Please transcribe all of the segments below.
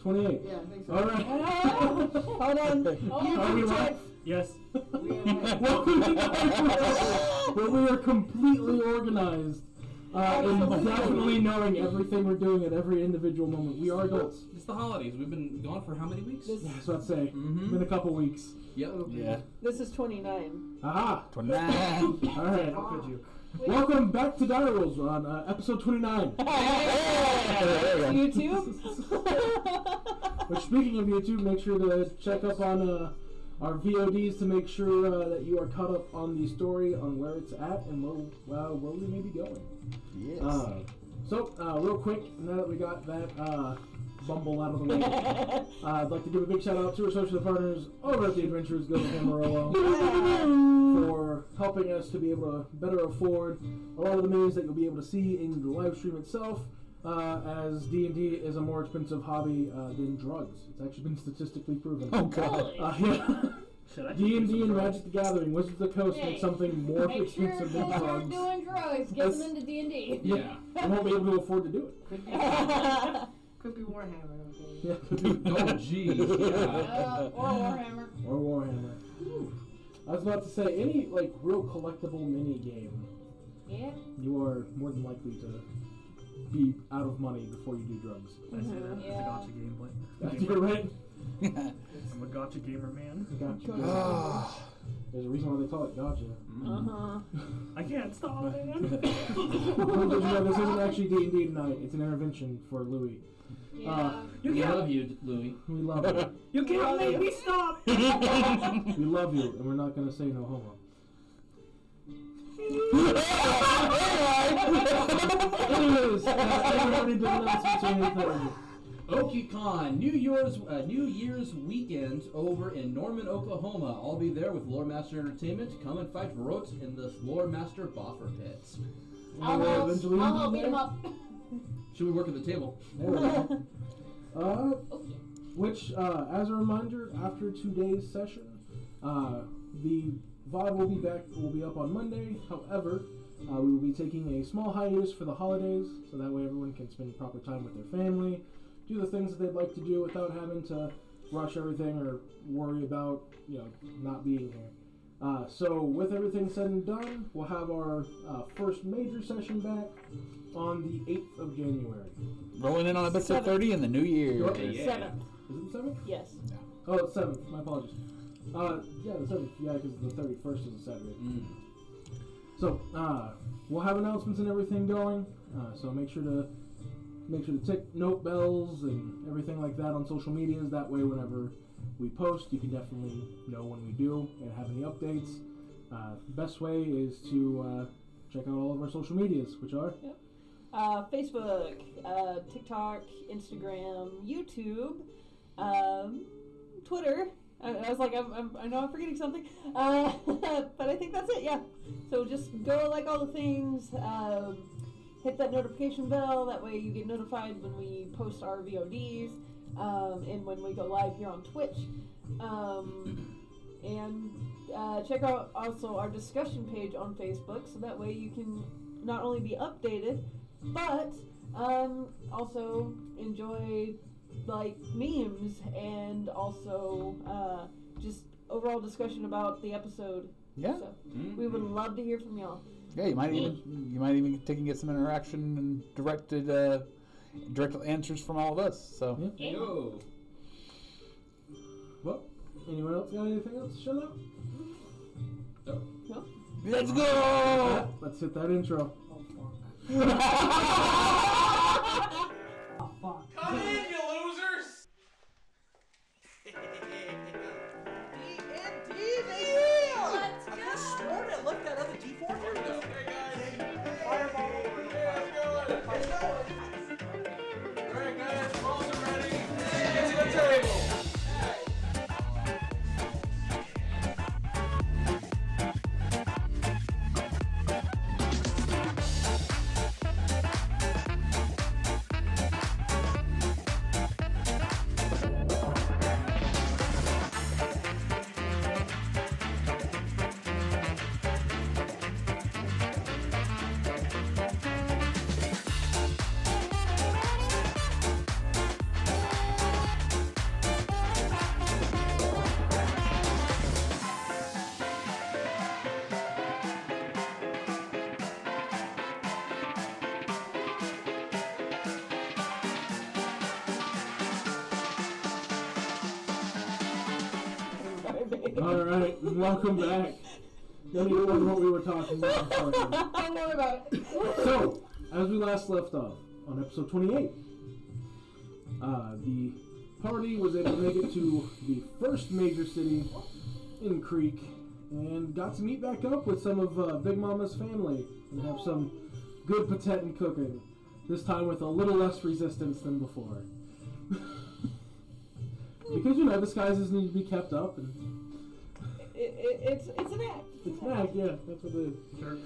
28. Yeah, I think so. All right. Hold on. Are we live? Yes. Welcome to Diapers, where we are completely organized and definitely knowing everything we're doing at every individual moment. We are adults. It's the holidays. We've been gone for how many weeks? Yeah, that's what I'd say. Been a couple weeks. Yep. Yeah. This is 29. Aha! 29. All right. How could you? Welcome back to Dire Rolls on episode 29. YouTube? Which, speaking of YouTube, make sure to check up on our VODs to make sure that you are caught up on the story on where it's at and where we may be going. Yes. So, real quick, now that we got that bumble out of the way, I'd like to give a big shout out to our social partners over at the Adventures Guild of Amarillo for helping us to be able to better afford a lot of the minis that you'll be able to see in the live stream itself, as D&D is a more expensive hobby than drugs. It's actually been statistically proven. Oh, God. Yeah. D&D and Magic the Gathering, Wizards of the Coast make something more Make sure expensive if than those aren't drugs. doing drugs, get them into D&D. Yeah. They won't be able to afford to do it. Could be Warhammer, okay. Yeah. Oh, jeez. Yeah. Or Warhammer. Or Warhammer. I was about to say, any like real collectible mini game, Yeah. you are more than likely to be out of money before you do drugs. I say that. It's a Yeah. gotcha gameplay. You're right. I'm a gotcha gamer, man. Gotcha. Ah. There's a reason why they call it gotcha. I can't stop, man. This isn't actually D&D tonight. It's an intervention for Louis. Yeah. You We can't. love you, Louis. We love you. You can't make me stop. We love you, and we're not going to say no homo. Anyways, everybody did announcements or anything. OkiCon, New Year's weekend over in Norman, Oklahoma. I'll be there with Lore Master Entertainment. Come and fight Varot in the Lore Master Boffer pits. I'll help beat him up. Should we work at the table? There we go. Which, as a reminder, after today's session, the VOD will be up on Monday. However, we will be taking a small hiatus for the holidays, so that way everyone can spend proper time with their family, do the things that they'd like to do without having to rush everything or worry about, not being here. So with everything said and done, we'll have our first major session back on the 8th of January. Rolling in on episode 30 in the new year. Yeah. 7th. Is it the 7th? Yes. Oh, it's 7th. My apologies. Yeah, the 7th. Yeah, because the 31st is a Saturday. So, we'll have announcements and everything going. So make sure to tick note bells and everything like that on social medias. That way, whenever we post, you can definitely know when we do and have any updates. Best way is to check out all of our social medias, which are Facebook, TikTok, Instagram, YouTube, Twitter. I was like, I know I'm forgetting something, but I think that's it. Yeah. So just go like all the things. Hit that notification bell. That way you get notified when we post our VODs and when we go live here on Twitch. And check out also our discussion page on Facebook, so that way you can not only be updated, but also enjoy like memes and also just overall discussion about the episode. Yeah. So we would love to hear from y'all. Yeah, you might even take and get some interaction and direct answers from all of us. So Yo. well. Anyone else got anything else to shout out? No? let's go. Let's hit that intro. Come in, you losers! Let's go. Sworn I left that other D4 here. Hey guys, fireball over here. Let's go. Alright guys, balls are ready. Get to the table. All right, welcome back. Don't even wonder what we were talking about. Don't worry about it. So, as we last left off on episode 28, the party was able to make it to the first major city in Creek and got to meet back up with some of Big Mama's family and have some good patent cooking. This time with a little less resistance than before. Because, you know, disguises need to be kept up and It's an act. it's an act, yeah, that's what it is. Sure.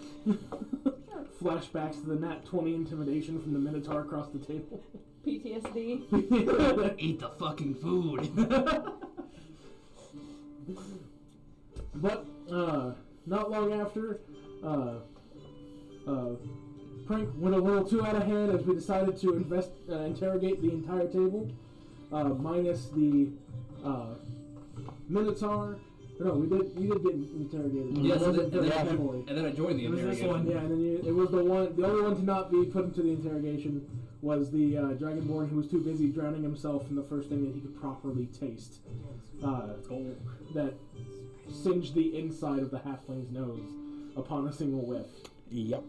Flashbacks to the Nat 20 intimidation from the Minotaur across the table. PTSD. Eat the fucking food. But, not long after, Prank went a little too out of hand as we decided to interrogate the entire table, minus the, Minotaur. No, we did get interrogated. Yes, It and wasn't then, very I heavily. joined the It was this interrogation. one. Yeah, and then it was the only one to not be put into the interrogation was the Dragonborn who was too busy drowning himself in the first thing that he could properly taste. Gold. That singed the inside of the halfling's nose upon a single whiff. Yep.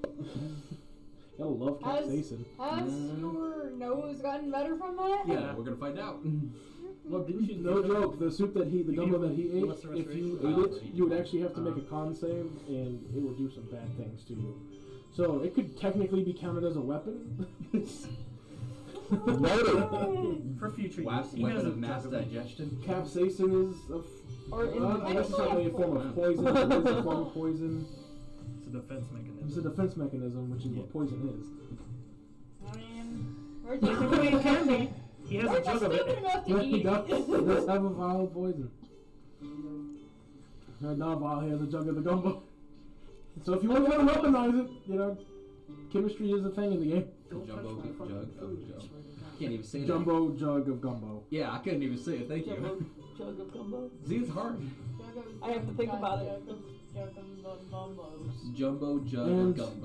Gotta love capsaicin. Has your nose gotten better from that? Yeah, we're gonna find out. Well, didn't you? No joke, the soup that the You gumbo need that he ate, lesser if you restoration? ate it, you would actually have to make a con save, and it would do some bad things to you. So it could technically be counted as a weapon. For future use. He Weapon has a of mass jug of- digestion. Capsaicin is Or I guess it's not really a form of poison. It is a form of poison. It's a defense mechanism. It's a defense mechanism, which is what poison is. I mean, we're Technically, it can be. He has a we're jug just of stupid it. enough to Yeah, he eat does. He it. does have a vial of poison. Not a vial, he has a jug of the gumbo. So if you want to weaponize it, you know, chemistry is a thing in the game. Jumbo jug of gumbo. Can't even say that. Jumbo jug of gumbo. Yeah, I couldn't even say it. Thank Jug you. of, jug of gumbo. See, it's hard. I have to think about it. Jumbo jug And- of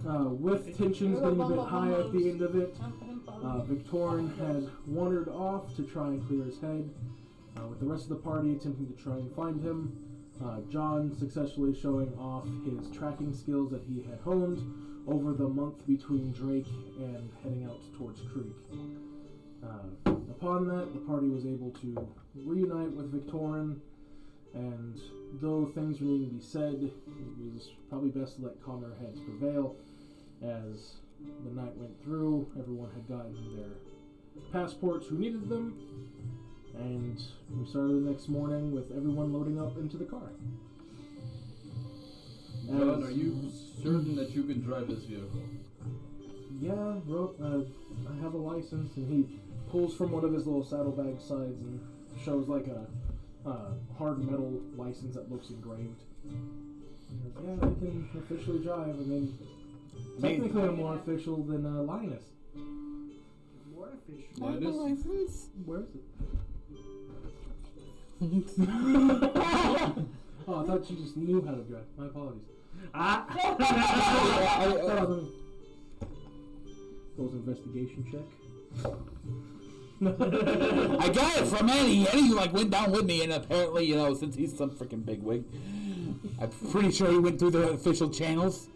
gumbo. With tensions getting a bit high at the end of it, Victorin had wandered off to try and clear his head, with the rest of the party attempting to try and find him. John successfully showing off his tracking skills that he had honed over the month between Drake and heading out towards Creek. Upon that, the party was able to reunite with Victorin, and though things were needing to be said, it was probably best to let calmer heads prevail. As the night went through, everyone had gotten their passports who needed them, and we started the next morning with everyone loading up into the car. John, are you certain that you can drive this vehicle? Yeah, bro, I have a license, and he pulls from one of his little saddlebag sides and shows like a hard metal license that looks engraved. He goes, yeah, I can officially drive. I mean, technically I'm more official than Linus. More official. Linus? Where is it? Oh, I thought you just knew how to drive. My apologies. Those investigation check. I got it from Eddie. Eddie like went down with me, and apparently, you know, since he's some freaking bigwig, I'm pretty sure he went through the official channels.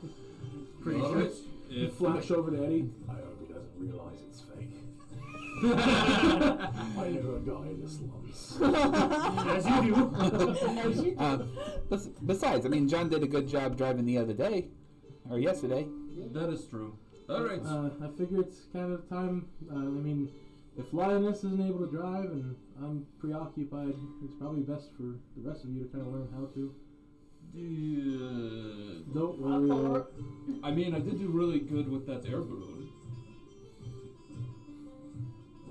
Pretty All sure. right. You flash over to Eddie. I hope he doesn't realize it's fake. I know a guy in the slums. As you do. Besides, I mean, John did a good job driving the other day, or yesterday. That is true. All right. I figure it's kind of time. I mean, if Lioness isn't able to drive and I'm preoccupied, it's probably best for the rest of you to kind of learn how to. Don't worry. I mean, I did do really good with that air balloon.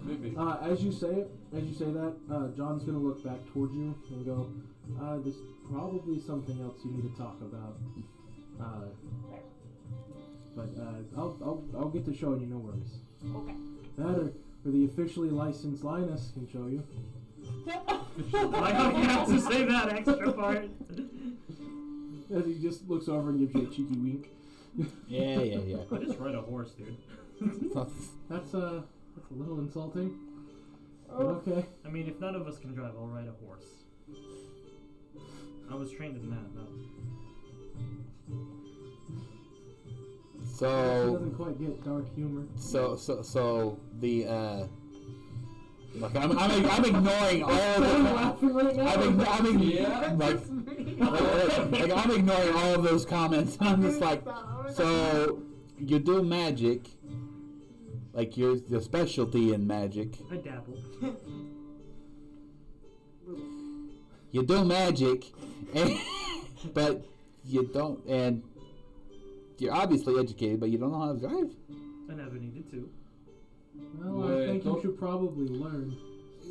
Maybe. As you say that, John's gonna look back towards you and go, "There's probably something else you need to talk about." But I'll get to showing you, no worries. Okay. That or the officially licensed Linus can show you. Like how you have to say that extra part. As he just looks over and gives you a cheeky wink. Yeah. I just ride a horse, dude. That's a little insulting. But okay. I mean, if none of us can drive, I'll ride a horse. I was trained in that, though. She So doesn't quite get dark humor. so the like I'm ignoring all I'm of laughing right now. Yeah. like I'm ignoring all of those comments. I'm just like, so you do magic, like you're the specialty in magic. I dabble. You do magic, and, but you don't, and you're obviously educated, but you don't know how to drive. I never needed to. Well, I Wait, think you don't- should probably learn.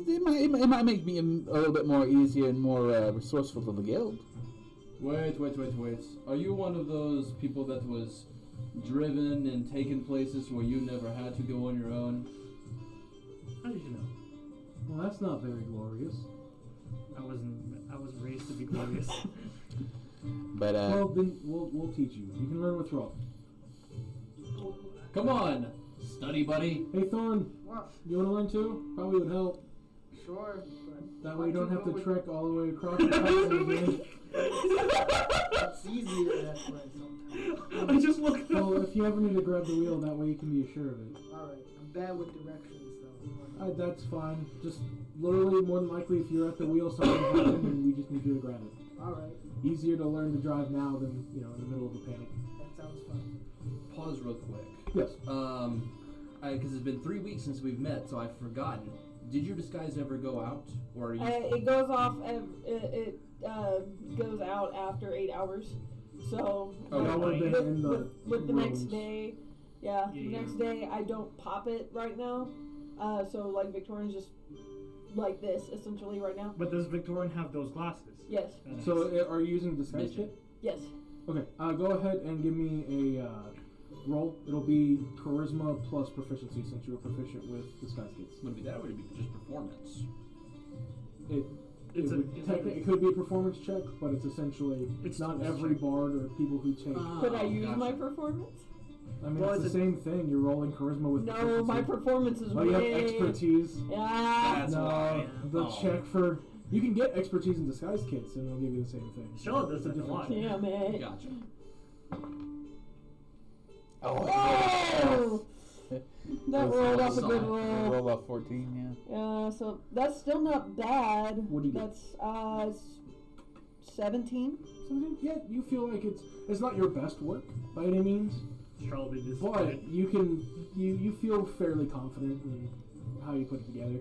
It might make me a little bit more easier and more resourceful to the guild. Wait. Are you one of those people that was driven and taken places where you never had to go on your own? How did you know? Well, that's not very glorious. I was raised to be glorious. But Well, then we'll teach you. You can learn with Roll. Come on, study buddy. Hey, Thorn, What? you want to learn too? Probably would help. Sure, but That way you why'd don't have go to with- trek all the way across the country again. It's easier that way sometimes. I just looked up. Well, if you ever need to grab the wheel, that way you can be sure of it. Alright, I'm bad with directions though. That's fine. Just literally, more than likely, if you're at the wheel, something's happening, and we just need you to grab it. Alright, Easier to learn to drive now than, in the middle of a panic. that sounds fun. Pause real quick. Yes. Because it's been 3 weeks since we've met, so I've forgotten. Did your disguise ever go out, or are you? It goes off. It goes out after 8 hours. So Oh, that would have been in the with the next rooms. day, the Yeah. next day I don't pop it right now. So like Victorian's just like this essentially right now. But does Victorian have those glasses? Yes. So, are you using disguise Midget. kit? Yes. Okay. Go ahead and give me a roll. It'll be charisma plus proficiency, since you were proficient with disguise kits. Would it be that, or would it be just performance? It It's a- it's a- it could be a performance check, but it's essentially It's not a every check. bard or people who take. Could I Oh, use gotcha. my performance? I mean, well, it's the it's a- same thing. You're rolling charisma with No, proficiency. my performance is Oh, you have way. expertise. Yeah. That's no, why. the Oh. check for you can get expertise in disguise kits, and they'll give you the same thing. Charlotte does It's a that a different lot. check. Yeah, man. Gotcha. Oh! That rolled off a good Solid. roll. roll off 14, Yeah, so that's still not bad. What do you get? That's 17. Yeah, you feel like it's not your best work by any means, Charlotte be but disappointed. you feel fairly confident in how you put it together.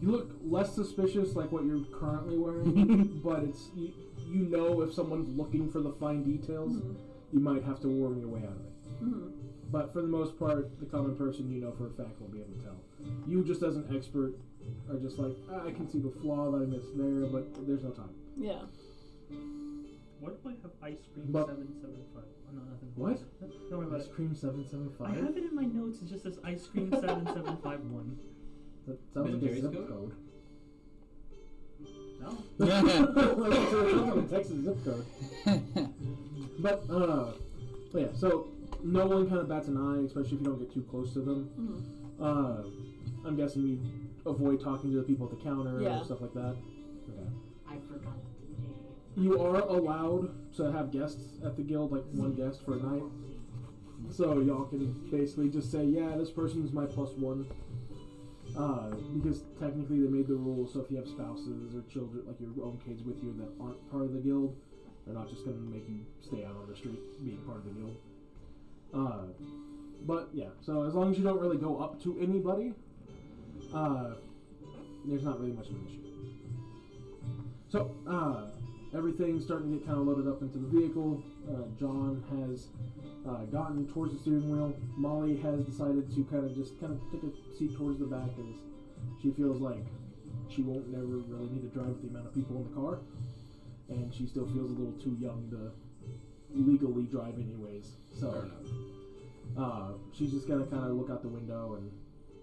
You look less suspicious like what you're currently wearing, but it's you know if someone's looking for the fine details, you might have to worm your way out of it. Mm-hmm. But for the most part, the common person for a fact will be able to tell. You just as an expert are just like, I can see the flaw that I missed there, but there's no time. Yeah. What do I have? Ice cream But- 775. Oh, no, nothing. What? Don't worry about Ice it. cream I 775? have it in my notes. It just says ice cream 7751. That sounds Ben like a Jerry's zip code? code. No. yeah. Like, it sounds like a Texas zip code. But yeah, so no one kind of bats an eye, especially if you don't get too close to them. Mm-hmm. I'm guessing you avoid talking to the people at the counter Yeah. or stuff like that. Okay. I forgot the name. You are allowed to have guests at the guild, like one guest for a night. So y'all can basically just say, yeah, this person's my +1. Because technically they made the rules, so if you have spouses or children, like your own kids with you that aren't part of the guild, they're not just going to make you stay out on the street being part of the guild. But yeah, so as long as you don't really go up to anybody, there's not really much of an issue. So, everything's starting to get kind of loaded up into the vehicle. John has gotten towards the steering wheel. Molly has decided to kind of take a seat towards the back as she feels like she won't never really need to drive with the amount of people in the car. And she still feels a little too young to legally drive anyways. So, Fair enough. she's just going to kind of look out the window and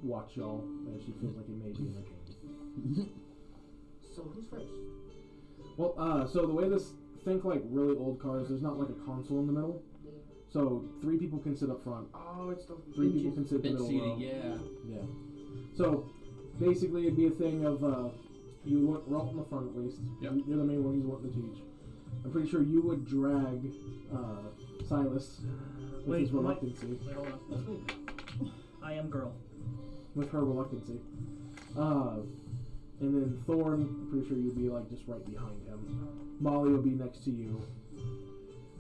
watch y'all as she feels like it may be entertaining. So who's first? Well, so the way think like really old cars, there's not like a console in the middle. Yeah. So 3 people can sit up front, Oh, it's the 3 people benches. can sit in the Bench middle seating, row. yeah. Yeah. So basically it'd be a thing of you want Ralt in the front at least. Yep. You're the main one he's wanting to teach. I'm pretty sure you would drag Silas with his reluctancy. Wait, hold on. I am girl. With her reluctancy. And then Thorn, I'm pretty sure you'd be like just right behind him. Molly will be next to you.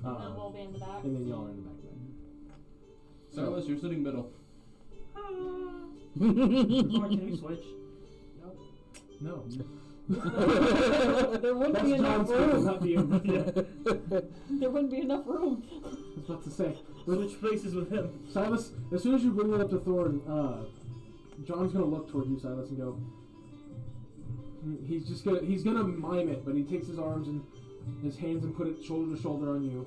And then we'll be in the back. And then y'all are in the back. Silas, you're sitting middle. Or can we switch? No. There wouldn't be enough room. Not you. Yeah. There wouldn't be enough room. I was about to say. Switch places with him. Silas, as soon as you bring it up to Thorn, John's gonna look toward you, Silas, and go. He's gonna mime it, but he takes his arms and his hands and put it shoulder to shoulder on you,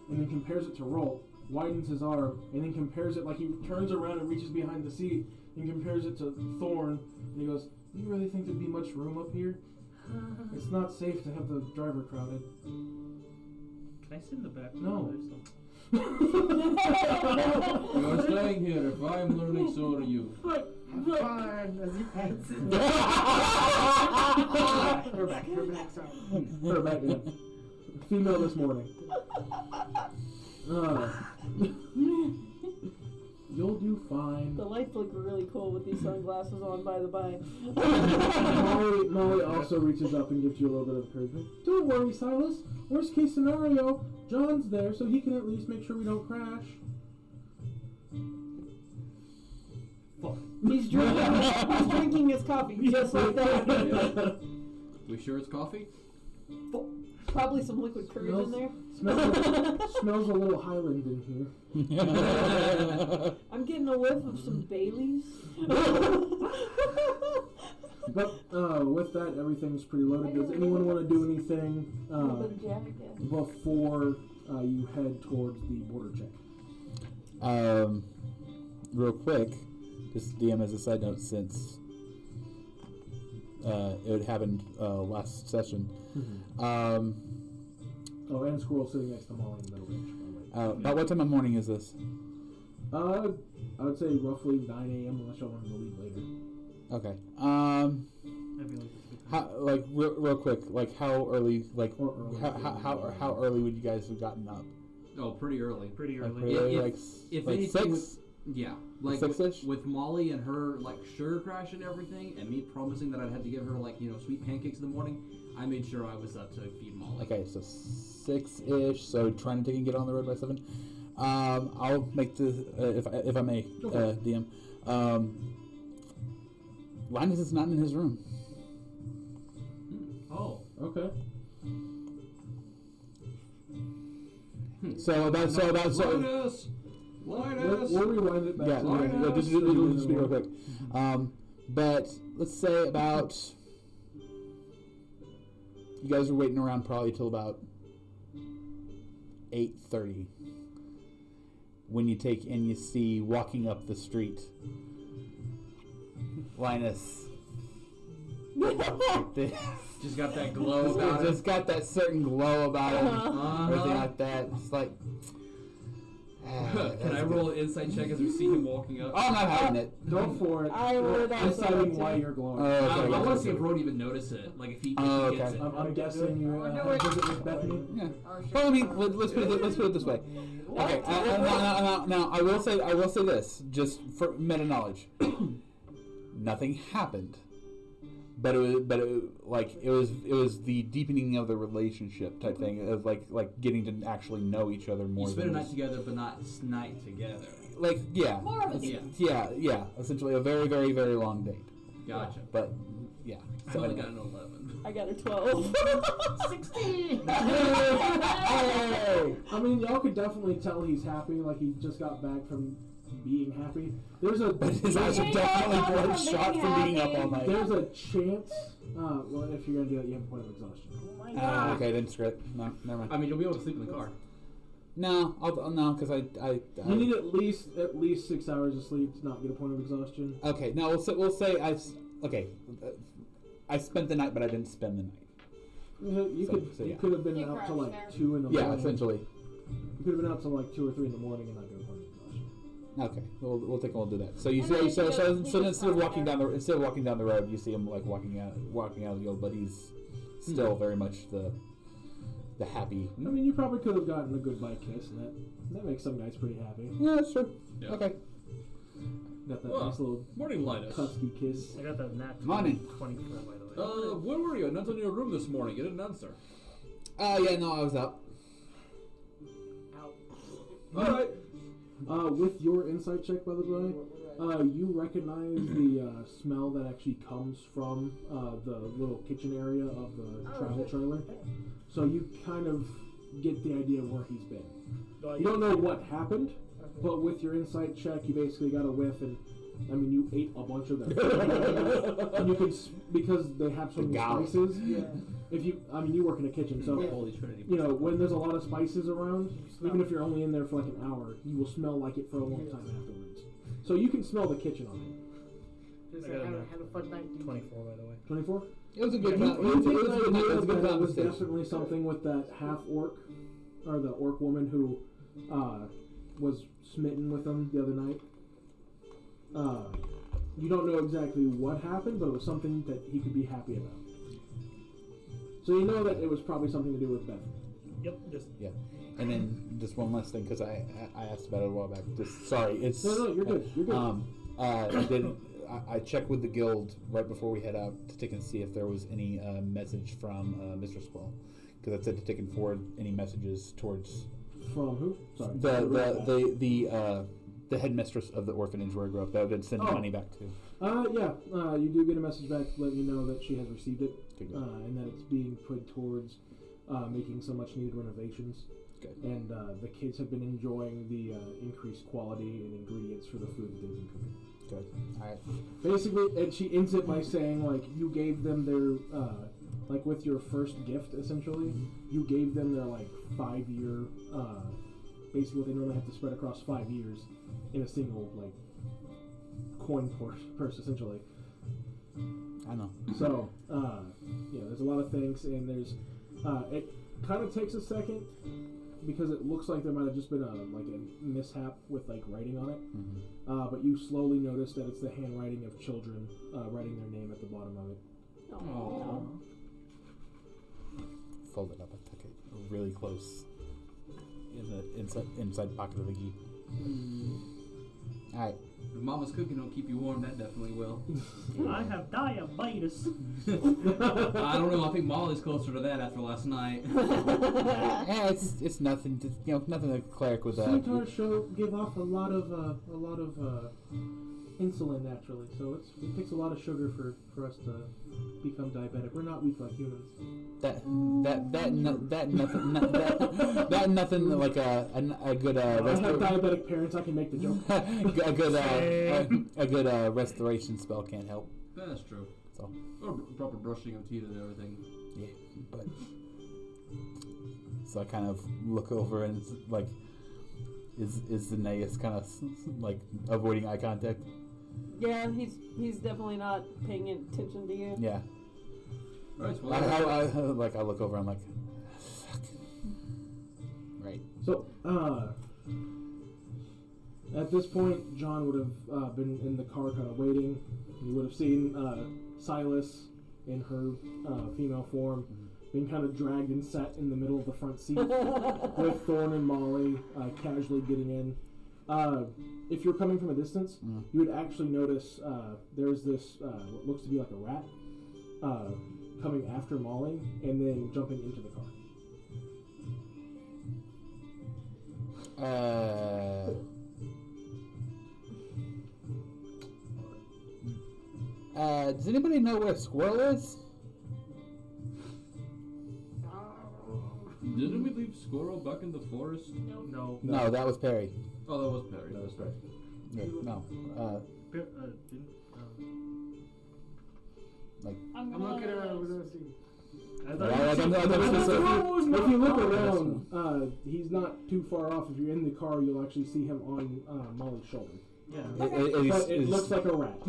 and then compares it to Rolt, widens his arm, and then compares it like he turns around and reaches behind the seat and compares it to Thorn, and he goes, "You really think there'd be much room up here? It's not safe to have the driver crowded." Can I sit in the back? No. You're staying here. If I'm learning, so are you. Have fun as he fights it. Her back, sorry. Her back, yeah. Female this morning. You'll do fine. The lights look really cool with these sunglasses on, by the by. Molly also reaches up and gives you a little bit of encouragement. Don't worry, Silas. Worst case scenario, John's there, so he can at least make sure we don't crash. Fuck. He's drinking his coffee just like that. We sure it's coffee? Probably some liquid courage in there. Smells a little Highland in here. I'm getting a whiff of some Baileys. But with that, everything's pretty loaded. Does anyone want to do anything before you head towards the border check? Real quick, just DM as a side note, since it happened last session. Mm-hmm. And Squirrel sitting next to Molly in the middle range. About what time of morning is this? I would say roughly 9 a.m. unless y'all want to leave later. Okay. I feel like it's a good How, like real quick, like how early, like Or early. how early would you guys have gotten up? Oh, pretty early. Pretty Like, early. really, If- like if like anything 6? Yeah, like Six-ish? with Molly and her like sugar crash and everything, and me promising that I'd have to give her like sweet pancakes in the morning. I made sure I was up to feed Molly. Okay, so 6-ish. So trying to take and get on the road by 7. I'll make the if I may, DM. Linus is not in his room. Oh. Okay. So Linus! We'll rewind it back Yeah, to just be real quick. But let's say about you guys are waiting around probably till about 8:30 when you take and you see walking up the street Linus. Like this. Just got that glow about Just got that certain glow about him. Everything Uh-huh. like that. It's like. Can I roll an insight check as we see him walking up? Oh, I'm not hiding it. Go for it. I would also Deciding like why to. you're glowing. Oh, okay, I want gotcha. to see if Rode even noticed it. Like if he Oh, gets okay. it. I'm guessing you had a visit with Bethany. Yeah. Well, I mean, let's put it this way. Okay. Now, I will say this, just for meta knowledge. Nothing happened, but it was the deepening of the relationship type thing of like getting to actually know each other more. You spend a than night just- together, but not night together. Like yeah. More of a Yeah. Yeah. Essentially, a very, very, very long date. Gotcha. But yeah. I So only anyway. got an 11. I got a 12. 16! Hey! I mean, y'all could definitely tell he's happy, like he just got back from being happy. There's a His eyes are definitely bloodshot from being up all night. there's a chance. Well, if you're gonna do that, you have a point of exhaustion. Oh my god. Okay, then screw it. No, never mind. I mean, you'll be able to sleep in the car. No, no, because I You need at least 6 hours of sleep to not get a point of exhaustion. Okay, now we'll say I spent the night, but I didn't spend the night. You So could yeah. have been You out till crashed like there. 2 in the Yeah, morning. essentially. You could have been out till like 2 or 3 in the morning and not get a point of exhaustion. Okay, we'll take. We'll do that. So you And then so you so, go- so, you instead of just walking park down the road, you see him like walking out of the old, but he's still very much the the happy. I mean, you probably could have gotten a goodbye kiss, and that makes some guys pretty happy. Yeah, that's true. Yeah. Okay. Got that Well, nice little Morning, Linus. husky kiss. I got that nat Money. 24, by the way. Where were you? I knocked on your room this morning. You didn't answer. Yeah, no, I was out. Alright. With your insight check, by the way, you recognize the smell that actually comes from the little kitchen area of the travel trailer. So you kind of get the idea where he's been. You don't know what happened, but with your insight check, you basically got a whiff, and I mean, you ate a bunch of them. And you can, because they have so many spices. Yeah. If you, I mean, you work in a kitchen, so Holy Trinity. you know when there's a lot of spices around, even if you're only in there for like an hour, you will smell like it for a long time afterwards. So you can smell the kitchen on it. Just I got had a fun night. 24, by the way. 24. It was a good. You It was a think good. It was a good that was conversation. definitely something with that half orc, or the orc woman who was smitten with him the other night. You don't know exactly what happened, but it was something that he could be happy about. So you know that it was probably something to do with Beth. Yep, just Yeah, and then just one last thing because I asked about it a while back. Just sorry, it's No, you're good. You're good. I checked with the guild right before we head out to take and see if there was any message from Mr. Squall, because I said to take and forward any messages towards From who? Sorry. the headmistress of the orphanage where I grew up. That would send money back to. Yeah. You do get a message back letting you know that she has received it, Okay, good. and that it's being put towards making some much needed renovations. Good. And the kids have been enjoying the increased quality and ingredients for the food that they've been cooking. Good. All right. Basically, and she ends it by saying, like, you gave them their, like, with your first gift, essentially, you gave them their, like, 5-year, basically what they normally have to spread across 5 years in a single, like, coin purse, essentially. I know. So, there's a lot of things, and there's, it kind of takes a second, because it looks like there might have just been a mishap with, like, writing on it. Mm-hmm. But you slowly notice that it's the handwriting of children writing their name at the bottom of it. Aww. Fold it up. I took it really close in the inside pocket of the gi. All right. If Mama's cooking don't keep you warm, that definitely will. I have diabetes. I don't know. I think Molly's closer to that after last night. Yeah, it's nothing. Nothing a cleric would. Centaurs give off a lot of insulin naturally, so it takes a lot of sugar for us to become diabetic. We're not weak like humans. That nothing like a good I have diabetic parents. I can make the joke. a good restoration spell can't help. That's true. So Or proper brushing of teeth and everything. yeah, but so I kind of look over and it's like, is Zeneus kind of like avoiding eye contact? Yeah, he's definitely not paying attention to you. Yeah. Right. Well, I look over and I'm like, fuck. Right. So, at this point, John would have been in the car kind of waiting. You would have seen Silas in her female form being kind of dragged and sat in the middle of the front seat with Thorn and Molly casually getting in. If you're coming from a distance, you would actually notice there's this what looks to be like a rat coming after Molly and then jumping into the car. Does anybody know where Squirrel is? didn't we leave Squirrel back in the forest? No. No, that was Perry. Oh, that was Perry. That was right. Yeah, no. I'm I'm looking around. We're gonna see. If you look around, he's not too far off. If you're in the car, you'll actually see him on Molly's shoulder. Yeah. But it looks like a rat.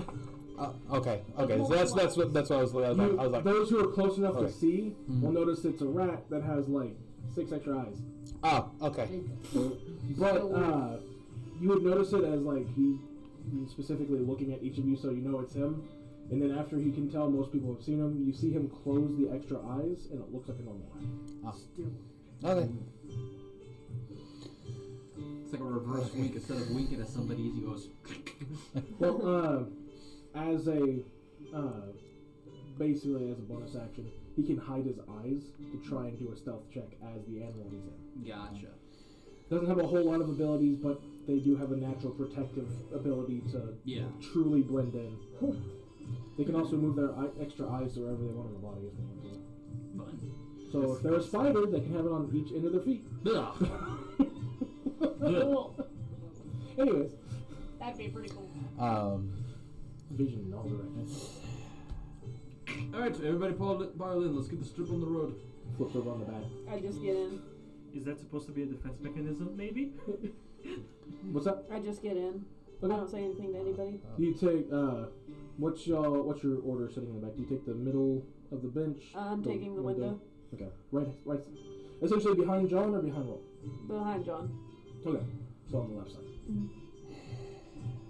Okay. So that's what I was like. Those who are close enough Okay. to see will notice it's a rat that has like 6 extra eyes. Oh, okay. But you would notice it as like he's specifically looking at each of you, so you know it's him. And then after he can tell most people have seen him, you see him close the extra eyes, and it looks like a normal eye. Oh. Still. Okay. It's like a reverse wink. Instead of winking at somebody, he goes. Well, as a basically as a bonus action, he can hide his eyes to try and do a stealth check as the animal he's in. Gotcha. Doesn't have a whole lot of abilities, but they do have a natural protective ability to truly blend in. They can also move their extra eyes to wherever they want in the body if they want to. Fun. So if they're a spider, they can have it on each end of their feet. Cool. Anyways, That'd be pretty cool. vision in all directions. Alright, so everybody pile in. Let's get the strip on the road. Flip over on the back. I just get in. Is that supposed to be a defense mechanism, maybe? What's that? I just get in. Okay. I don't say anything to anybody. You take what's your order sitting in the back? Do you take the middle of the bench? I'm taking the window. Okay. Right. Essentially behind John or behind Will? Behind John. Okay. So on the left side.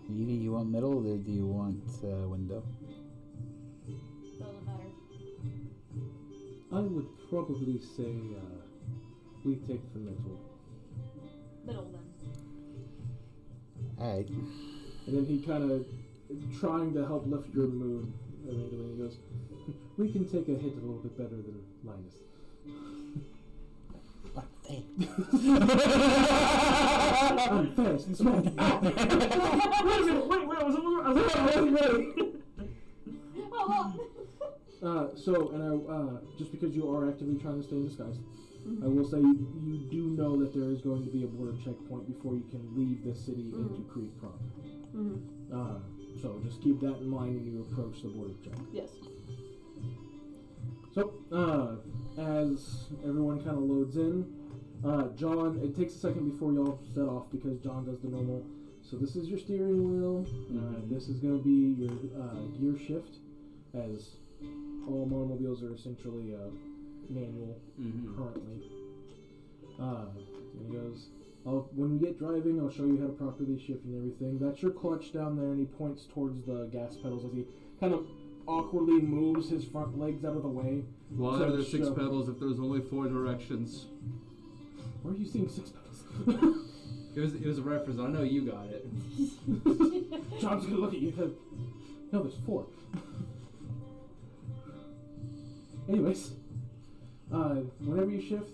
Evie, you want middle or do you want window? Doesn't matter. I would probably say we take the middle. Middle then. Alright. And then he kind of trying to help lift your mood. Immediately he goes, "We can take a hit a little bit better than Linus." I'm fast and smart. Wait a minute! Wait! I was ready! Just because you are actively trying to stay in disguise, I will say you do know that there is going to be a border checkpoint before you can leave the city into Creek proper. So just keep that in mind when you approach the border check. Yes. So, as everyone kind of loads in, John, it takes a second before y'all set off because John does the normal. So this is your steering wheel. This is going to be your gear shift, as all motomobiles are essentially manual currently. And he goes, when we get driving, I'll show you how to properly shift and everything. That's your clutch down there, and he points towards the gas pedals as he kind of awkwardly moves his front legs out of the way. Why are there 6 pedals if there's only 4 directions? Where are you seeing 6 pedals? It was a reference. I know you got it. John's gonna look at you. No, there's 4. Anyways, whenever you shift,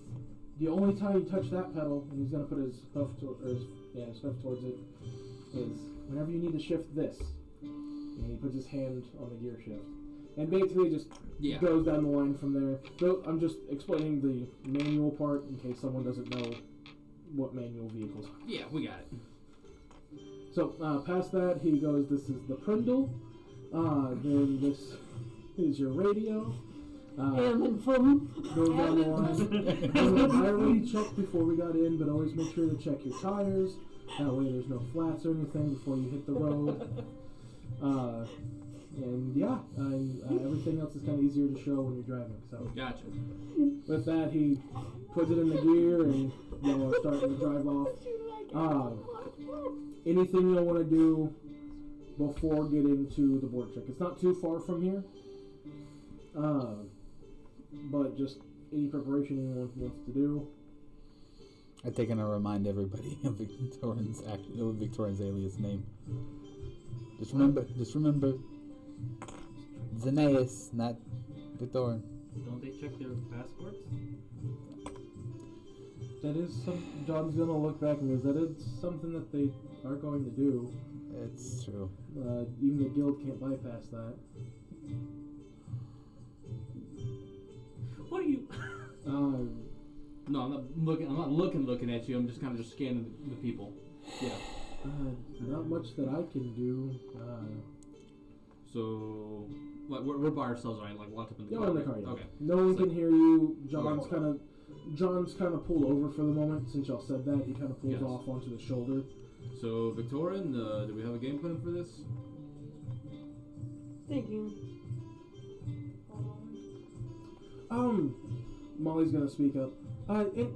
the only time you touch that pedal, and he's gonna put his hoof his hoof towards it, is whenever you need to shift this. And he puts his hand on the gear shift. And basically just goes down the line from there. So I'm just explaining the manual part in case someone doesn't know what manual vehicles are. Yeah, we got it. So past that, he goes, this is the Prindle. Then this is your radio. And from Goes down the line. I already checked before we got in, but always make sure to check your tires. That way there's no flats or anything before you hit the road. And yeah, everything else is kind of easier to show when you're driving. So Gotcha. with that, he puts it in the gear and you'll start to drive off. Anything you'll want to do before getting to the border check. It's not too far from here, but just any preparation anyone wants to do. I'm taking to remind everybody of Victorian's alias name. Just remember, Xenaeus, not Victorian. Don't they check their passports? That is some. John's gonna look back and goes, "That is something that they are going to do. It's true. Even the guild can't bypass that." What are you? No, I'm not looking at you. I'm just kind of just scanning the people. Yeah. Not much that I can do. So, like, we're by ourselves, right? Like, locked up in the car. In the car, yeah. Okay. No one can hear you. John's kind of pulled over for the moment since y'all said that. He kind of pulls off onto the shoulder. So, Victorian, do we have a game plan for this? thinking. Molly's gonna speak up.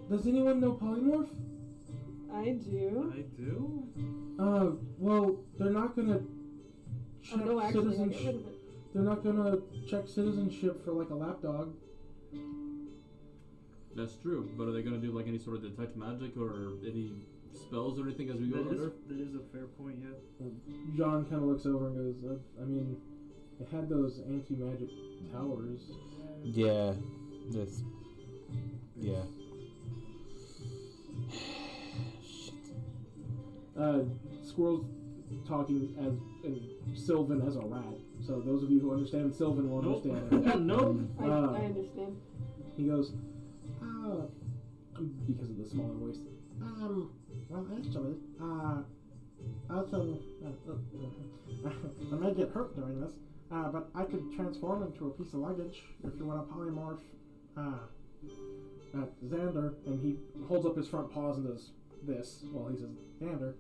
Does anyone know polymorph? I do. I do? Well, they're not gonna check no, actually, I get rid citizenship. of it. They're not gonna check citizenship for like a lapdog. That's true, but are they gonna do like any sort of detect magic or any spells or anything as we go under? That is a fair point, yeah. John kind of looks over and goes, I mean, it had those anti-magic towers. Yeah. That's. Yeah. Shit. Squirrel's talking as in Sylvan as a rat. So those of you who understand Sylvan will understand it. Nope. I understand. He goes, because of the smaller voice. Well, actually, I may get hurt doing this, but I could transform into a piece of luggage if you want to polymorph, Xander, and he holds up his front paws and does this while he says Xander,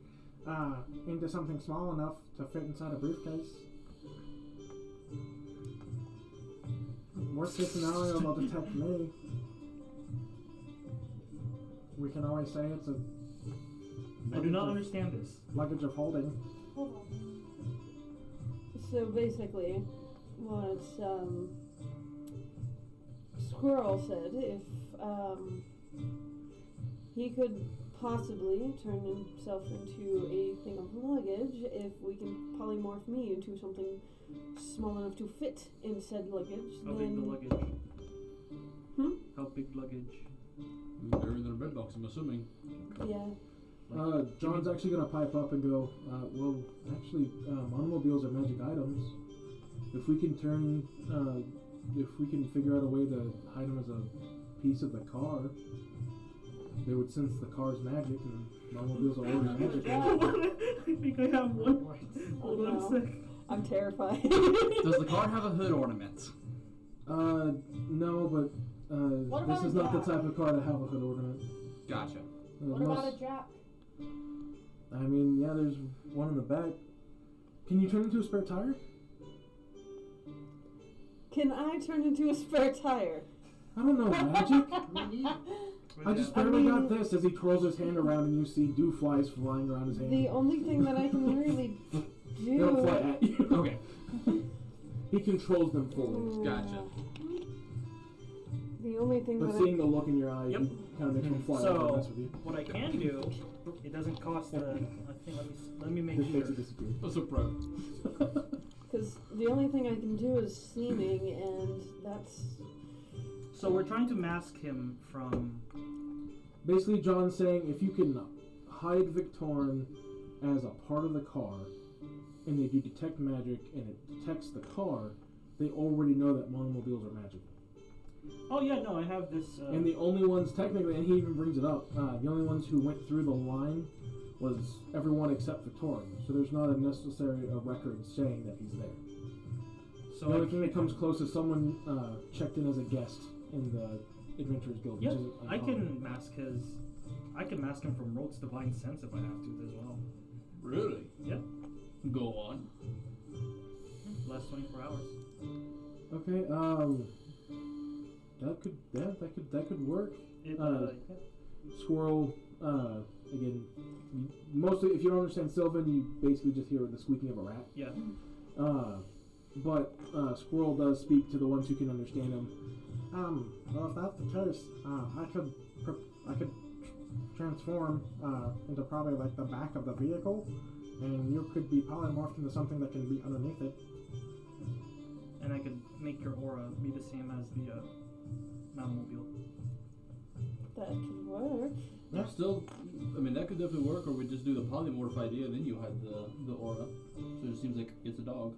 into something small enough to fit inside a briefcase. Worst case scenario, they'll detect me. We can always say it's a I do not understand this. luggage of holding. Hold on. So basically, what Squirrel said, if he could possibly turn himself into a thing of luggage, if we can polymorph me into something small enough to fit in said luggage, How then big the luggage? How big luggage? Bigger than a bread box, I'm assuming. yeah. John's actually gonna pipe up and go, well, actually, automobiles are magic items. If we can figure out a way to hide them as a piece of the car, they would sense the car's magic, and automobiles are already magic. I think I have one. Hold on a sec. I'm terrified. Does the car have a hood ornament? No, but What this about is a not the jack? type of car to have a hood ornament. Gotcha. What about a jack? I mean, yeah, there's one in the back. Can you turn into a spare tire? Can I turn into a spare tire? I don't know, magic. I just barely got this as he twirls his hand around and you see dew flies flying around his hand. The only thing that I can really They don't fly do. at you. Okay. He controls them fully. Gotcha. The only thing But that seeing the look in your eyes Yep. kind of makes them fly out and mess with you. What I can do, it doesn't cost I think let me make Just makes sure. it disappear. That's a pro. because the only thing I can do is seeming, and that's So we're trying to mask him from. Basically, John's saying if you can hide Victorine as a part of the car, and they do detect magic, and it detects the car, they already know that monomobiles are magic. Oh yeah, no, I have this. And the only ones, technically, and he even brings it up, the only ones who went through the line was everyone except Victorine. So there's not a necessary record saying that he's there. So The I only thing that can- comes close is someone checked in as a guest in the Adventurers Guild. Yep, which is I uncommon. can mask his. I can mask him from Rote's Divine Sense if I have to as well. Really? Yep. Go on. Last 24 hours. Okay, that could work. It, Uh, Squirrel, again, mostly if you don't understand Sylvan, you basically just hear the squeaking of a rat. yeah. But Squirrel does speak to the ones who can understand him. Well, if that's the case, I could transform into probably like the back of the vehicle, and you could be polymorphed into something that can be underneath it. And I could make your aura be the same as the Monomobile. that could work. Yeah. Still, I mean, that could definitely work, or we just do the polymorph idea, and then you hide the aura. So it seems like it's a dog.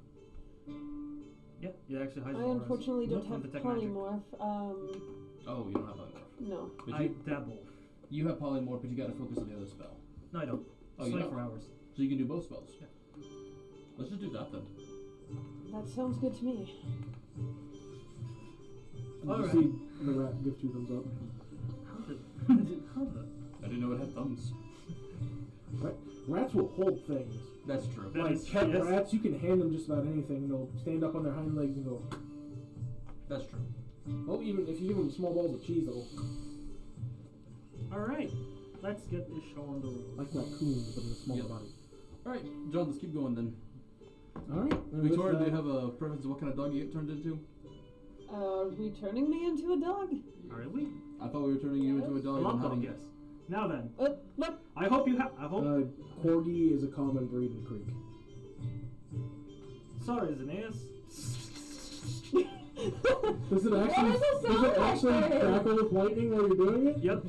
Yeah, it actually hides I the auras. unfortunately don't have Detect magic. polymorph. Oh, you don't have polymorph. No. But I dabble. you have polymorph, but you gotta focus on the other spell. No, I don't. Oh, It's you 24 don't? hours. So you can do both spells. Yeah. Let's just do that then. That sounds good to me. You Alright. see the rat give 2 thumbs up. How the? I didn't know it had thumbs. Rats will hold things. That's true. That Like is- pet yes. rats, you can hand them just about anything, and they'll stand up on their hind legs and go. That's true. Oh, even if you give them small balls of cheese, they'll Alright, let's get this show on the road. like raccoons, but in a smaller Yep. body. Alright, John, let's keep going then. All right. and with Victoria, do that- you have a preference of what kind of dog you get turned into? Are we turning me into a dog? Are we? I thought we were turning you into a A dog. lump and dog, hunting yes. Now then, Look. I hope you have. I hope. Corgi is a common breed in Creek. Sorry, Xenaeus. Does it actually crackle with lightning while you're doing it? Yep.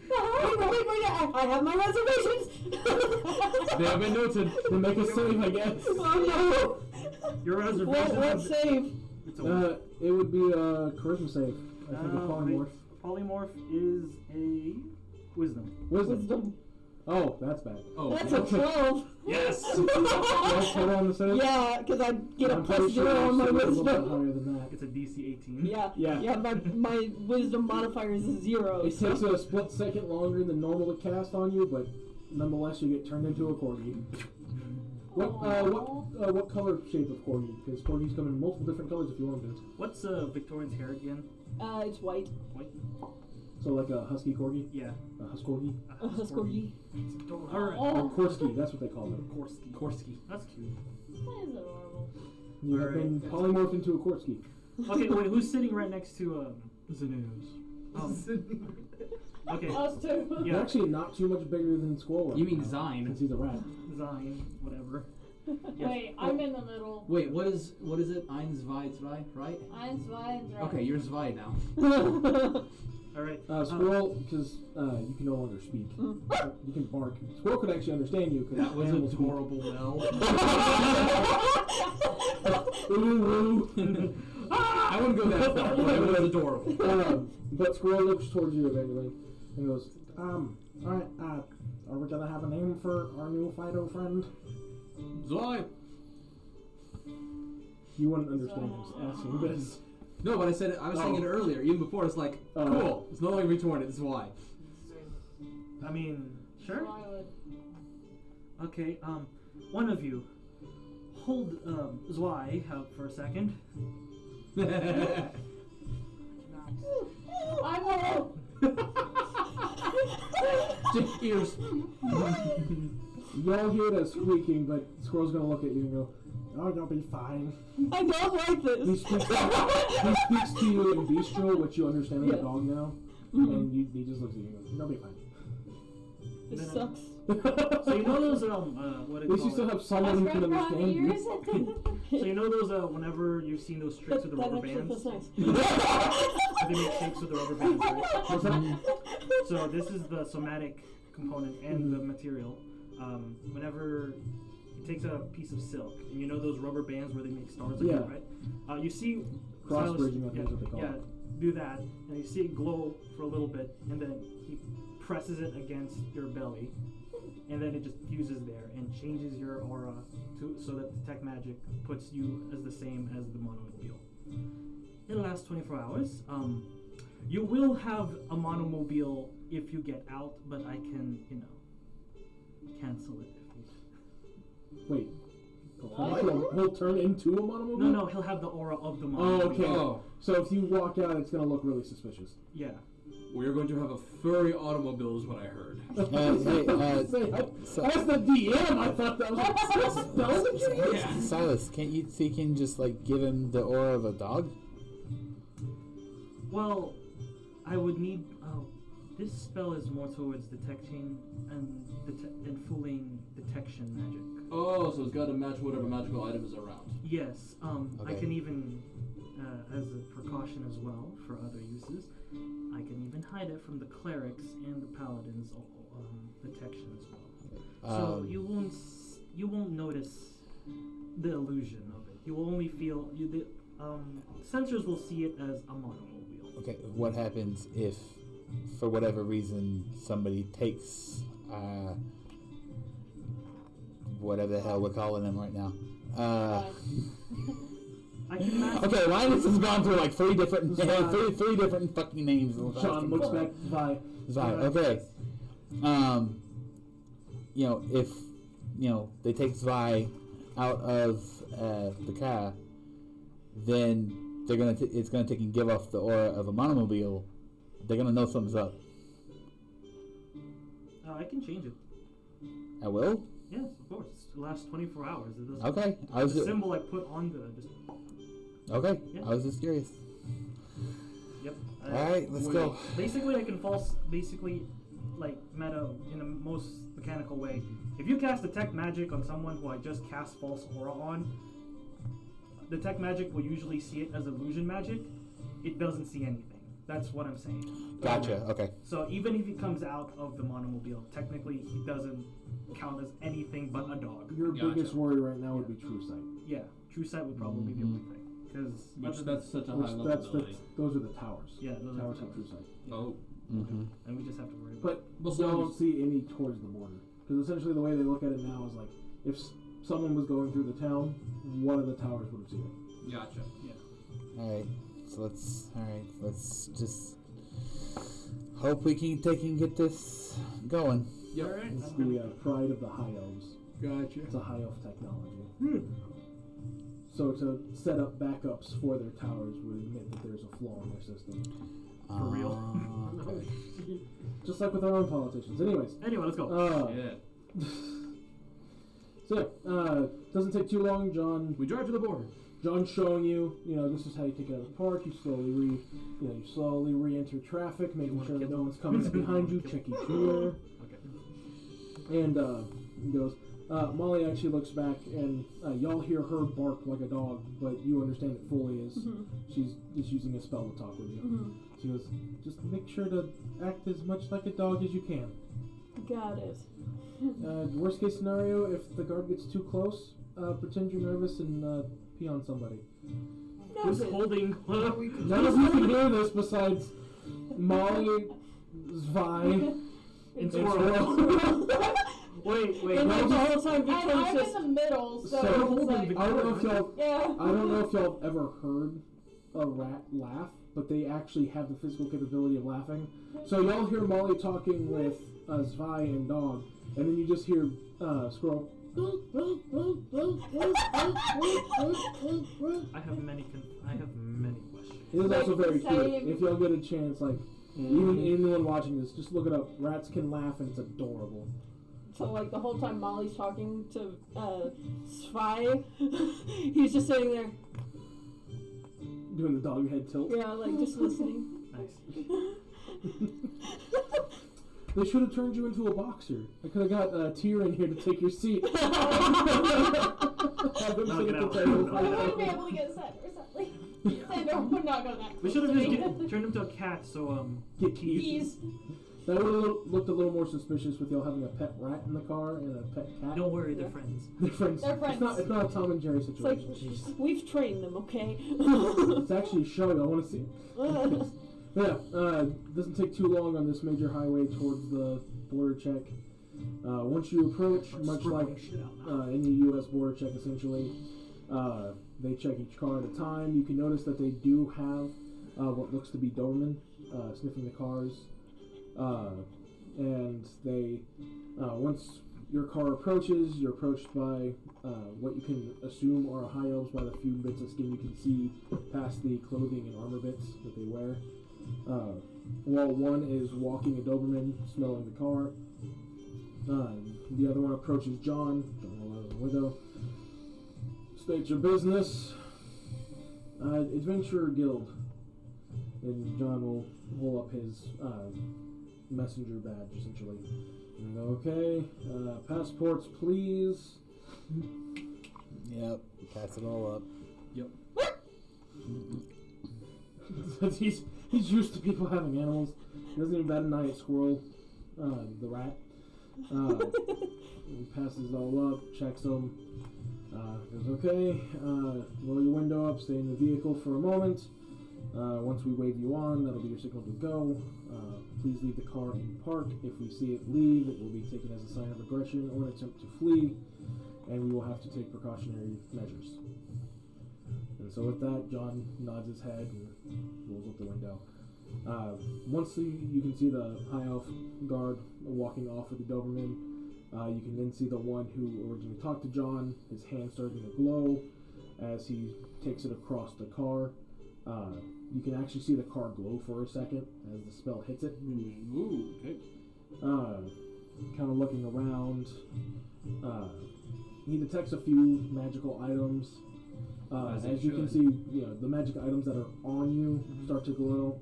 Wait, I have my reservations. They have been noted. Then make a save, I guess. Oh Your no! reservation. What save? It's a It would be a charisma save. I think a polymorph. Polymorph is a wisdom. Wisdom. Oh, that's bad. Oh, That's yeah. a 12. Yes. Hold on a second. Yeah, because I get a I'm plus pretty sure 0 on my it's a little bit wisdom. higher than that. It's a DC 18. Yeah. My wisdom modifier is a 0. It takes a split second longer than normal to cast on you, but nonetheless you get turned into a corgi. What color shape of corgi? Because corgis come in multiple different colors if you want them. What's Victorian's hair again? It's white. White. So like a husky corgi, Yeah. a huskorgi, A huskorgi. Alright. or Korsky. That's what they call them. Korsky. Korsky. That's cute. That is adorable. You have been polymorphed into a Korsky. Okay, wait. Who's sitting right next to Xenaeus? Okay. Us too. They're Yeah. actually not too much bigger than Squirrel. You mean Since Zine? he's a rat. Zion. Whatever. Yes. Wait, I'm in the middle. Wait, what is it? Ein, zwei, drei, right? Eins, zwei, drei. Okay, you're zwei now. All right. Squirrel, because you can no longer speak. You can bark. Squirrel could actually understand you. 'Cause That was animals adorable, Mel. Ooh, I wouldn't go that far, but it was adorable. but Squirrel looks towards you eventually and goes, alright, are we gonna have a name for our new Fido friend? Zwei. You wouldn't understand him asking this. No, but I said it. I was saying it earlier, even before. It's like, cool. It's no longer retorted. It's why. I mean, sure. I would. Okay. One of you hold Zwei for a second. I will. Just ears. You all hear the squeaking, but Squirrel's gonna look at you and go, oh, you'll be fine. I don't like He this. speaks to you in bestial, which you understand as a dog now, and he just looks at you and goes, you'll be fine. This sucks. So you know those what At do least you you still call it? have someone who can understand you. So you know those whenever you've seen those tricks with the That rubber actually bands, feels nice. they make shakes with the rubber bands, right? So this is the somatic component and the material. Whenever it takes a piece of silk, and you know those rubber bands where they make stars, like Yeah. that, right? You see Cross-bridging, I Silas- think is what they call yeah, it. do that, and you see it glow for a little bit, and then he presses it against your belly, and then it just fuses there and changes your aura so that Detect Magic puts you as the same as the monomobile. It'll last 24 hours. You will have a monomobile if you get out, but I can, cancel it if you. Wait. He'll turn into a monomobile? No, he'll have the aura of the Oh, monomobile. okay. Oh. So if you walk out, it's gonna look really suspicious. Yeah. We're going to have a furry automobile, is what I heard. As the DM, I thought that was Yeah. Silas, can't you think you can just like give him the aura of a dog? Well, I would need. This spell is more towards detecting and fooling detection magic. Oh, so it's got to match whatever magical item is around. Yes. I Okay. can even, as a precaution as well for other uses, I can even hide it from the clerics and the paladins' detection as well. So you won't notice the illusion of it. You will only feel the sensors will see it as a monomobile. Okay, what happens if, for whatever reason, somebody takes whatever the hell we're calling them right now? I can mask. Okay, Linus has gone through like three different Zvi. three different fucking names. Sean looks back to Vi. Zvi, okay. If they take Zvi out of the car, then they're gonna it's gonna take and give off the aura of a monomobile. They're gonna know something's up. I can change it. I will. Yes, of course. It lasts 24 hours. It doesn't. Okay, I The was symbol I put on the just. okay. Yeah. I was just curious. Yep. All right, let's go. Basically, I can false. Basically, like meta in the most mechanical way. If you cast detect magic on someone who I just cast false aura on, detect magic will usually see it as illusion magic. It doesn't see anything. That's what I'm saying. Gotcha. Okay. So even if he comes out of the monomobile, technically he doesn't count as anything but a dog. Your Gotcha. biggest worry right now would be True Sight. Yeah, True Sight would probably be the only thing. Because Which that's such a high Which level that's the, ability. those are the towers. Yeah, those are Towers the have True Sight. Oh. Mm-hmm. and we just have to worry about But Well, you so don't see any towards the border. Because essentially the way they look at it now is like, if someone was going through the town, one of the towers would have seen it. Gotcha. All right. So let's just hope we can get this going. it. All right. It's the pride of the High Elves. Gotcha. It's a High Elf technology. So to set up backups for their towers would admit that there's a flaw in their system. For real. Okay. Just like with our own politicians. Anyways. Anyway, let's go. Yeah. So yeah, doesn't take too long. We drive to the border. John's showing you, this is how you take it out of the park. You slowly re-enter traffic, making wanna sure that kill no one's coming up behind you. Check each rear. Okay. And he goes, Molly actually looks back, and y'all hear her bark like a dog, but you understand it fully as she's just using a spell to talk with you. She goes, just make sure to act as much like a dog as you can. Got it. Worst case scenario, if the guard gets too close, pretend you're nervous and pee on somebody. Who's Noted. holding? None of you can hear this besides Molly, Zvi, And Squirrel. Wait. And no, the whole time I'm Victoria's in the middle, so, So it's like, I don't know if y'all yeah. I don't know if y'all have ever heard a rat laugh, but they actually have the physical capability of laughing. So y'all hear Molly talking with Zvi and Dog, and then you just hear Squirrel. I have many questions. It is also very Like, cute. same. If y'all get a chance, like even anyone watching this, just look it up. Rats can laugh, and it's adorable. So like the whole time Molly's talking to Svi, he's just sitting there, Doing the dog head tilt. yeah, like just listening. Nice. They should have turned you into a boxer. I could have got a Tyr in here to take your seat. Have him Knock sit it at out. the table. Knock I it wouldn't out. be able to get Sandor something. Sandor would not go that We close should have to just me. turned him to a cat. So Get keys. Keys. That would have looked a little more suspicious with y'all having a pet rat in the car and a pet cat. Don't worry, they're friends. They're friends. They're friends. It's not a Tom and Jerry It's like situation. we've trained them, okay? It's actually a show. Y'all want to see? Yeah. Doesn't take too long on this major highway towards the border check. Once you approach, much like any U.S. border check, essentially, they check each car at a time. You can notice that they do have what looks to be Doberman sniffing the cars. And they, once your car approaches, you're approached by what you can assume are high elves by the few bits of skin you can see past the clothing and armor bits that they wear. While one is walking a Doberman, smelling the car. The other one approaches John. John will out of the window. State your business. Adventurer Guild. And John will hold up his messenger badge, essentially. And go, okay, passports, please. Yep. Pass it all up. he's used to people having animals. He doesn't even bat an eye at Squirrel, the rat. He passes it all up, checks them. Goes, okay, roll your window up, stay in the vehicle for a moment. Once we wave you on, that'll be your signal to go. Please leave the car in park. If we see it leave, it will be taken as a sign of aggression or an attempt to flee, and we will have to take precautionary measures. And so with that, John nods his head and rolls up the window. Once you can see the High Elf guard walking off with the Doberman, you can then see the one who originally talked to John, his hand starting to glow as he takes it across the car. You can actually see the car glow for a second as the spell hits it. Ooh, okay. Kind of looking around. he detects a few magical items. As it As you can should. see, the magic items that are on you start to glow.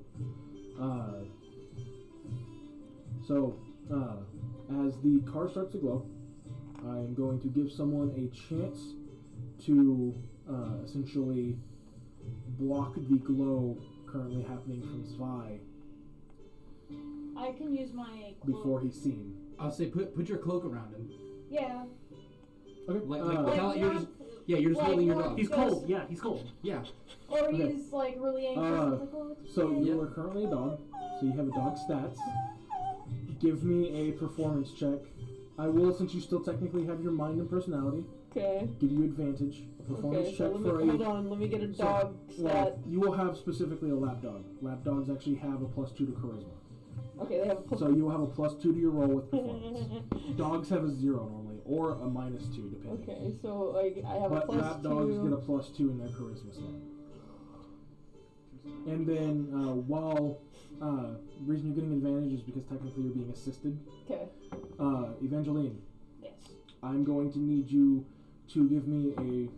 As the car starts to glow, I am going to give someone a chance to essentially block the glow currently happening from Zwei I can use my cloak. before he's seen. I'll say put your cloak around him. Yeah. Okay. Like Like, you're just you're just like, holding your or dog. He's Just- cold. Yeah, he's cold. Yeah. Or Okay. he's like really anxious. Like, oh, it's So okay. you are currently a dog, so you have a dog stats. Give me a performance check. I will, since you still technically have your mind and personality, Okay. give you advantage. A performance Okay, check so for hold a. on, let me get a So, dog well, stat. you will have specifically a lap dog. Lap dogs actually have a +2 to charisma. Okay, they have a plus. So you will have a +2 to your roll with performance. Dogs have a 0 normally, or a -2 depending. Okay, so I have a But plus lap 2. dogs get a +2 in their charisma stat. And then while reason you're getting advantage is because technically you're being assisted. Okay. Evangeline, Yes. I'm going to need you to give me a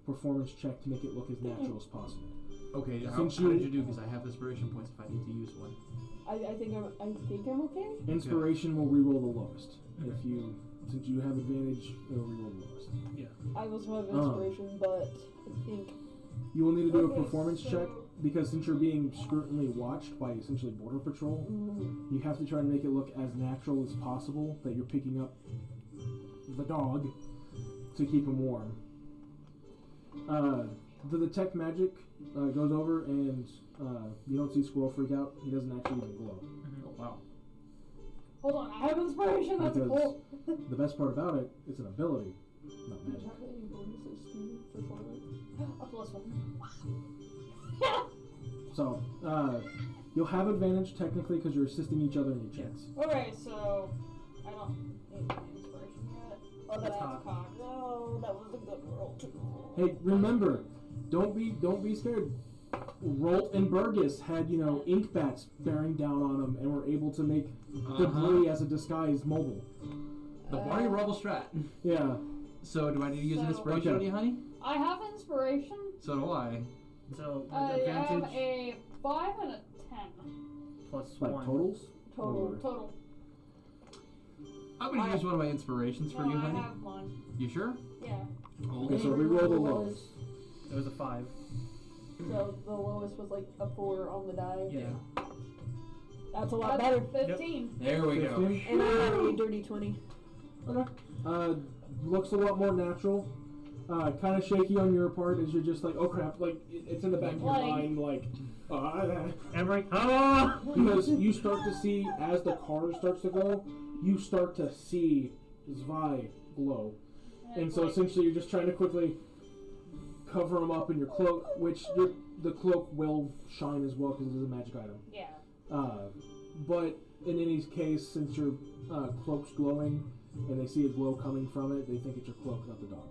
performance check to make it look as natural as possible. Okay. How Since did you- you do? Because I have inspiration points if I need to use one. I think I'm okay. Inspiration will reroll the lowest. If you, since you have advantage, it'll reroll the lowest. I also have inspiration, but I think You will need to do a Okay, performance so- check because since you're being scrutinally watched by essentially Border Patrol, you have to try and make it look as natural as possible that you're picking up the dog to keep him warm. The detect magic goes over and you don't see Squirrel freak out. He doesn't actually even glow. Oh wow. Hold on, I have inspiration. That's Because cool. the best part about it, it's an ability, not do you magic. have any bonuses to performance? A +1. So, you'll have advantage technically because you're assisting each other in your checks. Okay, so I don't need my inspiration yet. Oh, that's cocked. cocked. Oh, that was a good roll too. Hey, remember, don't be scared. Rolt and Burgess had, ink bats bearing down on them and were able to make debris as a disguise mobile. The Barney Rubble strat. Yeah. So do I need to use an So- inspiration on Okay. you, honey? I have inspiration. So do I. So I have advantage a 5 and a 10 plus Like 1. totals? Total. Or- total. I'm gonna use one of my inspirations for No, you, I honey. have one. You sure? Yeah. Okay, so reroll the Roll lowest. It was a 5. So the lowest was like a 4 on the die. Yeah. That's a lot That's better. 15. There we go. 15? And I have a dirty 20. Okay. Looks a lot more natural. Kind of shaky on your part as you're just like, oh crap, like it's in the back of your Like- mind, like, Emery. Ah! because you start to see as the car starts to glow, you start to see Zwei glow, and it's so like- essentially you're just trying to quickly cover him up in your cloak, which the cloak will shine as well because it is a magic item. Yeah. But in any case, since your cloak's glowing and they see a glow coming from it, they think it's your cloak, not the dog.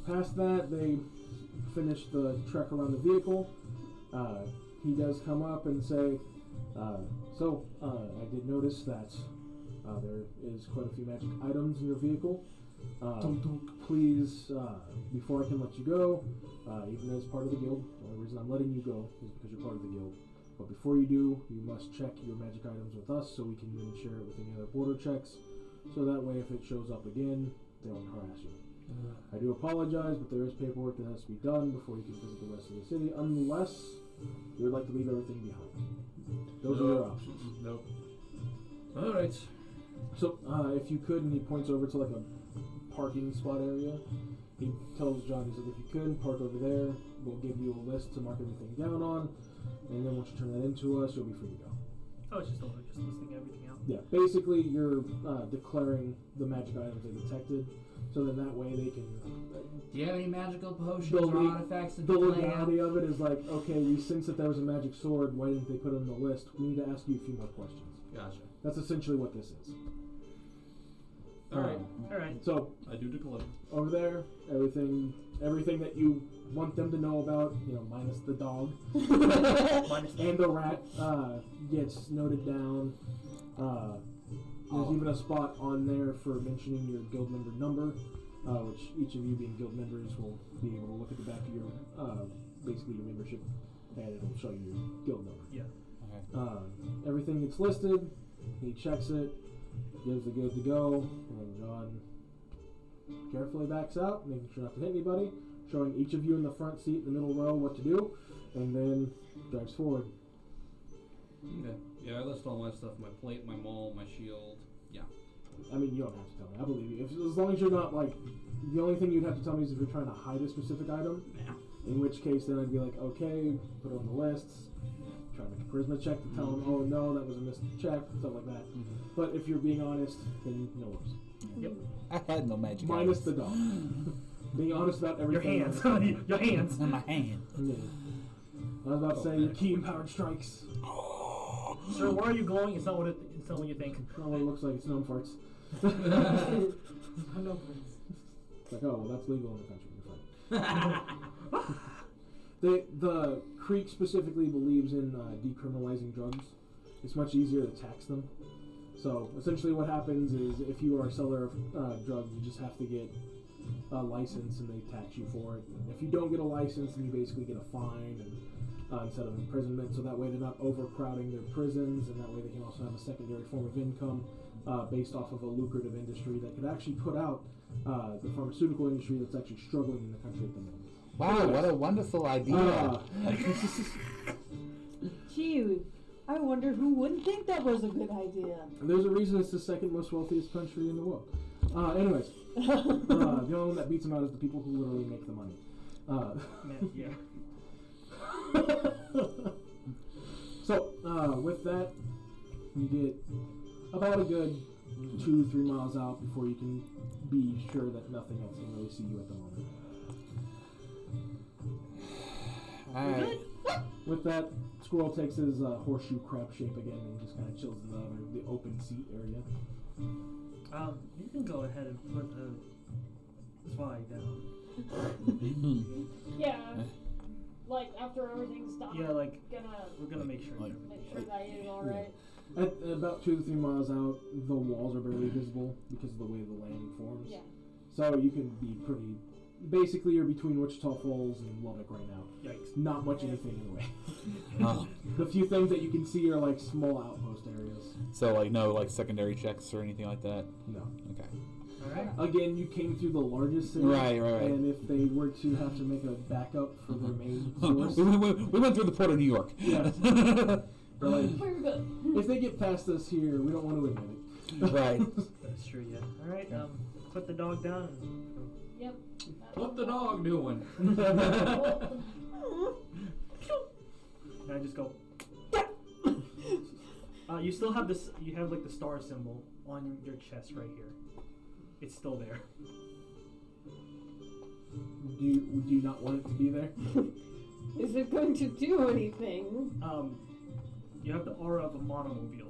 Past that, they finish the trek around the vehicle. He does come up and say, I did notice that there is quite a few magic items in your vehicle. Please, before I can let you go, even as part of the guild, the only reason I'm letting you go is because you're part of the guild. But before you do, you must check your magic items with us so we can then share it with any other border checks. So that way, if it shows up again, they won't harass you. I do apologize, but there is paperwork that has to be done before you can visit the rest of the city, unless you would like to leave everything behind. Those are your options. Nope. All right. So, if you could, and he points over to like a parking spot area, he tells John, he's like, if you could, park over there. We'll give you a list to mark everything down on, and then once you turn that into us, you'll be free to go. Oh, it's just listing everything out. Yeah, basically, you're declaring the magic items they detected, so then that way they can. Do you have any magical potions The or le- artifacts to The play out? legality of it is like, okay, we sense that there was a magic sword. Why didn't they put it on the list? We need to ask you a few more questions. Gotcha. That's essentially what this is. All right. Alright. So I do declare. over there, everything that you want them to know about, minus the dog Minus and the rat, gets noted down. There's even a spot on there for mentioning your guild member number, which each of you being guild members will be able to look at the back of your, basically your membership, and it'll show you your guild number. Yeah. Everything gets listed. He checks it, gives the good to go, and John carefully backs out, making sure not to hit anybody, showing each of you in the front seat, the middle row, what to do, and then drives forward. Okay. Yeah, I list all my stuff: my plate, my maul, my shield. Yeah. I mean, you don't have to tell me. I believe you. As long as you're not like, the only thing you'd have to tell me is if you're trying to hide a specific item. Yeah. In which case, then I'd be like, okay, put it on the lists. Try to make a charisma check to tell them, oh no, that was a missed check, stuff like that. But if you're being honest, then no worries. Yep. I had no magic. Minus items. the dog. Being honest about Your everything. hands. Your hands. In my hand. Yeah. I was about to say your key empowered strikes. Sir, why are you glowing? It's not what it's not what you think. Not what it looks like. It's gnome farts. I know, please. It's like, oh well, that's legal in the country. You're fine. The Creek specifically believes in decriminalizing drugs. It's much easier to tax them. So essentially, what happens is if you are a seller of drugs, you just have to get a license, and they tax you for it. And if you don't get a license, then you basically get a fine and instead of imprisonment. So that way, they're not overcrowding their prisons, and that way they can also have a secondary form of income based off of a lucrative industry that could actually put out the pharmaceutical industry that's actually struggling in the country at the moment. Wow, what a wonderful idea. Gee, I wonder who wouldn't think that was a good idea. There's a reason it's the second most wealthiest country in the world. Anyways, the only one that beats them out is the people who literally make the money. Man, yeah. So, with that, you get about a good 2-3 miles out before you can be sure that nothing else can really see you at the moment. Alright. With that, Squirrel takes his horseshoe crab shape again and just kind of chills in the open seat area. You can go ahead and put the fly down. Yeah. Like after everything's done. Yeah, like We're we're gonna make sure. like- make sure that is alright. At about 2 to 3 miles out, the walls are barely visible because of the way the land forms. Yeah. So you can be pretty. Basically, you're between Wichita Falls and Lubbock right now. Yikes. Not much anything in the way. Oh. The few things that you can see are like small outpost areas. So like no like secondary checks or anything like that. No. Okay. All right. Again, you came through the largest city. Right. And if they were to have to make a backup for their main source, we went through the port of New York. Yeah. they're like, We're good. if they get past us here, we don't want to admit it. Right. That's true. Yeah. All right. Put the dog down. And Yep. What the dog doing? and I just go. You still have this. You have like the star symbol on your chest right here. It's still there. Do you not want it to be there? Is it going to do anything? You have the aura of a monomobile.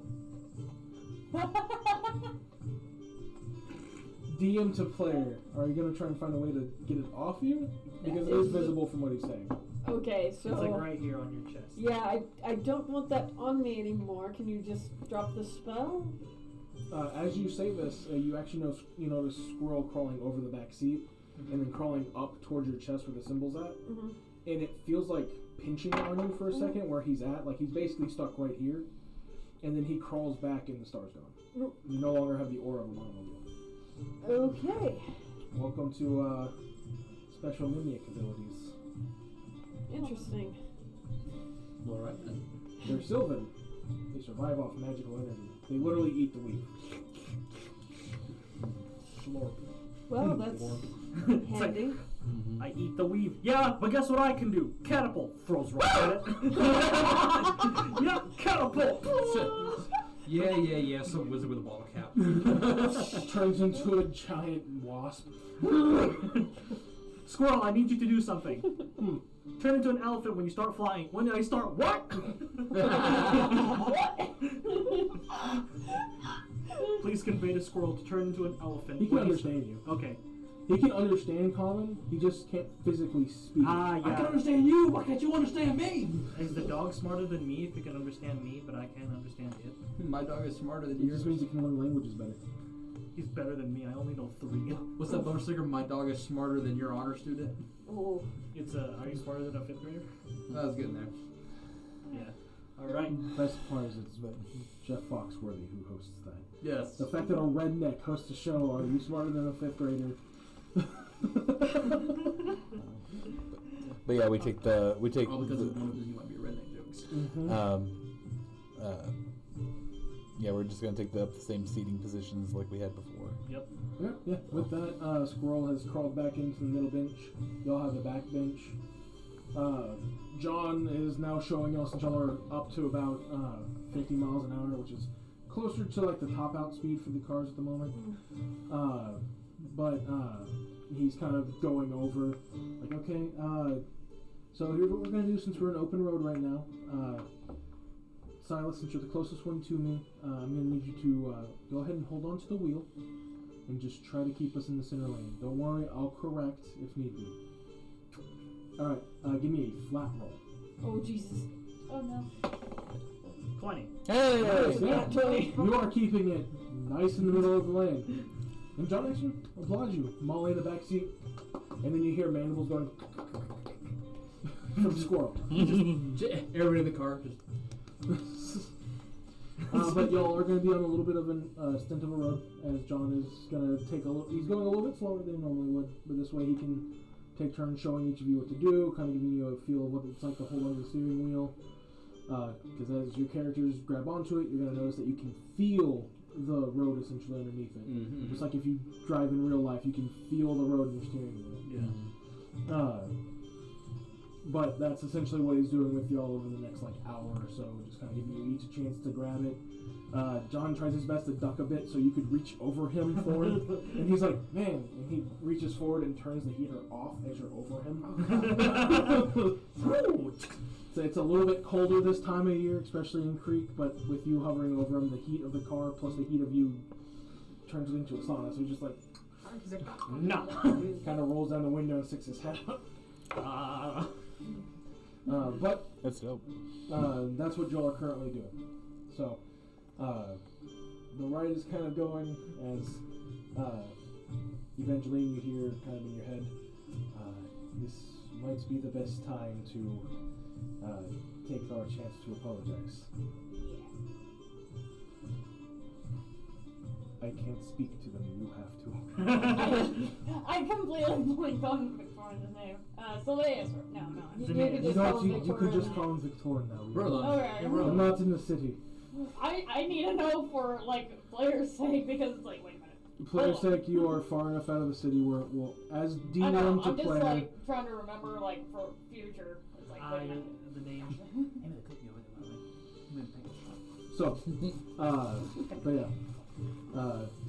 DM to player, are you gonna try and find a way to get it off you? Because it is visible from what he's saying. Okay, so It's like right here on your chest. yeah, I don't want that on me anymore. Can you just drop the spell? As you say this, you actually notice Squirrel crawling over the back seat and then crawling up towards your chest where the symbol's at. Mm-hmm. And it feels like pinching on you for a second where he's at. Like he's basically stuck right here. And then he crawls back and the star's gone. Mm. You no longer have the aura of a monomobile. Okay. Welcome to special mimic abilities. Interesting. Alright then. They're Sylvan. They survive off magical energy. They literally eat the weed. Slurp. Well, that's It's like, handy. I eat the weave. Yeah, but guess what I can do? Catapult. Throws right at it. Yeah, catapult. Yeah, some wizard with a bottle cap. Turns into a giant wasp. Squirrel, I need you to do something. Turn into an elephant when you start flying. When did I start? What? What? Please convey to Squirrel to turn into an elephant. He can when he's- understand you. Okay. He can understand common. He just can't physically speak. Ah, I can yeah. understand you. Why can't you understand me? Is the dog smarter than me if it can understand me, but I can't understand it? My dog is smarter than It yours. just means he can learn languages better. He's better than me. I only know 3. What's that bumper sticker? My dog is smarter than your honor student. Oh. It's are you smarter than a 5th grader? I was getting there. Yeah. All right. Best part is it's Jeff Foxworthy who hosts that. Yes. The fact that a redneck hosts a show, are you smarter than a 5th grader? But yeah, we take All because of one of his You Might Be a Redneck jokes. yeah, we're just gonna take the same seating positions like we had before. Yep. Yeah. With that, Squirrel has crawled back into the middle bench. Y'all have the back bench. John is now showing y'all since y'all are up to about 50 miles an hour, which is closer to like the top out speed for the cars at the moment. But he's kind of going over, like, okay, so here's what we're going to do since we're in open road right now. Silas, since you're the closest one to me, I'm going to need you to go ahead and hold on to the wheel and just try to keep us in the center lane. Don't worry, I'll correct if need be. Alright, give me a flat roll. Oh, Jesus. Oh no. 20. Hey! Nice, yeah. You are keeping it nice in the middle of the lane. And John actually applauds you. Molly in the back seat, and then you hear mandibles going from Squirrel. Everybody in the car just. But y'all are going to be on a little bit of a stint of a road, as John is going to take he's going a little bit slower than he normally would, but this way he can take turns showing each of you what to do, kind of giving you a feel of what it's like to hold onto the steering wheel. Because as your characters grab onto it, you're going to notice that you can feel the road essentially underneath it. Mm-hmm. Just like if you drive in real life, you can feel the road in your steering wheel. Yeah. But that's essentially what he's doing with y'all over the next like hour or so, just kind of giving you each a chance to grab it. John tries his best to duck a bit so you could reach over him for it, and he's like, man, and he reaches forward and turns the heater off as you're over him. So it's a little bit colder this time of year, especially in Creek, but with you hovering over him, the heat of the car plus the heat of you turns it into a sauna, so he's just like, No. kind of rolls down the window and sticks his head out. But That's dope. that's what y'all are currently doing. So, the ride is kind of going as Evangeline, you hear kind of in your head, this might be the best time to take our chance to apologize. I can't speak to them, you have to. I completely blinked on Victoria's name. Sylvaeus. No. You Zanea. could You, just call don't, him you could Victoria just now. call him Victor now. Merlin. Okay. I'm not in the city. I need to know for like players' sake because it's like, wait a minute. Player's sake, you are far enough out of the city where, well, as I D1 know. to I'm just player. like trying to remember like for future. It's like, wait a minute. The name. So, but yeah,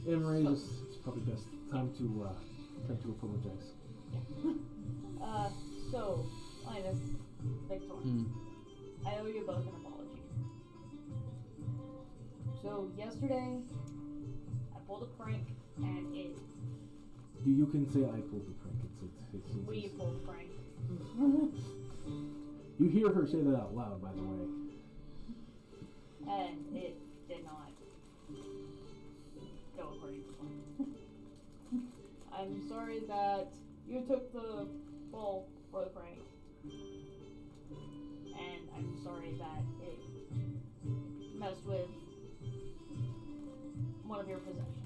Emery, this is probably best time to apologize. So, Linus, Victor, Mm. I owe you both an apology. So yesterday, I pulled a prank, and You can say I pulled the prank. we pulled a prank. You hear her say that out loud, by the way. And it did not go according to plan. I'm sorry that you took the fall for the prank. And I'm sorry that it messed with one of your possessions.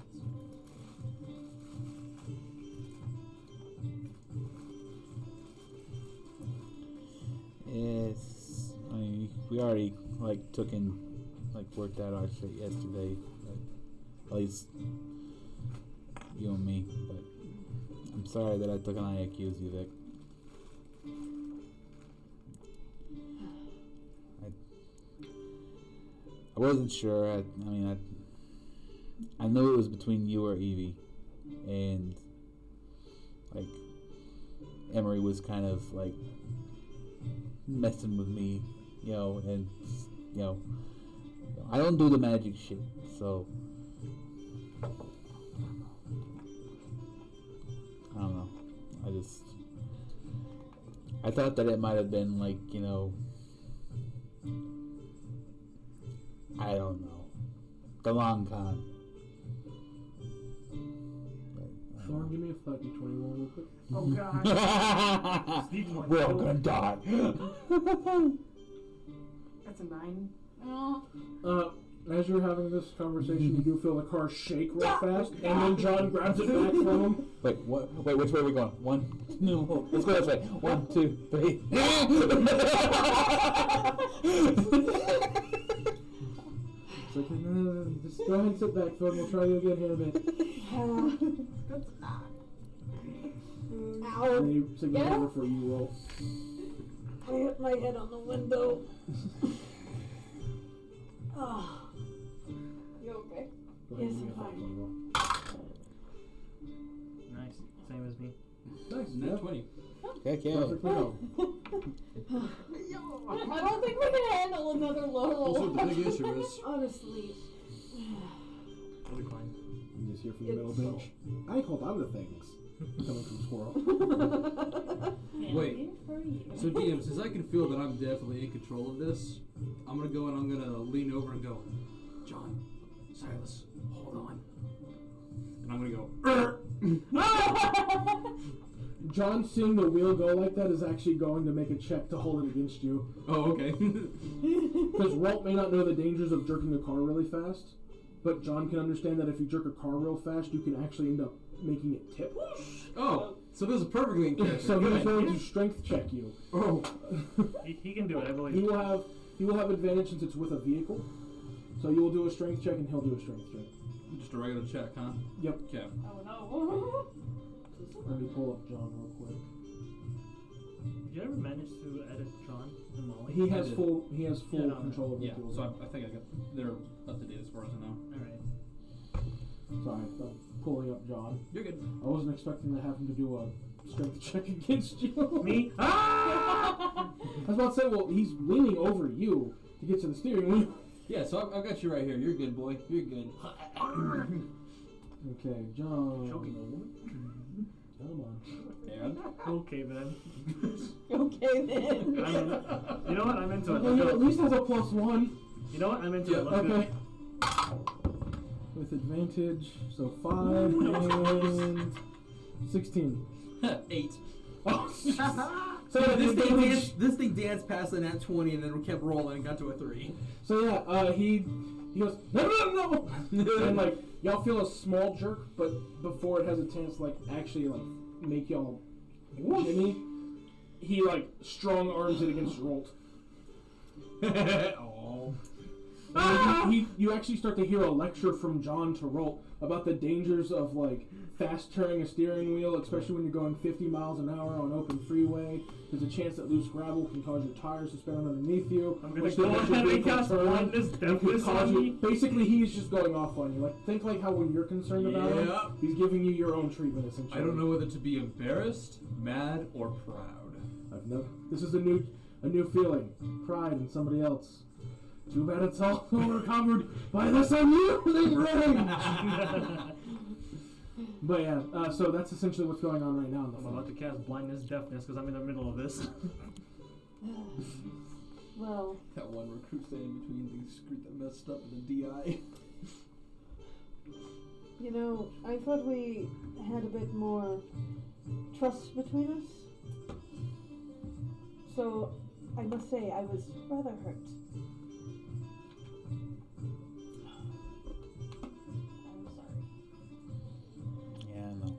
It's. I mean, we already worked out our shit yesterday. At least you and me. But I'm sorry that I took and I accused you, Vic. I wasn't sure. I knew it was between you or Evie, and like Emery was kind of like messing with me, and I don't do the magic shit, so I don't I thought that it might have been like, I don't know, the long con. Thorn, give me a flat d20 roll real quick. Oh god. We're all gonna die. That's a 9. As you're having this conversation, you do feel the car shake real fast, and then John grabs it back from him. Wait, what? Wait, which way are we going? No, let's go this way. 1, 2, 3. It's like, no, just go ahead and sit back, Thorn. We'll try you again here in a bit. Ow. And you signal Yeah? over for you roll. I hit my head on the window. Oh. You okay? Go ahead Yes, and give me a I'm flat fine. d20 roll. Nice. Same as me. Nice, Net 20. Heck yeah. Perfectly no. I don't think we can handle another low roll. Also, the big issue is Honestly. I'll be fine. I'm just here for the It's middle so- bench. I hold on to things. Coming from Squirrel. Wait. So DM, since I can feel that I'm definitely in control of this, I'm gonna go and I'm gonna lean over and go, John, Silas, hold on. And I'm gonna go, John, seeing the wheel go like that, is actually going to make a check to hold it against you. oh, okay. Because Walt may not know the dangers of jerking a car really fast, but John can understand that if you jerk a car real fast, you can actually end up making it tip. Oh, so this is perfectly in character. So he's Good. going to strength check you. Oh, He can do it, I believe. He will have advantage since it's with a vehicle. So you will do a strength check and he'll do a strength check. just a regular check, huh? Yep. Okay. Oh no. Let me pull up John real quick. Did you ever manage to edit John and Molly? He I has did. full Yeah, no, control of the Yeah, tools. so I think I got, they're up to date as far as I know. Alright. Sorry, I'm pulling up John. You're good. I wasn't expecting to have him to do a strength check against you. Me? Ah! I was about to say, well, he's leaning over you to get to the steering wheel. Yeah, so I've got you right here. You're good, boy. You're good. Okay, John. Choking a woman? Come on. And? Okay then. Okay then. You know what? I'm into it. Okay, Let's he go. at least has a +1. You know what? I'm into Yeah, it. Let's go. Okay. With advantage, so 5 and 16. 8. Oh, So yeah, this the thing advantage- danced. This thing danced past the nat 20 and then kept rolling and got to a 3. So yeah, he goes no, and like y'all feel a small jerk, but before it has a chance to like actually like make y'all jimmy, he like strong arms it against Rolt. Oh. And you actually start to hear a lecture from John to Rolt about the dangers of like fast turning a steering wheel, especially when you're going 50 miles an hour on open freeway. There's a chance that loose gravel can cause your tires to spin underneath you. I'm gonna which go then makes your ahead and vehicle cast turn, blindness and could deafness cause on you. me. Basically, he's just going off on you. Like think like how when you're concerned about him, Yep. he's giving you your own treatment essentially. I don't know whether to be embarrassed, mad, or proud. I've never. This is a new feeling, pride in somebody else. Too bad it's all overcovered by this unyielding rage. But yeah, so that's essentially what's going on right now in the I'm film. about to cast blindness deafness because I'm in the middle of this. Well, That one recruit standing between the screw that messed up and the DI. you know, I thought we had a bit more trust between us. So, I must say, I was rather hurt. I'm sorry. Yeah, I know.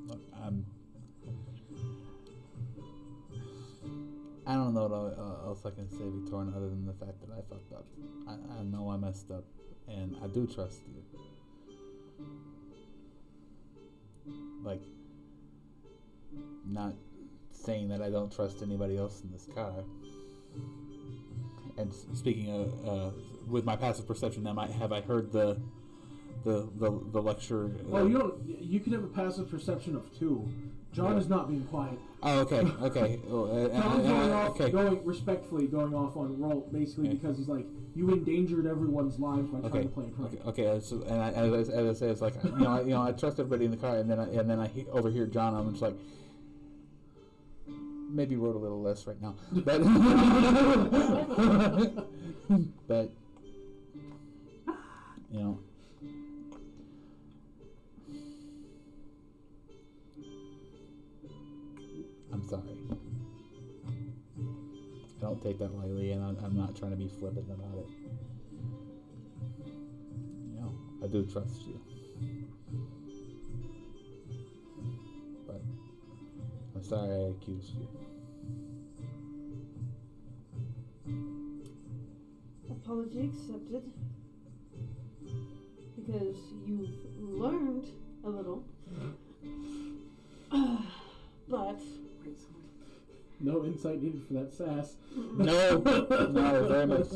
Look, I don't know what else I can say, Victorian, other than the fact that I fucked up. I know I messed up, and I do trust you. Like, not saying that I don't trust anybody else in this car. And speaking of, with my passive perception, have I heard the the lecture. Oh, you don't. You can have a passive perception of 2. John is not being quiet. Oh, okay, okay. Oh, John's going off, okay. respectfully going off on roll, basically because he's like, you endangered everyone's lives by trying to play a prank. Okay. So, and as I say, it's like I trust everybody in the car, and then I overhear John. I'm just like, maybe wrote a little less right now, but but I'm sorry. I don't take that lightly, and I'm not trying to be flippant about it. I do trust you. But I'm sorry I accused you. Apology accepted. Because you've learned a little. But no insight needed for that sass. No, very much.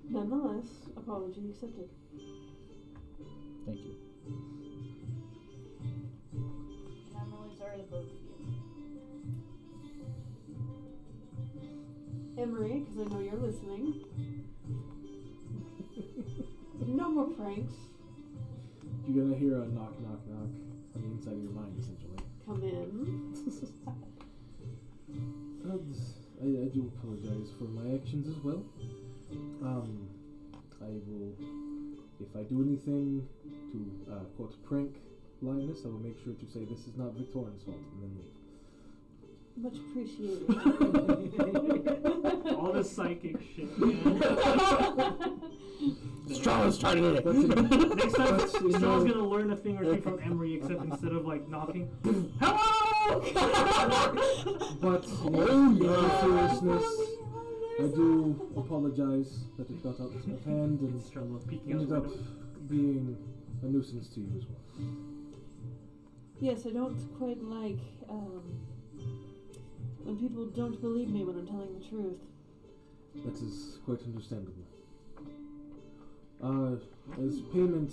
Nonetheless, apology accepted. Thank you. And I'm really sorry to both of you. Emery, because I know you're listening. No more pranks. You're gonna hear a knock, knock, knock on the inside of your mind, essentially. Come in. I do apologize for my actions as well. I will, if I do anything to quote prank Lioness, I will make sure to say this is not Victorian's fault and then leave. Much appreciated. All this psychic shit, man. Strong's trying to do it. Next time, Strong's gonna learn a thing or two from Emery, except instead of like knocking, hello! But in all seriousness, I do apologize that it got out of hand and ended up being a nuisance to you as well. Yes, I don't quite like when people don't believe me when I'm telling the truth. That is quite understandable. As payment,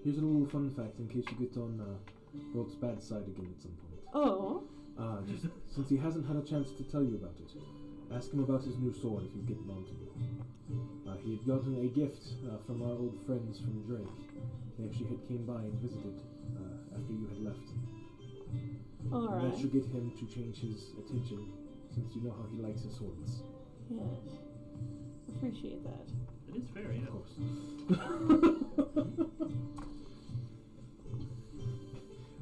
here's a little fun fact in case you get on Rolt's bad side again at some point. Oh. Just since he hasn't had a chance to tell you about it, ask him about his new sword if you've gotten on to you. He had gotten a gift from our old friends from Drake. They actually had came by and visited after you had left. Alright. And that should get him to change his attention, since you know how he likes his swords. Yes. Appreciate that. It is fair, yeah. Of course.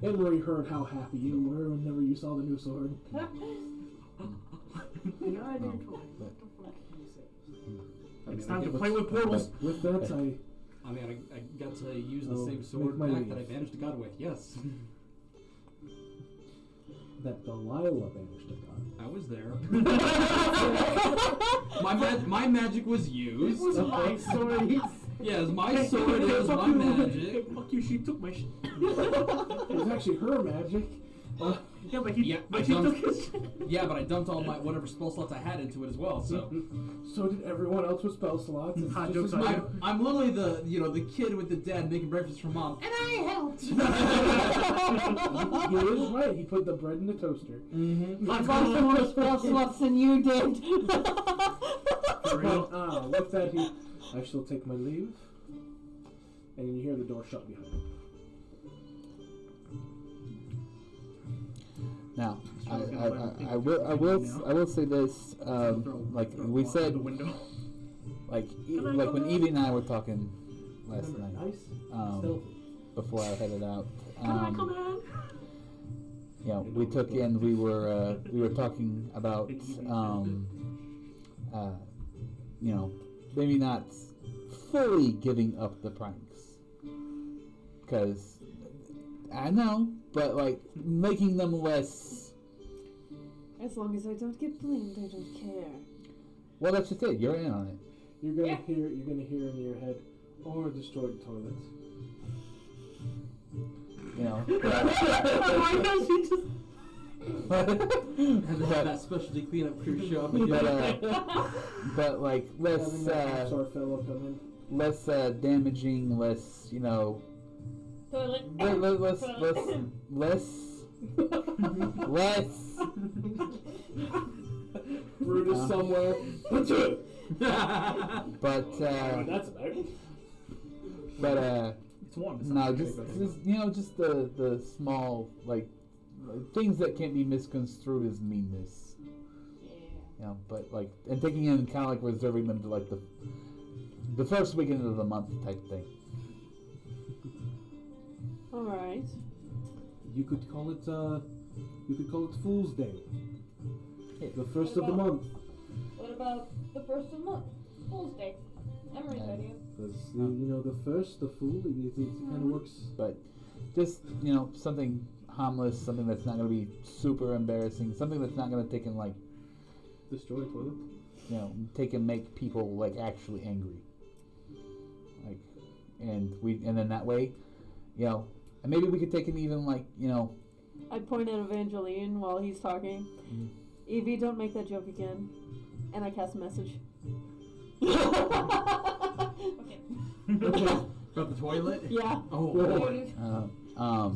Emery heard how happy you were whenever you saw the new sword. It's time to play with portals. With that, I got to use the I'll same sword make my back that I leave. banished a god with. Yes, that Delilah banished a god. I was there. my magic was used. It was my sword. Yes, my sword is my magic. Fuck you, she took my shit. It was actually her magic. Yeah, but he, Yeah, but I she dumped- took his shit. Yeah, but I dumped all my whatever spell slots I had into it as well. So So did everyone else with spell slots. It's Hot just jokes as on much- I'm literally the kid with the dad making breakfast for mom, and I helped. He is right. He put the bread in the toaster. Mm-hmm. I got more spell slots than you did. For real. But with that, I shall take my leave. And you hear the door shut behind him. Now, I will say this. Like we said, the window. like Can I like come when in? Evie and I were talking last Remember, night, nice, stealthy. before I headed out. Can I come in? You know, we took in. We were talking about you know, maybe not fully giving up the pranks, because I know, but like making them less. As long as I don't get blamed, I don't care. Well, that's just it. You're in on it. You're gonna hear in your head, or destroyed toilet. You know. Why does he just? Had to have that specialty cleanup crew show up. But like let's Having that half-star fellow come in. less damaging, less Toilet. less Brutus somewhere. That's it. but That's about it. It's warm. It's no, not just very just the small things that can't be misconstrued as meanness. Yeah. But and taking in kind of reserving them to the first weekend of the month type thing. All right. You could call it Fool's Day. Yeah. The first of the month. What about the first of the month? Fool's Day. Emery's Yeah. idea. Because the first, the fool, it kind of works. But just something harmless, something that's not going to be super embarrassing, something that's not going to take and Destroy a toilet. take and make people actually angry. And then that way, and maybe we could take and even I point at Evangeline while he's talking. Evie, don't make that joke again. And I cast a message. Okay. About the toilet? Yeah. Oh, boy.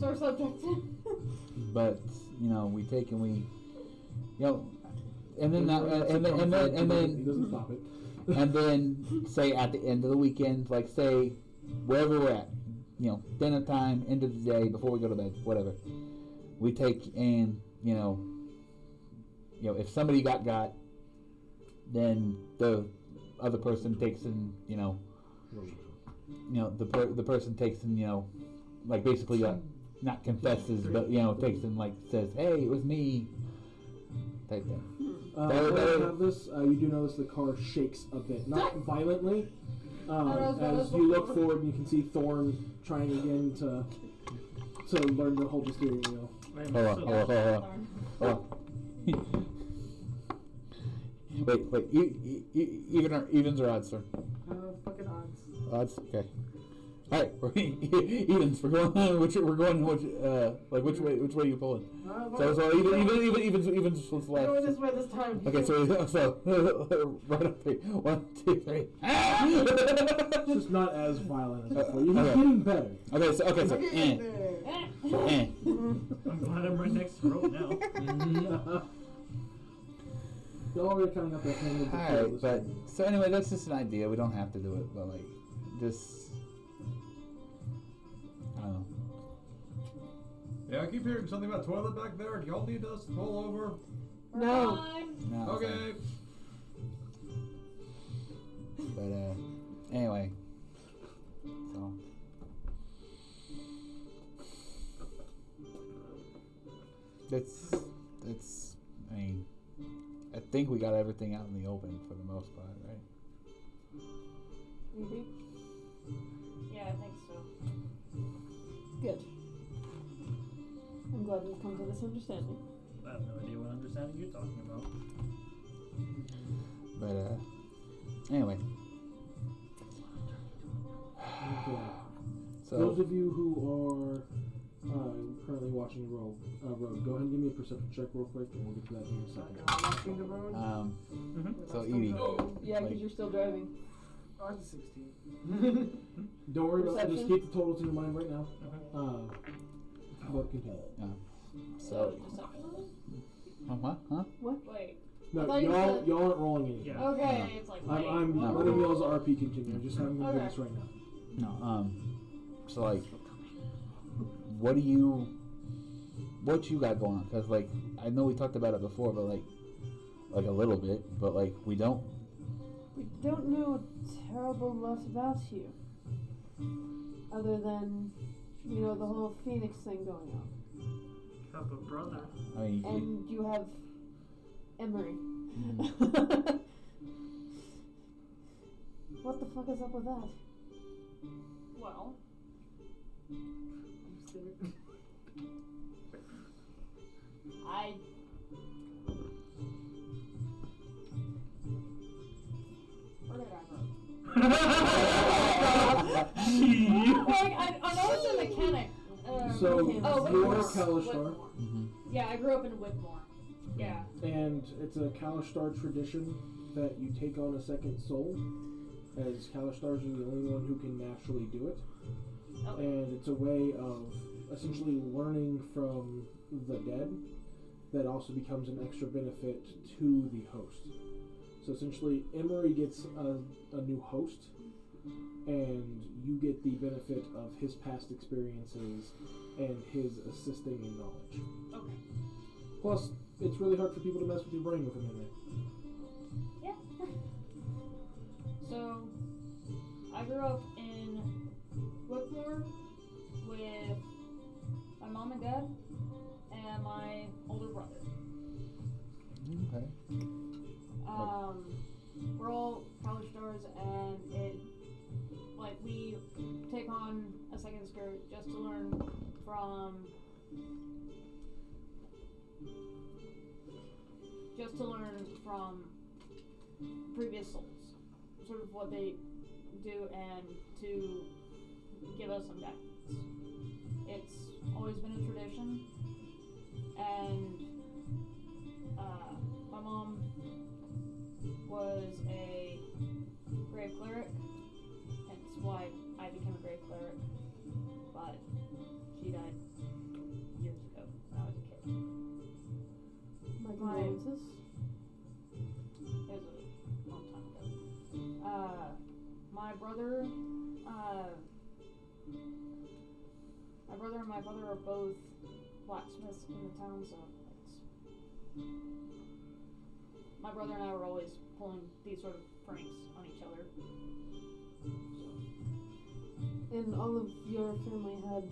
Sore subject. But we take and we, and then that, and He then doesn't stop it. and then say at the end of the weekend, say wherever we're at, dinner time, end of the day, before we go to bed, whatever. We take and if somebody got, then the other person takes and the person takes and basically not confesses, but takes and says, "Hey, it was me," type thing. When you have this, you do notice the car shakes a bit, not violently. As you look forward, and you can see Thorn trying again to learn to hold the steering wheel. Hold on. Wait. Evens or odds, sir? Fucking odds. Odds. Okay. All right, evens. We're going. Which way? Which way are you pulling? So evens was left. Go this way this time. Okay, so right up 3. 1, 2, 3. It's just not as violent as before. You're just getting better. Okay, so I'm glad I'm right next to the rope now. You already kind of got that thing. Alright, but so anyway, that's just an idea. We don't have to do it, but just I don't know. Yeah, I keep hearing something about toilet back there. Do y'all need us to pull over? No. No, it's Okay. fine. But anyway, so that's I mean, I think we got everything out in the open for the most part, right? Evie? Yeah, I think so. Good. I'm glad we've come to this understanding. I have no idea what understanding you're talking about. But anyway. Okay. So Those of you who are currently watching the road, go ahead and give me a perception check real quick, and we'll get to that in a second. Watching the road. so Edie. Yeah, because you're still driving. Oh, it's a 16. Don't worry about it. Just Perception? keep the totals in your mind right now. But continue. So what? Huh? Wait. I No, thought you said- y'all aren't rolling anything. Yeah. Okay, No. it's like I'm No. letting y'all's RP continue. I'm just having to do Okay. this right now. No. So what you got going on? Because I know we talked about it before, but a little bit, but we don't. We don't know a terrible lot about you. Other than, the whole Phoenix thing going on. Have a brother. I mean, And you have Emery. What the fuck is up with that? well. I. Where did I I know it's a mechanic. So, Whitmore. you're Kalishtar, Whitmore. Yeah, I grew up in Whitmore. Yeah. and it's a Kalishtar tradition that you take on a second soul. as Kalistars are the only one who can naturally do it. Okay. And it's a way of essentially learning from the dead that also becomes an extra benefit to the host. So essentially, Emery gets a new host, and you get the benefit of his past experiences and his assisting in knowledge. Okay. Plus, it's really hard for people to mess with your brain with him in there. Yeah. So, I grew up in Whitmore with my mom and dad and my older brother. Okay. We're all college stars, and we take on a second skirt just to learn from previous souls, sort of what they do, and to give us some guidance. It's always been a tradition, and my mom was a grave cleric, and that's why I became a grave cleric, but she died years ago when I was a kid. My condolences. It was a long time ago. My brother and my brother are both blacksmiths in the town, so it's... My brother and I were always pulling these sort of pranks on each other. And all of your family had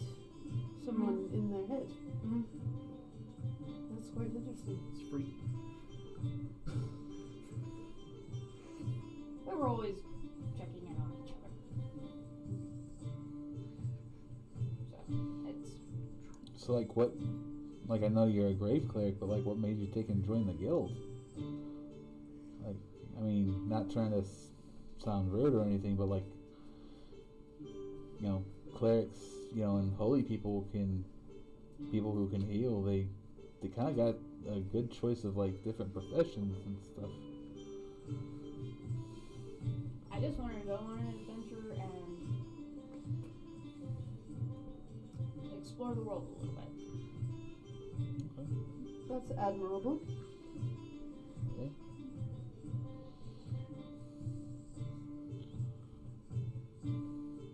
someone in their head. Mm-hmm. That's quite interesting. It's free. We were always checking in on each other. So, it's... So like what? Like I know you're a grave cleric, but like what made you take and join the guild? Like, I mean, not trying to sound rude or anything, but like, you know, clerics, you know, and holy people who can heal, they kind of got a good choice of like different professions and stuff. I just wanted to go on an adventure and explore the world a little bit. Okay. That's admirable. Okay.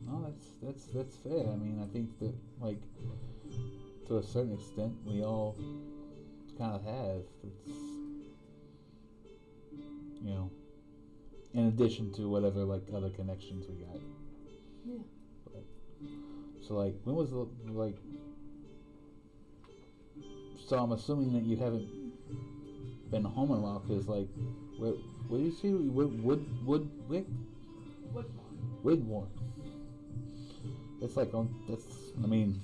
No, that's fair. I mean, I think that like to a certain extent we all kind of have. It's, you know, in addition to whatever like other connections we got. Yeah. But, so like, when was the like? So I'm assuming that you haven't been home in a while, because like, what do you see? Widmore. It's like on. That's. I mean,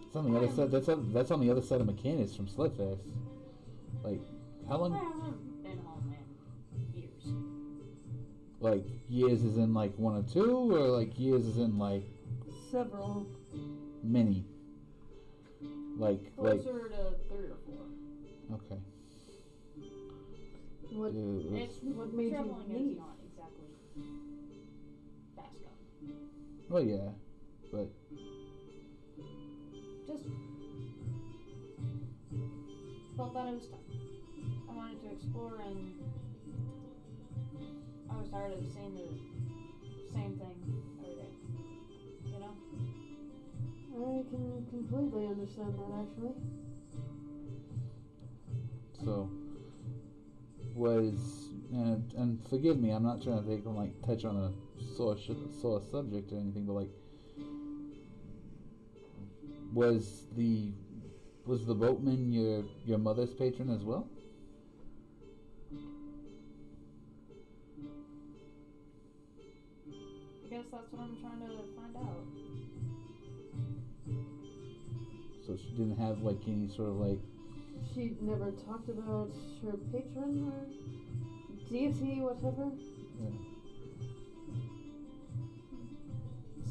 it's on the other side. That's on the other side of Mechanics from Slipfest. Like, how I long? haven't been home in years. Like years is in like 1 or 2, or like years is in like Several. many. Like Closer to 3 or 4. okay. What? It's What made you traveling is leave? not exactly fast going. Well, yeah, but Just felt that it was time. I wanted to explore, and I was tired of seeing the same thing every day. You know? I can completely understand that, actually. so was and forgive me, I'm not trying to take on like touch on a sore subject or anything, but like was the boatman your mother's patron as well? I guess that's what I'm trying to find out. So she didn't have like any sort of like She never talked about her patron or deity, whatever.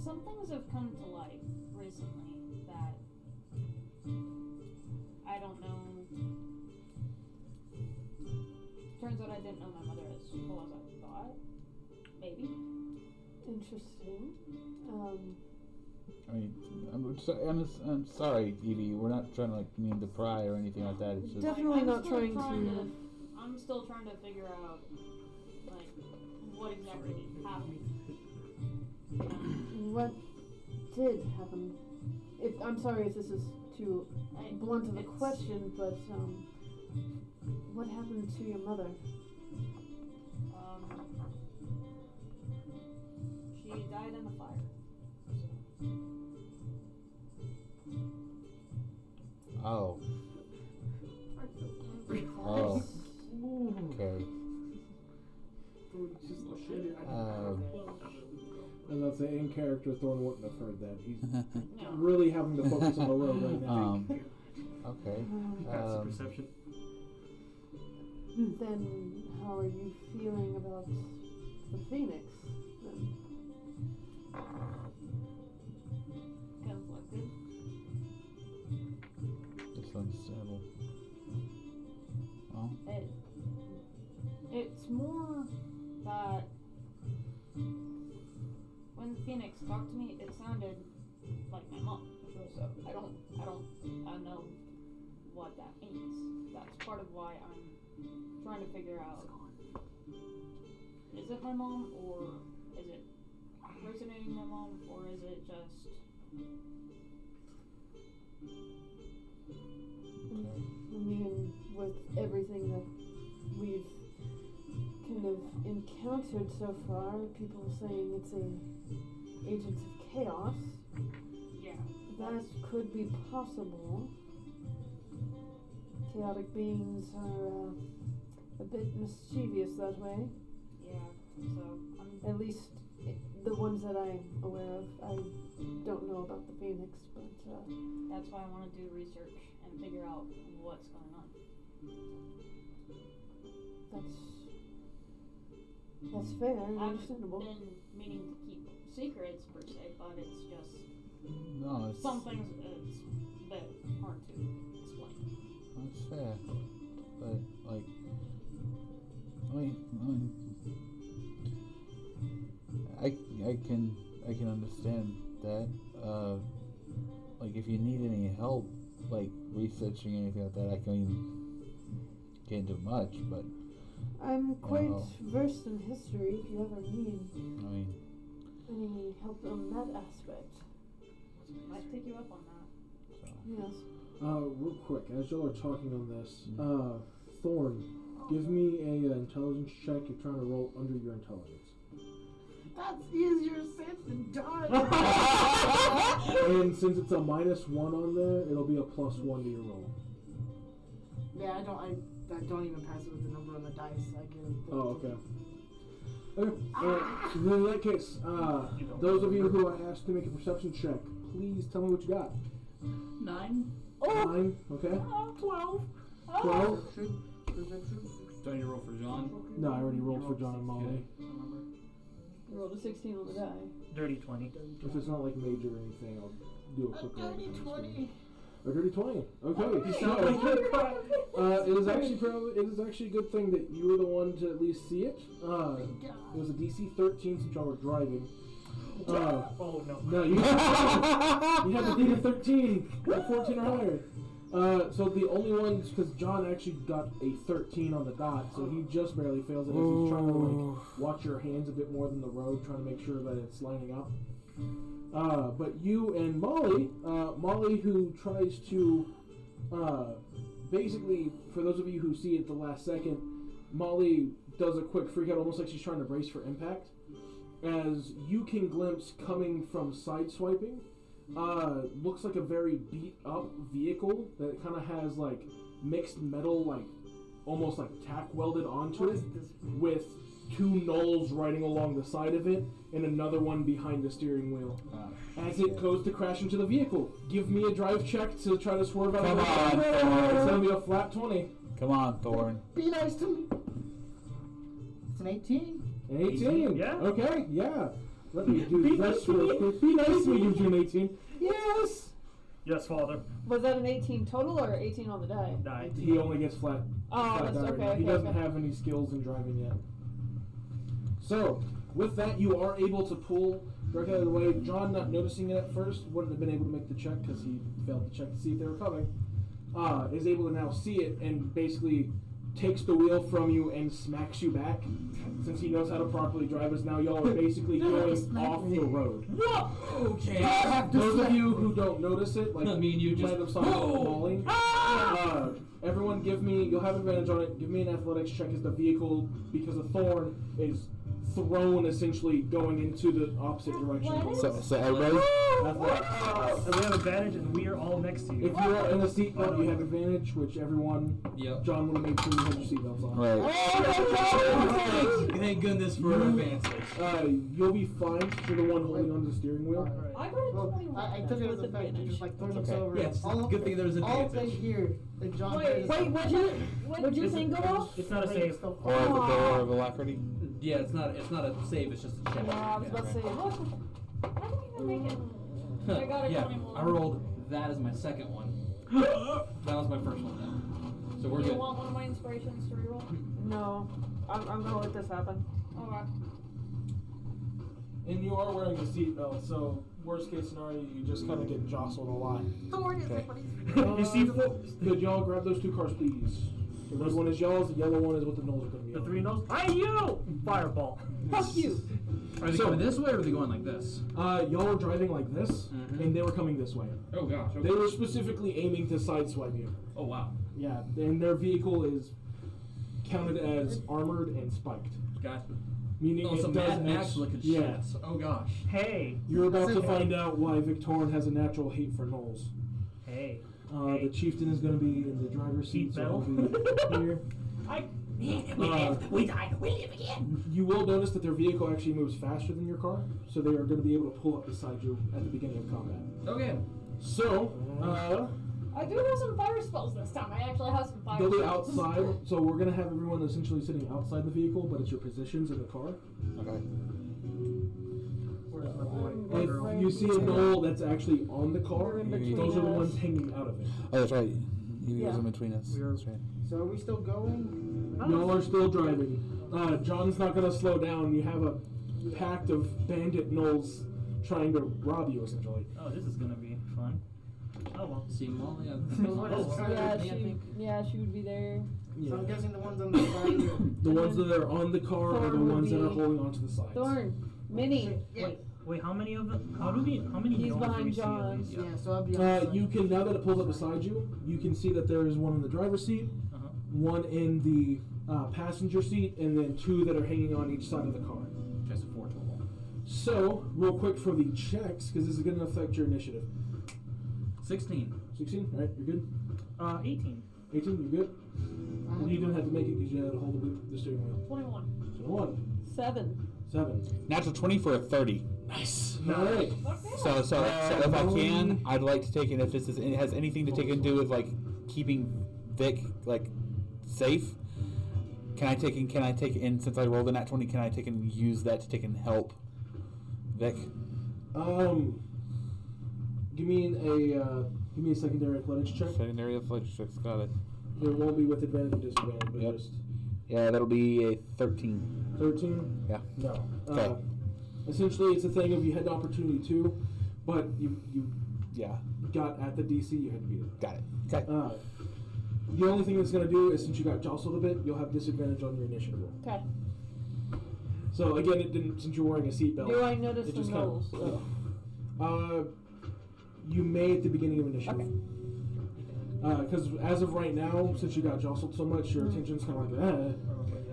Some things have come to light recently that I don't know. Turns out I didn't know my mother as well as I thought. Maybe. interesting. I mean, I'm sorry, Evie. We're not trying to like mean to pry or anything like that. It's just Definitely I'm not still trying to. I'm still trying to figure out, like, what exactly happened. What did happen? I'm sorry if this is too blunt of a question, but what happened to your mother? She died in a fire. oh. Oh. Okay. And let's say in character, Thorn wouldn't have heard that. He's No. really having to focus on the road right now. Okay. Passive perception. Then how are you feeling about the Phoenix? Then? Conflicted. That's understandable. Well, It's more that when Phoenix talked to me, it sounded like my mom. So I don't know what that means. That's part of why I'm trying to figure out, is it my mom, or is it impersonating my mom, or is it just... okay. I mean, with everything that we've kind of encountered so far, people saying it's Agents of Chaos. Yeah. That could be possible. Chaotic beings are a bit mischievous that way. Yeah, so At least the ones that I'm aware of. I don't know about the Phoenix, but that's why I want to do research and figure out what's going on. that's fair and I've understandable. been meaning to keep secrets per se, but it's just No, it's some things it's a bit hard to explain. that's fair, but like, I can understand that. Like if you need any help, like researching anything like that, can't do much, but I'm quite versed in history if you ever need I mean, any help on that aspect. Might pick you up on that. so. Yes. Real quick, as y'all are talking on this, Thorn, give me a intelligence check. You're trying to roll under your intelligence. That's easier said than done. And since it's a -1 on there, it'll be a +1 to your roll. Yeah, I don't even pass it with the number on the dice. I get it. Oh, okay. Okay. Then in that case, those of you who are asked to make a perception check, please tell me what you got. 9. 9. Okay. 12. 12. Don't you roll for John? No, I already rolled for John and Molly. You rolled a 16 on the die. Dirty 20. If it's not like major or anything, I'll do a quick roll. Dirty 20. A dirty 20. Okay. You So, sound like you're crying. it is actually a good thing that you were the one to at least see it. It was a DC 13 since y'all were driving. Oh no. No, you have to beat a 13, or 14 or higher. So the only ones, because John actually got a 13 on the dot, so he just barely fails it as he's trying to like watch your hands a bit more than the road, trying to make sure that it's lining up. But you and Molly, who tries to, basically, for those of you who see it at the last second, Molly does a quick freak out, almost like she's trying to brace for impact. As you can glimpse coming from sideswiping, looks like a very beat up vehicle that kind of has like mixed metal, like almost like tack welded onto it, with 2 gnolls riding along the side of it and another one behind the steering wheel. As it goes to crash into the vehicle, give me a drive check to try to swerve out of the way. Come on, Thorn. It's gonna be a flat 20. Come on, Thorn. Be nice to me. It's an 18. An 18. Yeah. Okay, yeah. Let me do this real quick. Be nice to me, gives you an 18. Yes. Yes, father. Was that an 18 total or 18 on the die? Die. He only gets flat. Oh, flat that's die right okay, now. He okay, doesn't okay. have any skills in driving yet. So, with that, you are able to pull directly out of the way. John, not noticing it at first, wouldn't have been able to make the check because he failed to check to see if they were coming. Is able to now see it and basically takes the wheel from you and smacks you back. Since he knows how to properly drive us now, y'all are basically going off the road. Okay. Those of you who don't notice it, like Me and you might just- have saw it falling. Everyone give me, you'll have advantage on it, give me an athletics check as the vehicle, because the thorn is thrown essentially going into the opposite direction. So everybody, Athletics. And we have advantage, and we are all next to you. If you are in the seatbelt, you have advantage, which everyone, Yep. John would have made sure you had your seatbelts on. right? Thank goodness for advantage. You'll be fine if you're the one holding onto the steering wheel. I got a Well, 21. I took it as With a fact. It just like throws us Okay. over. Yeah, it's all, good thing there's all they advantage. hear that John Wait, says- Wait, would your thing go off? It's not a save. Or the door of alacrity. Yeah, it's not a save. It's just a check. Yeah, I was about to say. I didn't even make it. I got a Yeah, 21. I rolled that as my second one. That was my first one then. So we're Do you good. want one of my inspirations to reroll? No, I'm gonna let this happen. Okay. And you are wearing a seatbelt, so worst case scenario, you just kind of get jostled a lot. Okay. You see Could y'all grab those two cars, please? The red one is y'all's, the yellow one is what the Knolls are going to be the on. 3 notes. Hey, you! Fireball. Fuck you. Are they So- going this way or are they going like this? Y'all were driving like this, and they were coming this way. Oh gosh. Okay. They were specifically aiming to sideswipe you. Oh wow. Yeah, and their vehicle is counted as armored and spiked. Gotcha. Meaning Oh, it some does Mad Max ex- looking yeah. shit. Oh gosh. Hey. You're about to find out why Victorin has a natural hate for Knolls. Hey. The chieftain is going to be in the driver's seat, so he'll be here. We died. We live again. You will notice that their vehicle actually moves faster than your car, so they are going to be able to pull up beside you at the beginning of combat. Okay. So, I do have some fire spells this time. I actually have some fire they'll be spells. outside, so we're going to have everyone essentially sitting outside the vehicle, but it's your positions in the car. Okay. Where's my boy? If you see a knoll that's actually on the car, You're in between those are the us. ones hanging out of it. Oh, that's right. He Yeah. was in between us. We are- That's right. So are we still going? Y'all are still driving. John's not going to slow down. You have a pact of bandit knolls trying to rob you, essentially. Oh, this is gonna be fun. Oh well. See Molly. Yeah, she would be there. So I'm guessing the ones on the side are... The ones that are on the car are the Thorn would ones that are be- holding onto the sides. Thorn, Minnie. Yeah. Wait, how many of them? How many He's gnomes do behind we see at John. least? Yeah, so I'll be on the side. You can, now that it pulls up beside you, you can see that there is one in the driver's seat, Uh-huh. one in the passenger seat, and then two that are hanging on each side of the car. Just 4 total. So, real quick for the checks, because this is going to affect your initiative. 16. 16, alright, you're good. 18. 18, you're good. You didn't have to make it because you had to hold the steering wheel. 21. So 1, 7. 7. Natural 20 for a 30. Nice. Alright. So if I can, I'd like to take in if this it has anything to take and do with like keeping Vic like safe. Can I take in since I rolled a nat 20? Can I take and use that to take and help Vic? Give me a secondary athletics check. Secondary athletics checks. Got it. It won't be with advantage or disadvantage, but Yep. just Yeah, that'll be a 13. 13. Yeah. No. Okay. Essentially, it's a thing of you had the opportunity to, but you Yeah. got at the DC, you had to beat it. Got it. Okay. The only thing it's going to do is since you got jostled a bit, you'll have disadvantage on your initiative roll. Okay. So again, it didn't since you're wearing a seatbelt. Do I notice it the just kind knolls? of, you may at the beginning of initiative. Because as of right now, since you got jostled so much, your attention's kind of like,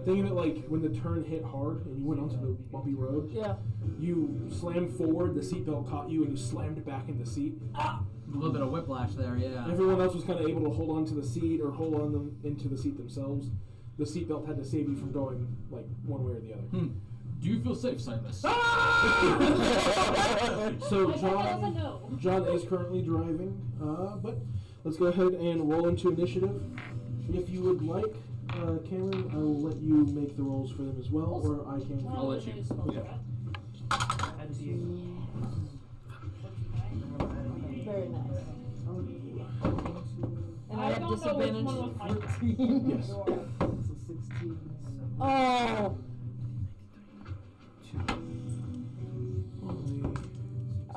Think of it like when the turn hit hard and you went onto the bumpy road. Yeah. You slammed forward, the seatbelt caught you, and you slammed back in the seat. A little bit of whiplash there, yeah. Everyone else was kind of able to hold on to the seat or hold on them into the seat themselves. The seatbelt had to save you from going like one way or the other. Do you feel safe, Silas? So I John, know. John is currently driving, but let's go ahead and roll into initiative. If you would like, Cameron, I will let you make the rolls for them as well, or I can. I'll let you. Add a D8. Very nice. And I I have don't know which disadvantage. one was mine. 14. Yes. So 16. Oh.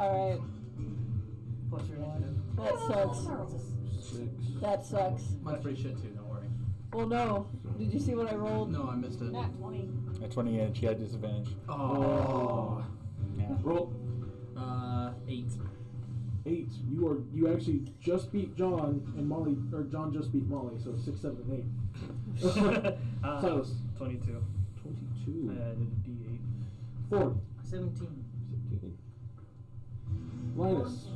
Alright. Plus your initiative. That sucks. 6. That sucks. Mine's pretty shit too. Don't worry. Well, no. Did you see what I rolled? No, I missed it. Nat 20. At 20 inch, you had disadvantage. Oh. Yeah. Roll 8. 8. You actually just beat John and Molly, or John just beat Molly, so 6, 7, and 8. Silas. 22. 22. I added a D8. 4. 17. 17. Linus.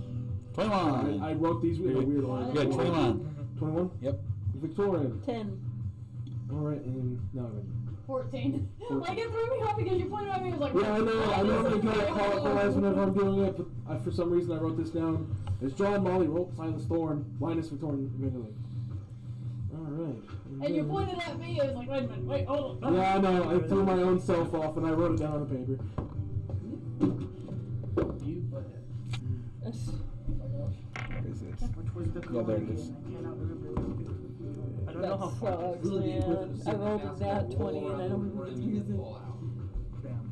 21. I wrote these in a weird order. Yeah, 21. 21? Yep. Victorian. 10. Alright, and now 14. Like, it threw me off because you pointed at me and was like, yeah, I know. I normally go clockwise whenever I'm doing it, but for some reason I wrote this down. It's John, Molly, Rolt, Silas, Thorn, Linus, Victorian, Vigilante. Alright. And you pointed at me, I was like, wait a minute, wait, hold on. Yeah, I know. I threw my own self off and I wrote it down on the paper. You butthead. Which was the Yeah, there it code is. again? I cannot remember. I don't know That how far. sucks, man. I rolled a nat 20 and I don't know what to use it. Damn.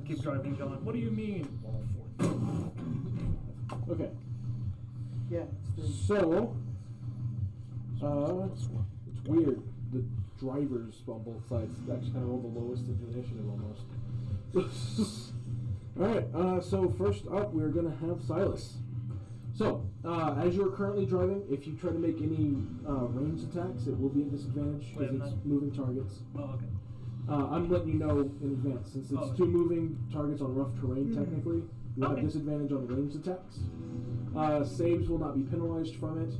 Keep driving, John. What do you mean? Okay. Yeah. So, it's weird. The drivers on both sides actually kind of roll the lowest in initiative almost. Alright, so first up we're going to have Silas. So, as you're currently driving, if you try to make any ranged attacks, it will be a disadvantage Wait, because I'm it's not- moving targets. Oh, okay. I'm letting you know in advance, since it's Oh, okay. 2 moving targets on rough terrain technically, you Okay. have disadvantage on ranged attacks. Saves will not be penalized from it.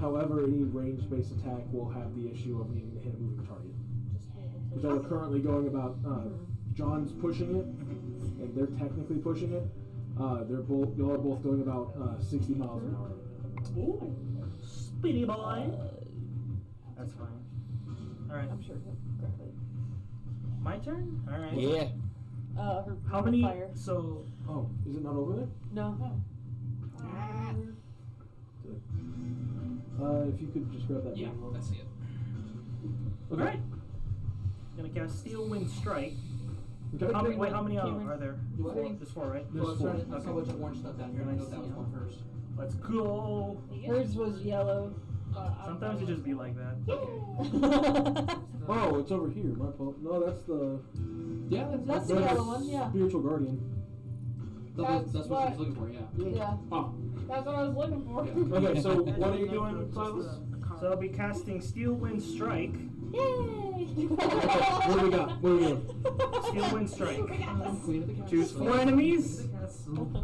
However, any ranged-based attack will have the issue of needing to hit a moving target. Which are currently going about, John's pushing it, and they're technically pushing it. Y'all are both going about 60 miles an hour. Ooh. Speedy boy. That's fine. Alright. I'm sure he'll grab it. My turn? Alright. Yeah. Her How many? fire. So, Oh, is it not over there? No. If you could just grab that. Yeah, one. I see it. Okay. alright. Gonna cast Steel Wind Strike. Okay. How many, wait, how many Cameron. are there? Do what? There's 4, right? There's Well, four. sorry, I saw a bunch of orange stuff down here. and I know that was one first. Let's go. Hers was yellow. Sometimes it just be like that. Okay. Oh, it's over here. My fault. No, that's the Yeah, That's the yellow one, yeah. spiritual guardian. That's what she's looking for. Yeah. Yeah. Oh. That's what I was looking for. Yeah. Okay, so what are you doing, Silas? So I'll be casting Steel Wind Strike. Yay! What do we got? What do we got? Steel Wind Strike. Queen of the castle. Choose 4 enemies.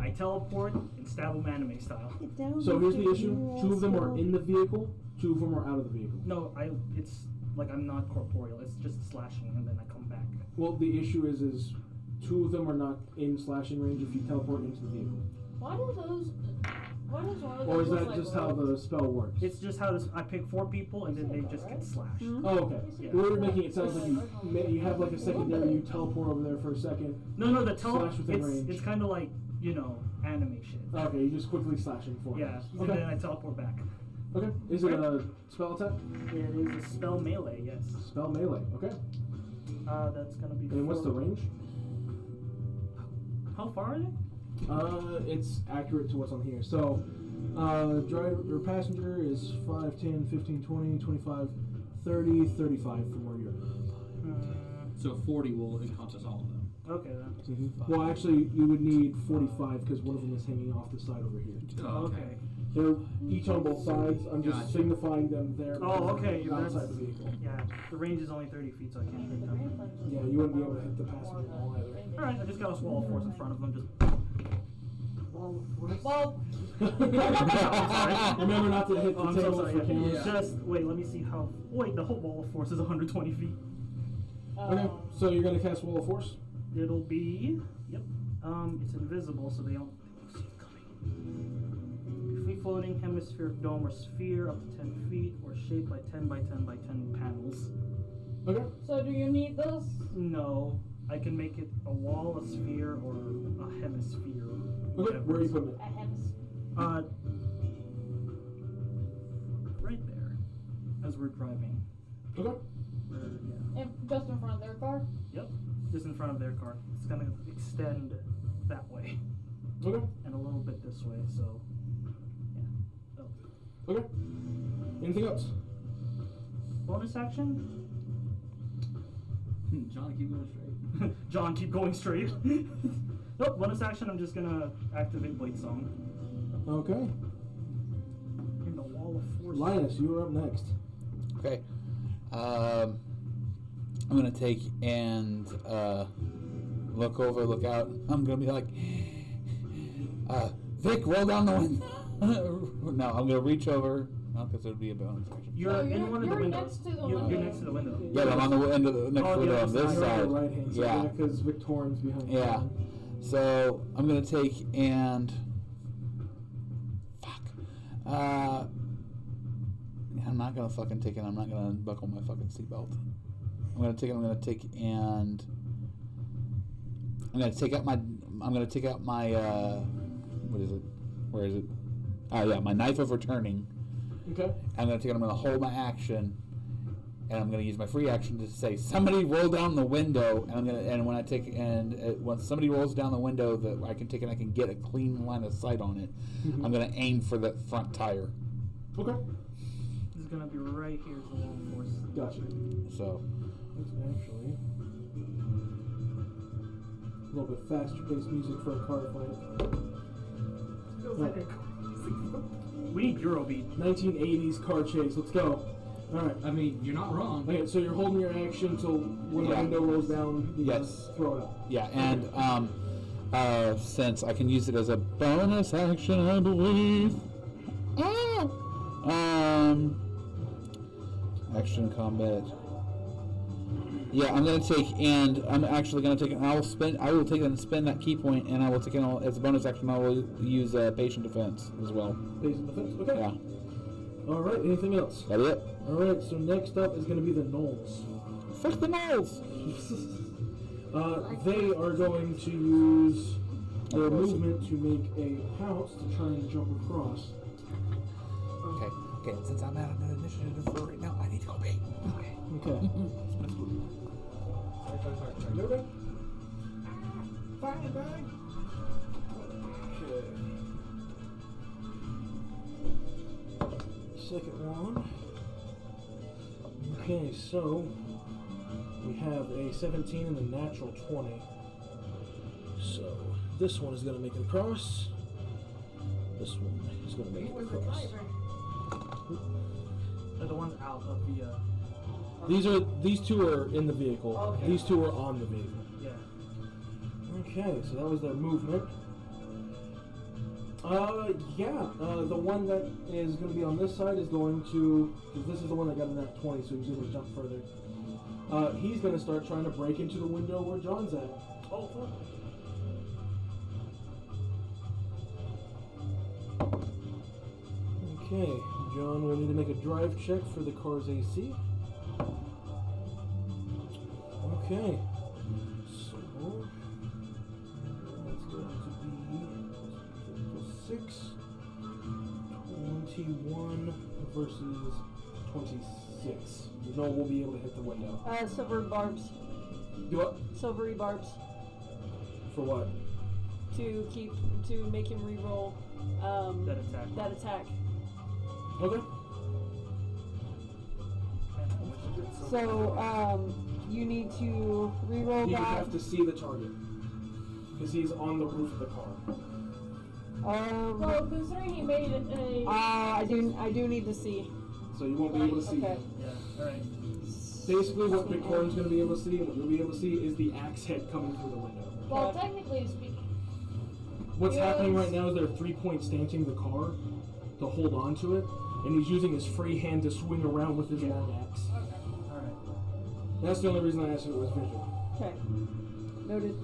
I teleport and stab them anime style. So here's the issue. 2 of them are in the vehicle. 2 of them are out of the vehicle. No, it's like I'm not corporeal. It's just slashing and then I come back. Well, the issue is 2 of them are not in slashing range if you teleport into the vehicle. Why does one of those Or is look that like just how rope? the spell works? It's just how this. I pick 4 people and then they just get slashed. Oh, okay. Yeah. Well, you're making it sound like you have like a secondary. You teleport over there for a second. No, the Slash within range. it's kind of like anime shit. Okay, you just quickly slashing for Yeah, it. and then Okay. I teleport back. Okay. Is it a spell attack? It is a spell melee. Yes. Spell melee. Okay. That's gonna be. And what's the 4. range? How far are they? It's accurate to what's on here. So, driver or passenger is 5, 10, 15, 20, 25, 30, 35 from where you're. So 40 will encompass all of them. Okay then. Well, actually, you would need 45 because one of them is hanging off the side over here. Oh, Okay. They're each on both sides. I'm just Gotcha. signifying them there. Oh, because okay, they're that's- outside the vehicle. Yeah, the range is only 30 feet, so I can't hit them. Yeah, you wouldn't be able to hit the passenger wall either. All right, I just got a wall of force in front of them. Just. Well, Remember not to hit the Oh, I'm so table sorry. for cameras. Yeah. Just wait. Let me see how. Wait, the whole wall of force is 120 feet. Okay, so you're gonna cast Wall of Force. It'll be. Yep. It's invisible, so they don't see it coming. Free floating hemispheric dome or sphere up to 10 feet, or shaped by 10 by 10 by 10 panels. Okay. so do you need this? No, I can make it a wall, a sphere, or a hemisphere. Okay. Where are you putting it? A hems. Right there, as we're driving. Okay. Yeah. Just in front of their car? Yep. just in front of their car. It's gonna extend that way Okay. and a little bit this way. So, yeah. Oh. Okay. Anything else? Bonus action. John, keep going straight. John, keep going straight. Nope. Bonus action. I'm just gonna activate Blade Song. Okay. In the wall of force. Linus, you are up next. Okay. I'm gonna take and look over, look out. I'm gonna be like, Vic, roll down the window. No, I'm gonna reach over. No, because it would be a bonus action. You're in one of the you're windows. next to the You're window. next to the window. Yeah, but I'm on the end of the next Oh, window yeah, on this You're on side. the right hand side. Yeah. Because Victorian's behind you. Yeah. So I'm gonna take and fuck. I'm not gonna fucking take it. I'm not gonna unbuckle my fucking seatbelt. I'm gonna take it. I'm gonna take and I'm gonna take out my. I'm gonna take out my. What is it? Where is it? Oh yeah, my knife of returning. Okay. I'm gonna take it. I'm gonna hold my action, and I'm gonna use my free action to say, "Somebody roll down the window." And I'm gonna. And when I take and when somebody rolls down the window, that I can take and I can get a clean line of sight on it. Mhm. I'm gonna aim for the front tire. Okay. This is gonna be right here is the wall of force. Gotcha. So It's actually a little bit faster paced music for a car fight. Feels like a We need Eurobeat. 1980s car chase. Let's go. All right. I mean, you're not wrong. Okay, so you're holding your action till when the Yeah. window rolls down, you Yes. just throw it up. yeah, and since I can use it as a bonus action, I believe. Action combat. Yeah, I'm gonna take and I'm actually gonna take and I will take and spend that key point and I will take it as a bonus action. I will use patient defense as well. Patient defense. Okay. Yeah, All right. Anything else? that it. All right. So next up is going to be the Knolls. Fuck the nose. They are going to use their Of course. movement to make a pounce to try and jump across. Okay. Since I'm out of the initiative for right now, I need to go pee. Okay. Okay. You okay? Fine, bag. Okay. Second one. Okay, so we have a 17 and a natural 20. So this one is going to make it across. This one is going to make it across. They're the ones out of the. These two are in the vehicle. Okay. These two are on the vehicle. Yeah. Okay, so that was their movement. The one that is going to be on this side is going to, because this is the one that got in that 20, so he's able to jump further. He's going to start trying to break into the window where John's at. Oh fuck. Okay, John will need to make a drive check for the car's AC. Okay, so that's going to be 6, 21 versus 26. No, we'll be able to hit the window. Silver barbs. Do what? Silvery barbs. For what? To make him re-roll That attack. that attack. Okay. So you need to re-roll He would that. have to see the target because he's on the roof of the car. Well, considering he made it a. I do need to see. So you won't be able to see. Okay. Yeah. All right. Basically, what Victorian's going to be able to see and what you'll be able to see is the axe head coming through the window. Well, technically speaking. What's happening Yes. right now is they're 3-point stanching the car to hold on to it, and he's using his free hand to swing around with his long axe. All right. That's the only reason I asked if it was visual. Okay. Noted.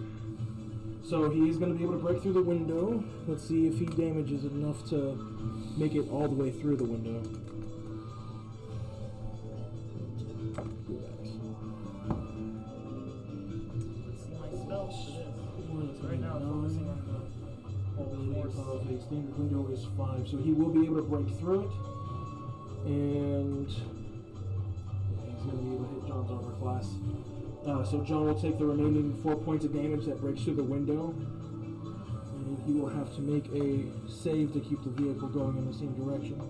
So he is going to be able to break through the window. Let's see if he damages enough to make it all the way through the window. Let's see my spells for this. Right now, I'm focusing on the whole force. Of a standard window is 5, so he will be able to break through it, and yeah, he's going to be able to hit John's armor class. So John will take the remaining 4 points of damage that breaks through the window, and he will have to make a save to keep the vehicle going in the same direction.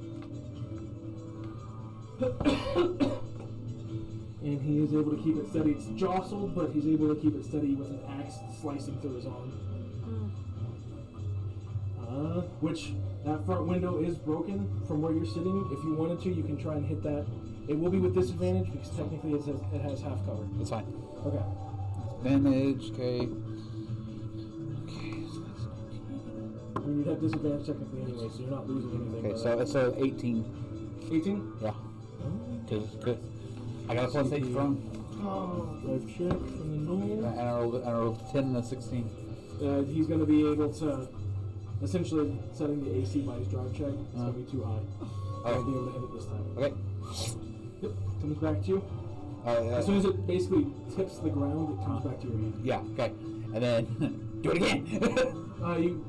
And he is able to keep it steady. It's jostled, but he's able to keep it steady with an axe slicing through his arm. Which, that front window is broken from where you're sitting. If you wanted to, you can try and hit that. It will be with disadvantage because technically it has half cover. That's fine. Okay. Advantage, okay. I mean, you'd have disadvantage technically anyway, so you're not losing anything. Okay, so 18. 18? Yeah. Because I got a plus 8 from. Drive check from the knoll. And I rolled a 10 and a 16. He's going to be able to, essentially setting the AC by his drive check, it's going to be too high. I'll be able to hit it this time. Okay. Yep, comes back to you. As soon as it basically tips the ground, it comes back to your hand. Yeah, okay. And then, do it again!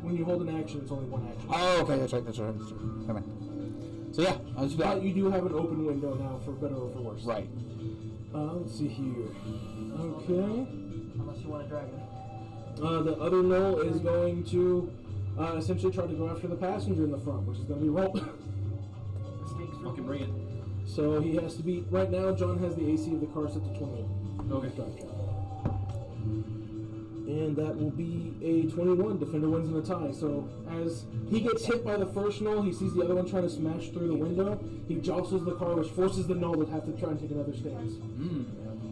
When you hold an action, it's only one action. Oh, okay, that's right. Come on. So yeah, I was But you do have an open window now, for better or for worse. Right. Let's see here. Okay. Unless you want a dragon. The other knoll is going to essentially try to go after the passenger in the front, which is going to be rolled. Fucking bring it. So he has to beat. Right now, John has the AC of the car set to 21. Okay. Drive check. And that will be a 21. Defender wins in a tie. So as he gets hit by the first knoll, he sees the other one trying to smash through the window. He jostles the car, which forces the knoll to have to try and take another stance.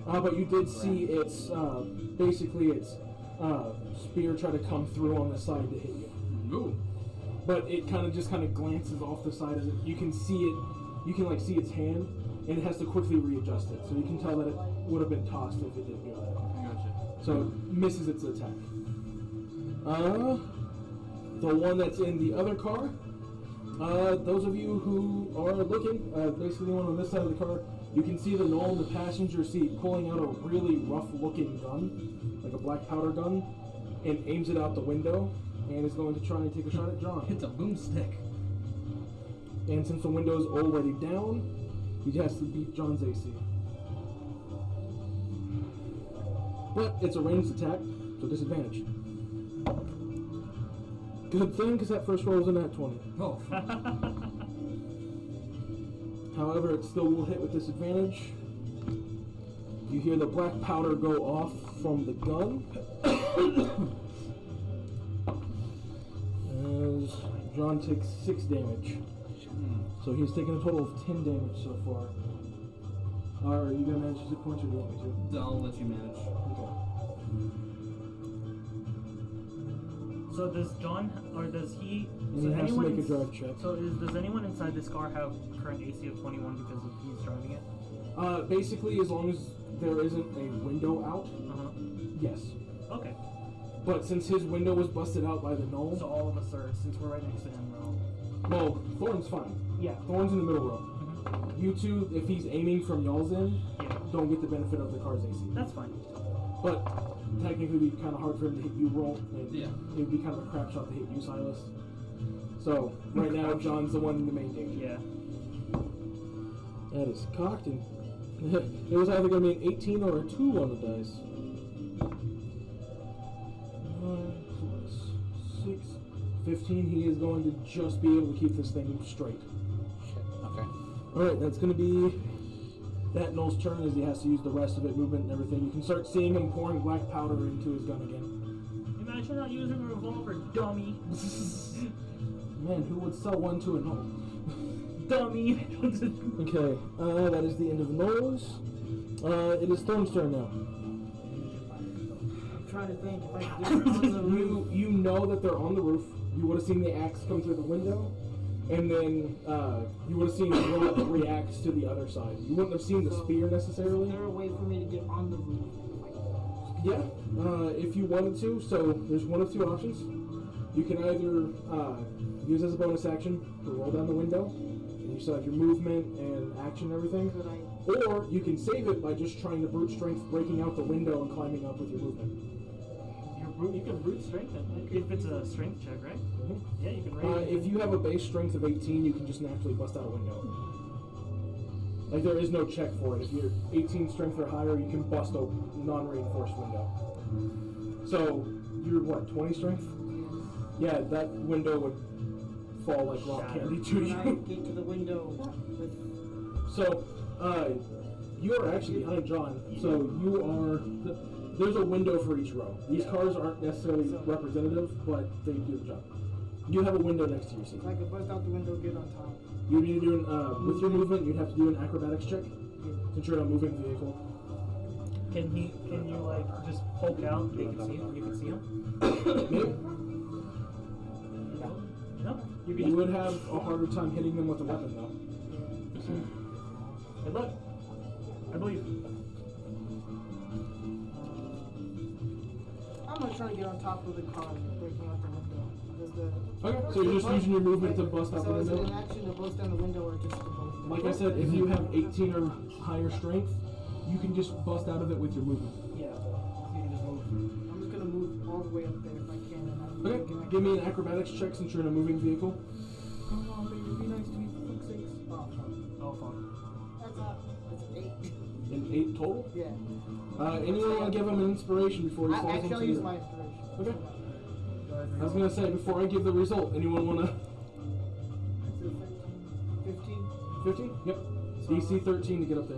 But you did see its spear try to come through on the side to hit you. Ooh. But it kind of glances off the side as it. You can see it. You can see its hand, and it has to quickly readjust it. So you can tell that it would have been tossed if it didn't do that. Gotcha. So it misses its attack. The one that's in the other car. Those of you who are looking, basically the one on this side of the car, you can see the knoll in the passenger seat pulling out a really rough-looking gun, like a black powder gun, and aims it out the window, and is going to try and take a shot at John. It's a boomstick. And since the window is already down, he has to beat John's AC. But it's a ranged attack, so disadvantage. Good thing, because that first roll was a nat 20. Oh. However, it still will hit with disadvantage. You hear the black powder go off from the gun. As John takes 6 damage. So he's taken a total of 10 damage so far. Are you going to manage 6 points or do you want me to? I'll let you manage. Okay. So does John, or does he... And so he has to make a ins- drive check. So does anyone inside this car have current AC of 21 because of he's driving it? Basically, as long as there isn't a window out, yes. Okay. But since his window was busted out by the knoll, So all of us are, since we're right next to him, we're all... well, Thorn's fine. Yeah. Thorn's in the middle row. You two, if he's aiming from y'all's end, Yeah. don't get the benefit of the car's AC. That's fine. But technically, it'd be kind of hard for him to hit you, roll. And Yeah. it would be kind of a crap shot to hit you, Silas. So right now, John's the one in the main danger. Yeah. That is cocked, and it was either going to be an 18 or a 2 on the dice. 9 plus 6, 15. He is going to just be able to keep this thing straight. Okay. Alright, that's going to be that Noel's turn as he has to use the rest of it, movement and everything. You can start seeing him pouring black powder into his gun again. Imagine not using a revolver, dummy. Man, who would sell one to a Noel? Dummy. Okay, that is the end of the Noel's. It is Thorn's turn now. I'm trying to think if I can do it on the roof. You know that they're on the roof. You would have seen the axe come through the window, and then you would have seen what reacts to the other side. You wouldn't have seen the spear necessarily. Is there a way for me to get on the roof? Yeah, if you wanted to. So there's one of 2 options. You can either use as a bonus action to roll down the window, and you still have your movement and action and everything. Could I? Or you can save it by just trying to brute strength, breaking out the window and climbing up with your movement. You can brute strength it, if it's a strength check, right? Yeah, you can raise it. If you have a base strength of 18, you can just naturally bust out a window. Like there is no check for it. If you're 18 strength or higher, you can bust a non-reinforced window. So you're what, 20 strength? Yeah, that window would fall like rock candy to When I you. get to the window with So, you are actually behind John. So you are. There's a window for each row. These cars aren't necessarily representative, but they do the job. You have a window next to your seat. so I could bust out the window, get on top. You'd be doing with your movement. You'd have to do an acrobatics check since you're in a moving vehicle. Can you like just poke out? You can see him. You can see him. Maybe. No. You You can. would have a harder time hitting them with a weapon, though. Good luck. I believe. I'm gonna try to get on top of the car and breaking out the window. Does the Okay, so you're just using your movement to bust out the So is it window? an action to bust down the window or just to bust? Like I said, if you have 18 or higher strength, you can just bust out of it with your movement. Yeah. You can just move. I'm just gonna move all the way up there if I can. And I'm Okay, give me an acrobatics check since you're in a moving vehicle. Come on, baby, be nice to me. Fuck sakes. Oh, fuck. Oh fuck. That's 8. An 8 total? Yeah. Anyone want to give him an inspiration before he falls Actually, I'll into use the... my inspiration. Okay. I was gonna say, before I give the result, anyone want to... 15. 15? Yep. DC 13 to get up there.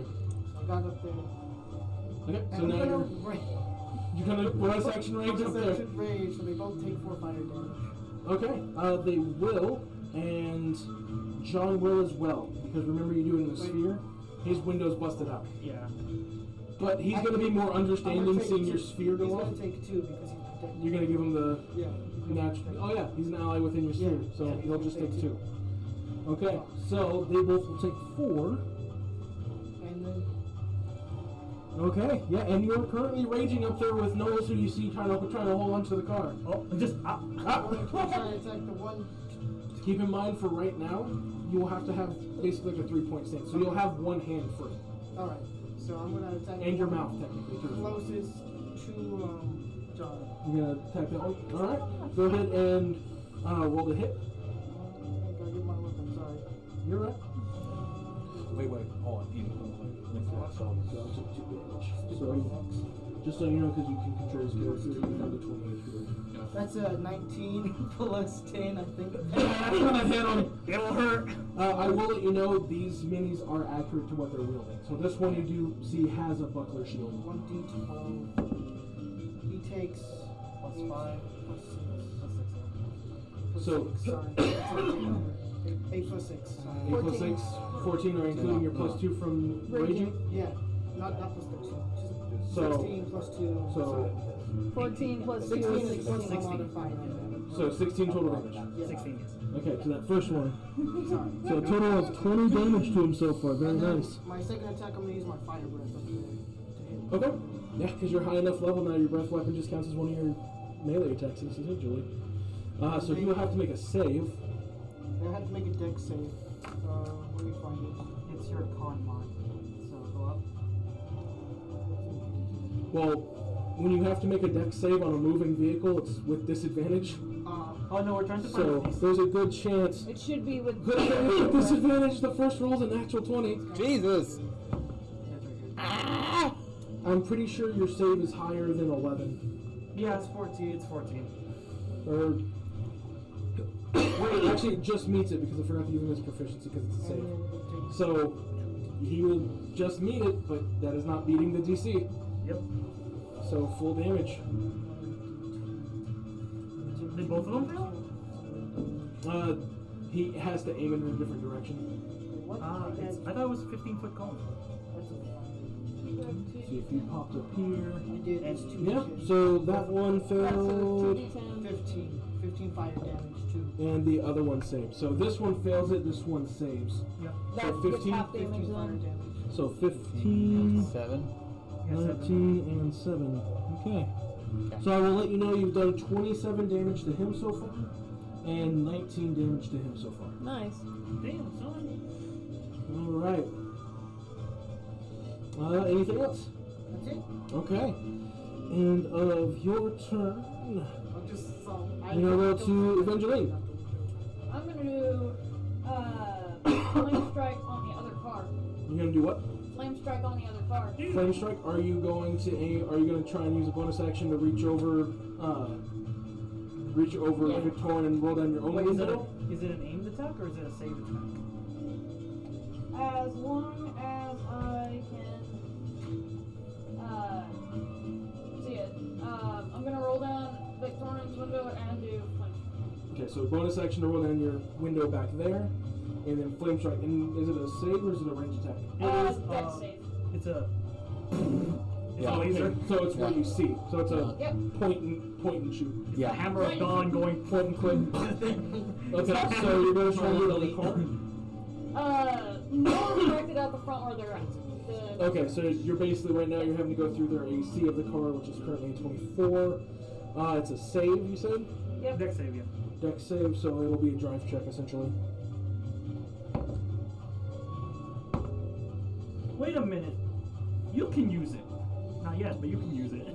I got up there. Okay, so And now I'm you're... gonna range. You're gonna bonus action range up there. Action range, so they both take 4 fire damage. Okay, they will, and John will as well. Because remember you're doing the sphere? His window's busted out. Yeah. But he's gonna be more understanding seeing your sphere He's go off. gonna take 2 because he's protected. You're gonna give him the Yeah. natural... Oh yeah, he's an ally within your sphere, Yeah. so Yeah, he'll just take 2. Okay, Yeah. so they both will take 4. And then Okay, yeah, and you're currently raging up there with Knowles, who you see trying to hold on to the car. Oh, just Ah. I'm gonna try to attack the one. Keep in mind, for right now, you will have to have basically like a 3-point stance, so you'll have one hand free, Alright, so I'm gonna attack and the your one mouth technically too. closest to John. You're gonna attack that one. All right, go ahead and roll the hit. Gotta get my weapon, sorry. You're right. Wait, hold on. So, just so you know, because you can control his character, you're down to 28 here. That's a 19 plus 10, I think. That's gonna hit him. it'll hurt. I will let you know these minis are accurate to what they're wielding. So this one you do see has a buckler shield. 1d12. He takes Plus 8 5. plus 6. Plus 6. Plus So- 6, sorry. That's a big number. 8 plus 6. Sorry. 8 plus 6, 14 are including your plus 2 from raging. Yeah, not plus 13. Just So- 16 plus 2. So 14 plus 2 16 is is 16. 16 modifier. so 16 total damage. Yeah. 16 yes. Okay, to that first one. Sorry. So a total of 20 damage to him so far. Very And then nice. My second attack, I'm gonna use my fire breath up there to hit. Okay. Yeah, because you're high enough level now, your breath weapon just counts as one of your melee attacks essentially. So you will have to make a save. I have to make a dex save. Let me find it. It's your con mod. So go up. Well, when you have to make a dex save on a moving vehicle, it's with disadvantage. Oh no, we're trying to find So a piece. there's a good chance. It should be with Good chance with disadvantage. The first roll's a natural 20. Jesus! That's right Ah! I'm pretty sure your save is higher than 11. here. Yeah, it's 14. It's 14. Or wait, actually, it just meets it because I forgot to give him his proficiency because it's a save. So he will just meet it, but that is not beating the DC. Yep. So full damage. Did both of them fail? He has to aim in a different direction. What? I thought it was a 15-foot cone. See if you popped up here. I did. It's 2 Yeah. d10. So that one that's a failed, 2d10. 15. 15 fire damage too. and the other one saves. So this one fails it. This one saves. Yep. That So gets 15? half damage 15 fire then. damage. So 15, 7. 19, and 7. Okay. So I will let you know you've done 27 damage to him so far, and 19 damage to him so far. Nice. Damn, son. All right. Anything else? That's it. Okay. And of your turn, I'll just you're gonna go to Evangeline. I'm gonna do flying strike on the other car. You're You're gonna do what? Flame strike on the other car. Flame strike. Are you going to aim? Are you going to try and use a bonus action to reach over Yeah. Victorian and roll down your own Wait, is it window? an aimed attack or is it a save attack? As long as I can see it. I'm gonna roll down Victorian's window and do flame strike. Okay, so bonus action to roll down your window back there, and then flame strike. And is it a save or is it a range attack? Dex save. It's a Yeah. laser. Okay, so it's what Yeah. you see. So it's a Yep. point and shoot. The hammer of dawn going point and click. Okay, so you're going to try and do it on the car. No directed at the front where they're at. Okay, so you're basically right now you're having to go through their AC of the car, which is currently a 24. It's a save, you said? Yep. Dex save, yeah. Dex save, so it'll be a drive check essentially. Wait a minute. You can use it. Not yet, but you can use it.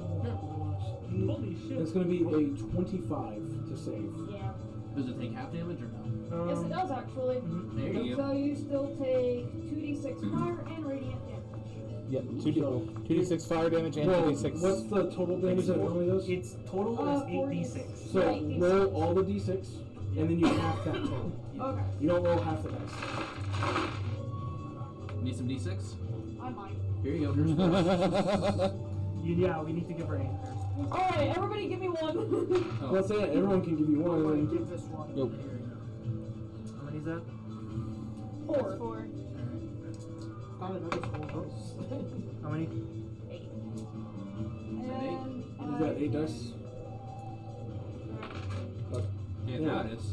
Holy shit. It's going to be a 25 to save. Yeah. Does it take half damage or no? Yes, it does actually. There you So go. you still take 2d6 fire and radiant damage. Yep. 2d6 fire damage and Well, 2d6. what's the total damage that it normally does? Its total is 8d6. So Right, D6. roll all the d6, and then you half that total. Okay. You don't roll half the dice. Need some d6? I might. Here you go. Here's four. Yeah, we need to give her 8. Alright, everybody give me one. Oh. Let's say everyone can give you one, I'm and gonna then give this one. Yo. How many is that? 4. 4. Thought I noticed all those. How many? 8. that eight? And is that 8 dice? Yeah, Yeah. now it is.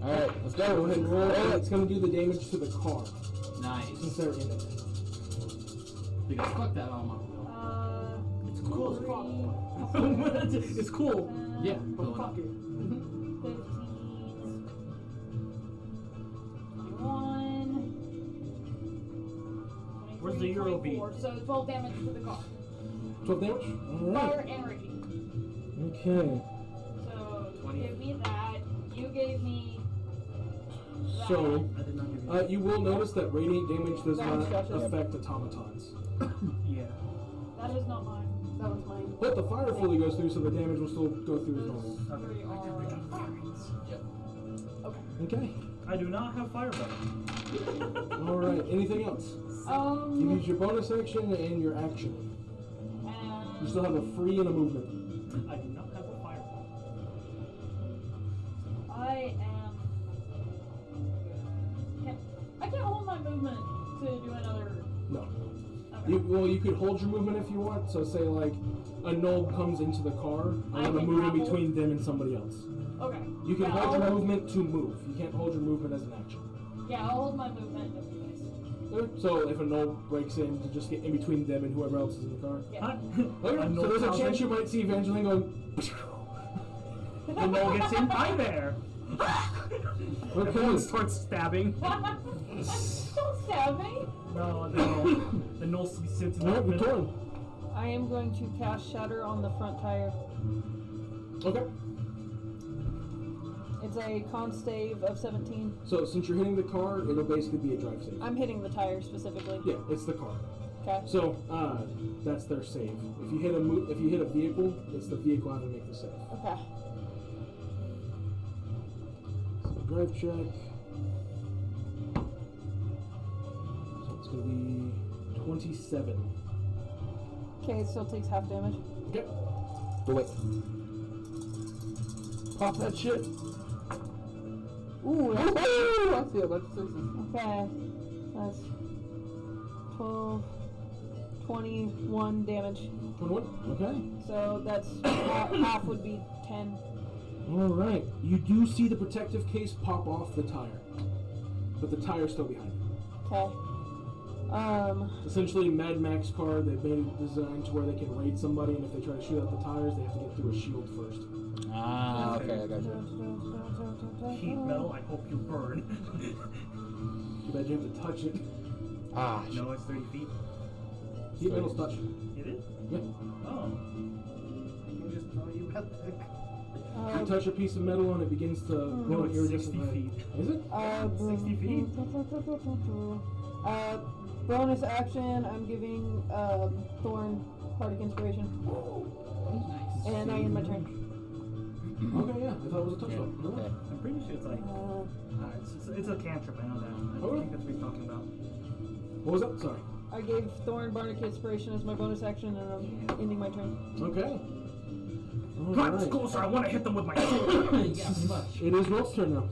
Alright, let's Go go. ahead and roll it. It's going to do the damage to the car since Nice. they're in it. Because fuck that Alma. It's cool. It's cool. Yeah, But going fuck up. it. 15, 21, Where's the Euro beat? 24, so 12 damage to the car. 12 damage? Fire Alright. and radiant. Okay. So 20. give me that. You gave me that. So, I did not give you you will notice that radiant damage does That was not Josh's. affect automatons. Yeah. That is not mine. That was mine. But the fire fully goes through, so the damage will still go through as normal. Those three are Yep. Okay. I do not have fireball. Alright, anything else? You use your bonus action and your action. You and still have a free and a movement. I do not have a fireball. I can't hold my movement to do another. No. Okay. You could hold your movement if you want. So say like a knoll comes into the car, I I'm gonna can move in grapple. between them and somebody else. Okay. You can Yeah, hold your I'll- movement to move. You can't hold your movement as an action. Yeah, I'll hold my movement just in case. Okay. So if a knoll breaks in, to just get in between them and whoever else is in the car. Yeah. Huh? Okay. So there's a chance you might see Evangeline going. The knoll gets in. Hi there. Everyone starts stabbing. Don't stab me. No, the knoll sits in Alright, the Victorian. I am going to cast Shatter on the front tire. Okay. It's a con save of 17. So since you're hitting the car, it'll basically be a drive save. I'm hitting the tire specifically. Yeah, it's the car. Okay. So that's their save. If you hit a vehicle, it's the vehicle having to make the save. Okay. So drive check. So it's gonna be 27. Okay, it still takes half damage. Okay. Do it. Pop that shit. Ooh, that's I see a bunch of sixes. okay. That's 12, 21 damage. 21. Okay. So that's half would be 10. All right. You do see the protective case pop off the tire, but the tire's still behind it. Okay. Essentially, Mad Max car. They've made it designed to where they can raid somebody, and if they try to shoot out the tires, they have to get through a shield first. Ah, okay, I got you. Heat metal. I hope you burn. Too bad you have to touch it. Ah, shit. No, it's 30 feet. Heat metal's touch. It is? Yeah. Oh. I can just tell you about the You touch a piece of metal and it begins to glow it's iridescent 60 red. feet. Is it? 60 feet. Bonus action, I'm giving Thorn Bardic Inspiration. And I end my turn. Okay, yeah. I thought it was a touch up. No. Okay. I'm pretty sure it's like it's a cantrip. I know that. I Okay. think that's what he's talking about. What was that? Sorry. I gave Thorn Bardic Inspiration as my bonus action, and I'm ending my turn. Okay. Come Alright. closer. I want to hit them with my sword. Yeah, pretty much. It is Rolf's turn now.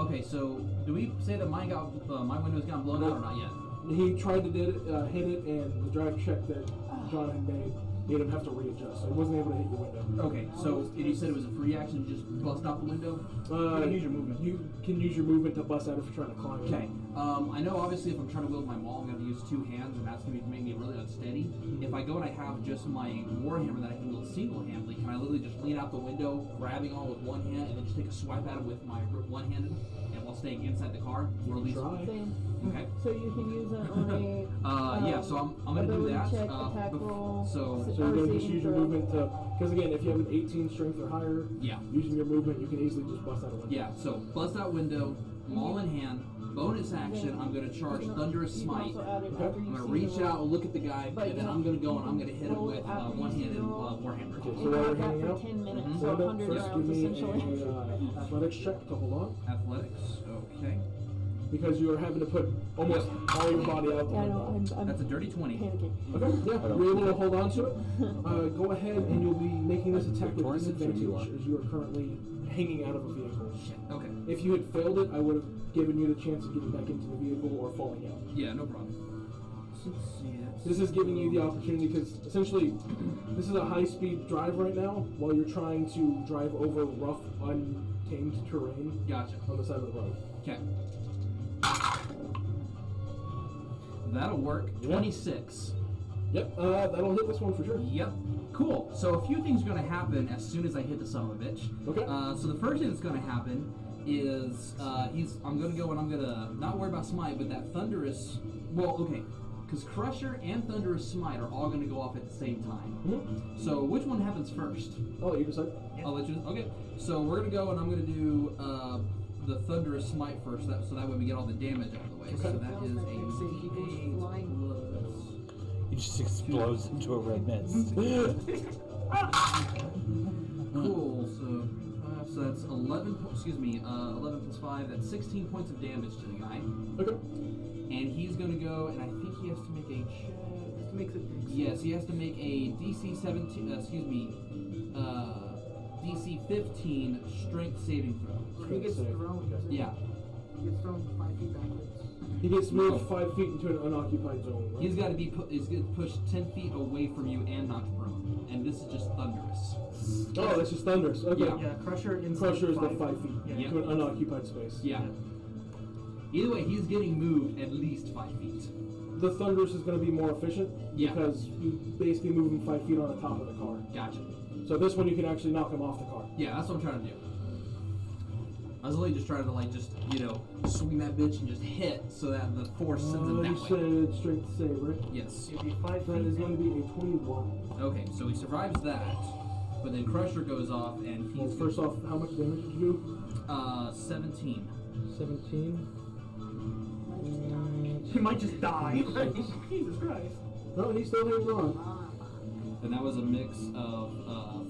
Okay, so do we say that my window's gotten blown out or not yet? He tried to hit it, and the drive check that John had made him have to readjust, so he wasn't able to hit your window. Okay, so you said it was a free action to just bust out the window? You can use your movement. You can use your movement to bust out if you're trying to climb it. Okay. I know obviously if I'm trying to wield my maul, I'm going to use two hands, and that's going to make me really unsteady. If I go and I have just my warhammer that I can wield single-handedly, can I literally just lean out the window, grabbing all with one hand, and then just take a swipe at it with my one-handed, and while staying inside the car, or at least. Try. Same. Okay. So you can use it on a Yeah. So I'm going to do ability that. check, attack roll. So So you're going to just saving use your throw. movement to, because again, if you have an 18 strength or higher, yeah. using your movement, you can easily just bust out a window. Yeah, so bust out window, maul in hand, bonus action, I'm going to charge Thunderous You can Smite. also add it Okay. after I'm you going to see reach the roll. out, look at the guy, But and then you I'm going to go and I'm going to hit him roll with after you one-handed see the roll. Warhammer. Okay, And so while have we're that hanging for out, 10 minutes, Mhm. so Wanda, 100 first give rounds me essentially. a athletics check to hold on, Athletics, okay. because you are having to put almost all your body out the Yeah, I know, window. I'm That's a dirty 20. panicking. Okay, yeah, you're able to hold on to it. Go ahead and you'll be making this attack with Torrents, or do you disadvantage want? as you are currently hanging out of a vehicle. Shit, okay. If you had failed it, I would have given you the chance of getting back into the vehicle or falling out. Yeah, no problem. This is giving you the opportunity because essentially this is a high-speed drive right now while you're trying to drive over rough, untamed terrain Gotcha. on the side of the road. Okay. That'll work. Yeah. 26. Yep, that'll hit this one for sure. Yep. Cool. So a few things are going to happen as soon as I hit the son of a bitch. Okay. So the first thing that's going to happen is I'm going to go and I'm going to not worry about Smite, but that Thunderous. Well, okay, because Crusher and Thunderous Smite are all going to go off at the same time. Mm-hmm. So which one happens first? I'll let you decide. I'll let you. Okay. So we're going to go and I'm going to do the Thunderous Smite first, so that way we get all the damage out of the way. So Okay. that is a He goes flying. He just explodes into a red mist. Cool. So that's 11. Excuse me. 11 plus 5. That's 16 points of damage to the guy. Okay. And he's gonna go, and I think he has to make a check. Makes it Yes, he has to make a DC 17. DC 15 Strength saving throw. He gets thrown. Doesn't Yeah. He gets thrown 5 feet backwards. He gets moved 5 feet into an unoccupied zone. Right? He's got to be he's get pushed 10 feet away from you and knocked prone. And this is just thunderous. Oh, that's just thunderous. Okay. Yeah. Yeah, Crusher inside Crusher is the 5 5 feet Yeah. into an unoccupied space. Yeah. Either way, he's getting moved at least 5 feet. The thunderous is going to be more efficient Yeah. because you basically move him 5 feet on the top of the car. Gotcha. So this one you can actually knock him off the car. Yeah, that's what I'm trying to do. I was really just trying to swing that bitch and just hit so that the force sends him You that way. said strength save, right? Yes. It'd be 5 That feet. is going to be a 21. Okay, so he survives that, but then Crusher goes off and Well, he's first off, how much damage did you do? 17. 17. He might just die. Jesus Christ. No, he's still hanging on. And that was a mix of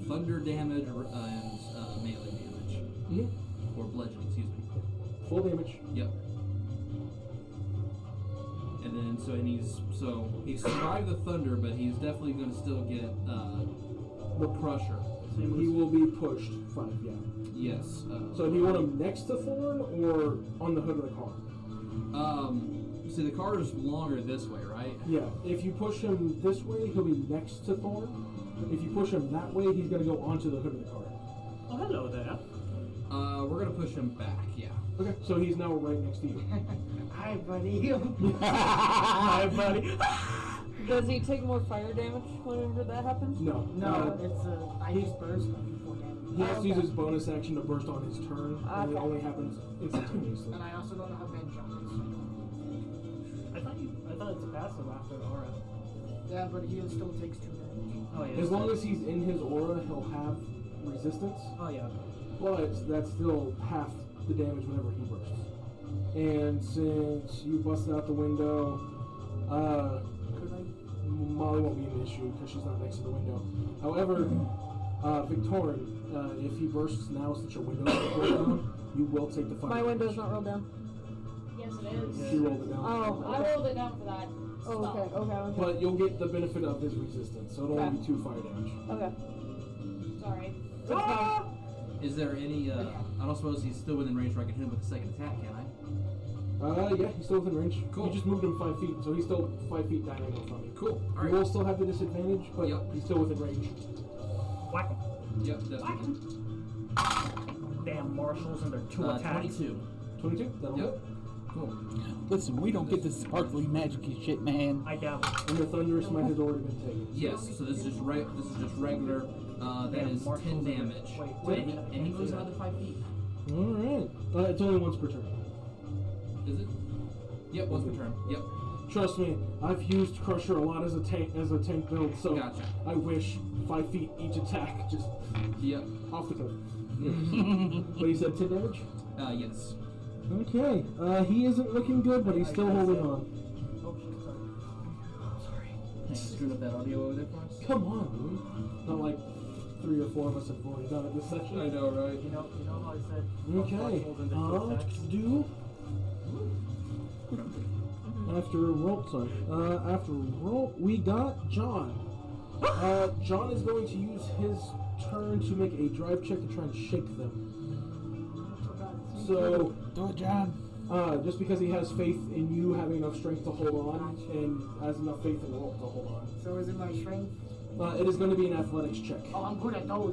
thunder damage and melee damage. Mm-hmm. Or bludgeoning, excuse me. Full damage. Yep. And then he survived the thunder, but he's definitely going to still get the Crusher. He will be pushed 5, yeah. Yes. So do you want him next to Thorn or on the hood of the car? See, the car is longer this way, right? Yeah, if you push him this way, he'll be next to Thorn. If you push him that way, he's going to go onto the hood of the car. Oh, hello there. We're going to push him back, yeah. Okay, so he's now right next to you. Hi, buddy. Hi, buddy. Does he take more fire damage whenever that happens? No. No, it's ice burst for damage. He has to use his bonus action to burst on his turn, and it Okay. only happens instantaneously. And I also don't know how Ben jump is. I thought it's a passive after aura. Yeah, but he still takes 2 damage. Oh yeah. As long as he's in his aura, he'll have resistance, Oh yeah. but that's still half the damage whenever he bursts. And since you busted out the window, Molly won't be an issue because she's not next to the window. However, Victorian, if he bursts now since your window's not rolled down, you will take the fire. My window's not rolled down. Yes, it is. She rolled it down. Oh, I okay. rolled it down for that. Oh, okay, okay. But you'll get the benefit of his resistance, so it'll only be 2 fire damage. Okay. Sorry. That's fine. Is there any? I don't suppose he's still within range where I can hit him with a second attack, can I? Yeah, he's still within range. Cool. You just moved him 5 feet, so he's still 5 feet diagonal from you. Cool. All You right. will still have the disadvantage, but Yep. he's still within range. Whack 'em. Yep, definitely. Damn marshals and their 2 attacks. 22. 22? That'll Yep. hit. Cool. Listen, we don't get this sparkly magic-y shit, man. I doubt it. And the thunderous might has already been taken. Yes. So this is just right. This is just regular. That Damn, is marshals 10 and- damage. wait, And he moves another 5 feet. Alright. It's only once per turn. Is it? Yep. Once per turn. Yep. Trust me, I've used Crusher a lot as a tank build, so Gotcha. I wish 5 feet each attack, just Yep. off the cliff. But he said 10 damage? Yes. Okay. He isn't looking good, but he's still holding on. Oh shit, sorry. Can you screw up that audio over there for us? Come on, dude. Not like 3 or 4 of us have already done it this session. I know, right? You know how I said Okay. marshals and their 2 Let's attacks? do. After roll, we got John. John is going to use his turn to make a drive check to try and shake them. So, Do it, John. just because he has faith in you having enough strength to hold on, and has enough faith in Rolt to hold on. So is it my strength? It is going to be an athletics check. Oh, I'm good at those.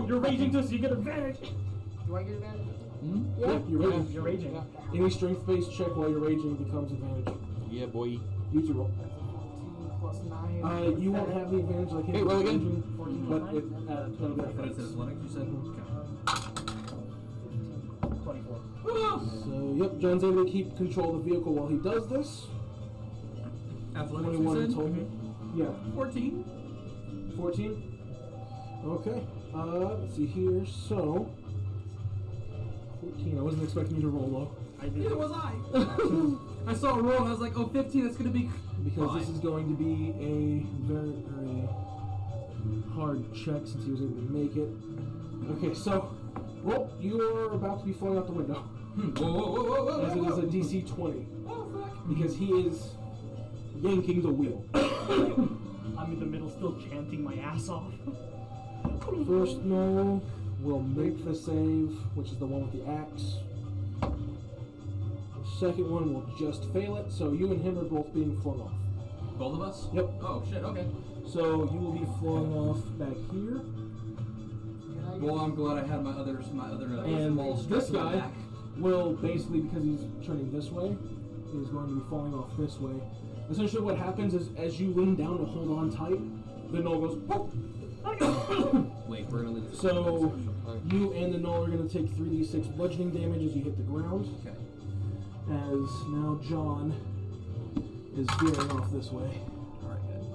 You're raging too, so you get advantage. Do I get advantage? Yeah, you're raging. You're raging. Any strength-based check while you're raging becomes advantage. Yeah, boy. You two roll. 14 plus 9. You won't have the advantage like him. Hey, roll again. raging, 14 but plus it, nine? it'll be But it's athletics. athletics, you said? Okay. 24. So, yep, John's able to keep control of the vehicle while he does this. Athletics, 21 you in said? total. Yeah. 14. 14? Okay. Let's see here. So, 14. I wasn't expecting you to roll low. I did. Neither was I. I saw a roll and I was like, oh, 15, that's going to be. Because fine. this is going to be a very, very hard check since he was able to make it. Okay, so, roll. You are about to be falling out the window. Whoa, whoa, whoa, whoa, whoa. As it whoa. is a DC 20. Oh, fuck. Because he is yanking the wheel. I'm in the middle still chanting my ass off. First Noel will make the save, which is the one with the axe. The second one will just fail it, so you and him are both being flung off. Both of us? Yep. Oh, shit, okay. So you will be flung off back here, Well, I'm glad I had my other and ball this strapped to my guy back. will basically, because he's turning this way, is going to be falling off this way. Essentially, what happens is as you lean down to hold on tight, the Noel goes. Whoop! Wait, we're gonna leave this. So you and the Noel are going to take 3d6 bludgeoning damage as you hit the ground. Okay. As now John is veering off this way. Alright, good.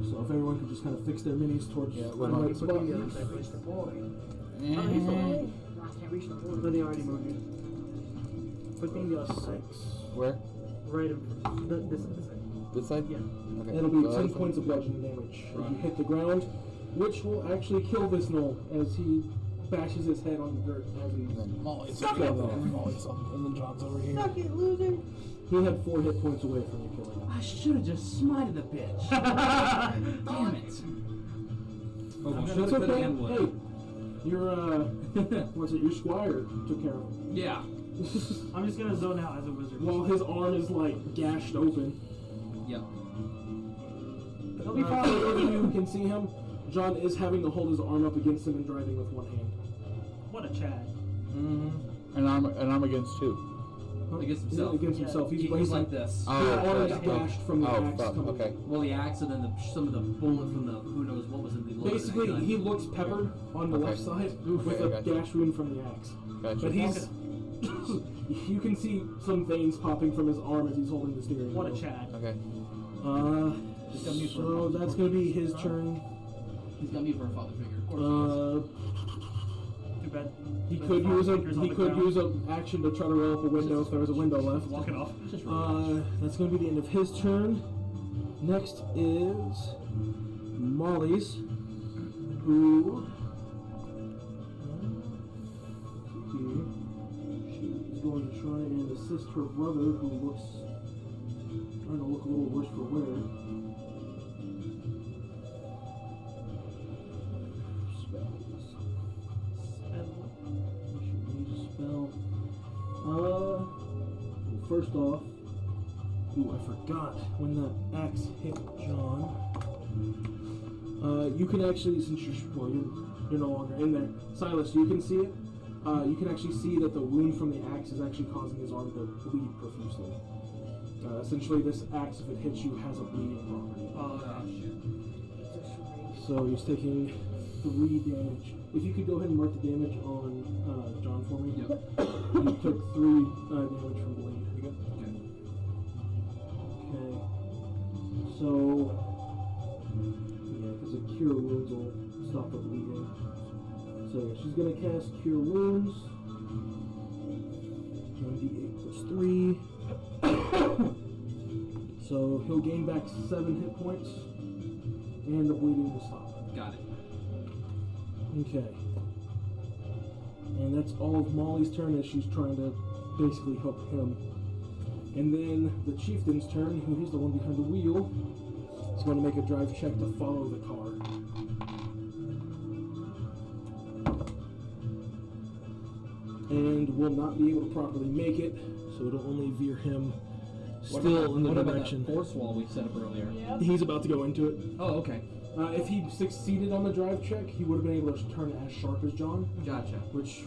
So if everyone could just kind of fix their minis towards the right spot. I reach the board. Mm-hmm. No, I can't reach the board. No, they already moved you. Put maybe a 6. Where? Right in this side. This side? Yeah. Okay. It'll be So 10 that's- points of bludgeoning damage as you hit the ground, which will actually kill this Noel as he bashes his head on the dirt as he. And then Molly's Stop over it! there. Molly's up, and then John's over here. Suck it, loser. He had 4 hit points away from you killing him. I should have just smited the bitch. Damn it. Oh, well, That's should've, coulda, okay. and woulda. Hey, your what's it? Your squire took care of him. Yeah. I'm just gonna zone out as a wizard. While his arm is like gashed open. Yep. He'll be For fine. those of you who can see him, John is having to hold his arm up against him and driving with one hand. What a Chad. An arm against two. Against himself. Against Yeah. himself. He's He's bracing. like this. His arm is fuck. gashed from the axe fuck. coming. Okay. Well, the axe and then some of the bullet from the who knows what was in the load of that Basically, gun. he looks peppered on the Okay. left side Oof, with okay, a gotcha. gash wound from the axe. Gotcha. But he's. You can see some veins popping from his arm as he's holding the steering What a wheel. Chad. Okay. He's got me for a So father that's figure. gonna be his turn. He's got me for a father figure. Of course Too bad. He the could father use a figure's on he the could ground. use an action to try to roll up a window if there was a window left. Walk it off. he is. Just really That's going to be the end of his turn. Next is Molly's, who she's going to try and assist her brother, who looks trying to look a little worse for wear. Spells. She needs a spell. First off, ooh, I forgot when that axe hit John. You can actually, since you're no longer in there, Silas, you can see it. You can actually see that the wound from the axe is actually causing his arm to bleed profusely. Essentially, this axe, if it hits you, has a bleeding property. Oh, So he's taking 3 damage. If you could go ahead and mark the damage on John for me. Yep. He took 3 damage from bleed. Okay. Okay. So, yeah, because the cure wounds will stop the bleeding. So yeah, she's gonna cast Cure Wounds. 1d8 plus 3. So he'll gain back 7 hit points, and the bleeding will stop. Got it. Okay. And that's all of Molly's turn as she's trying to basically help him. And then the chieftain's turn, who is the one behind the wheel, is going to make a drive check to follow the car. And will not be able to properly make it, so it'll only veer him still in the direction. What about that force wall we set up earlier? Yep. He's about to go into it. Oh, okay. If he succeeded on the drive check, he would have been able to turn as sharp as John, Gotcha. which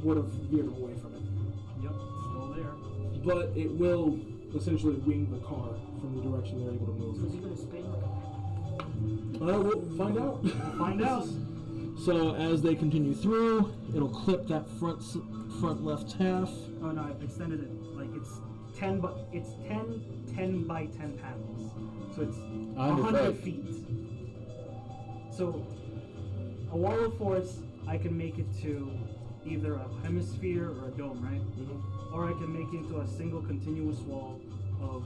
would have veered him away from it. Yep, still there. But it will essentially wing the car from the direction they're able to So is move. he gonna spin like a We'll find out. Find out. So as they continue through, it'll clip that front left half. Oh no, I've extended it. Like it's 10 by 10 panels. So it's 100 feet. So a wall of force, I can make it to either a hemisphere or a dome, right? Or I can make it into a single continuous wall of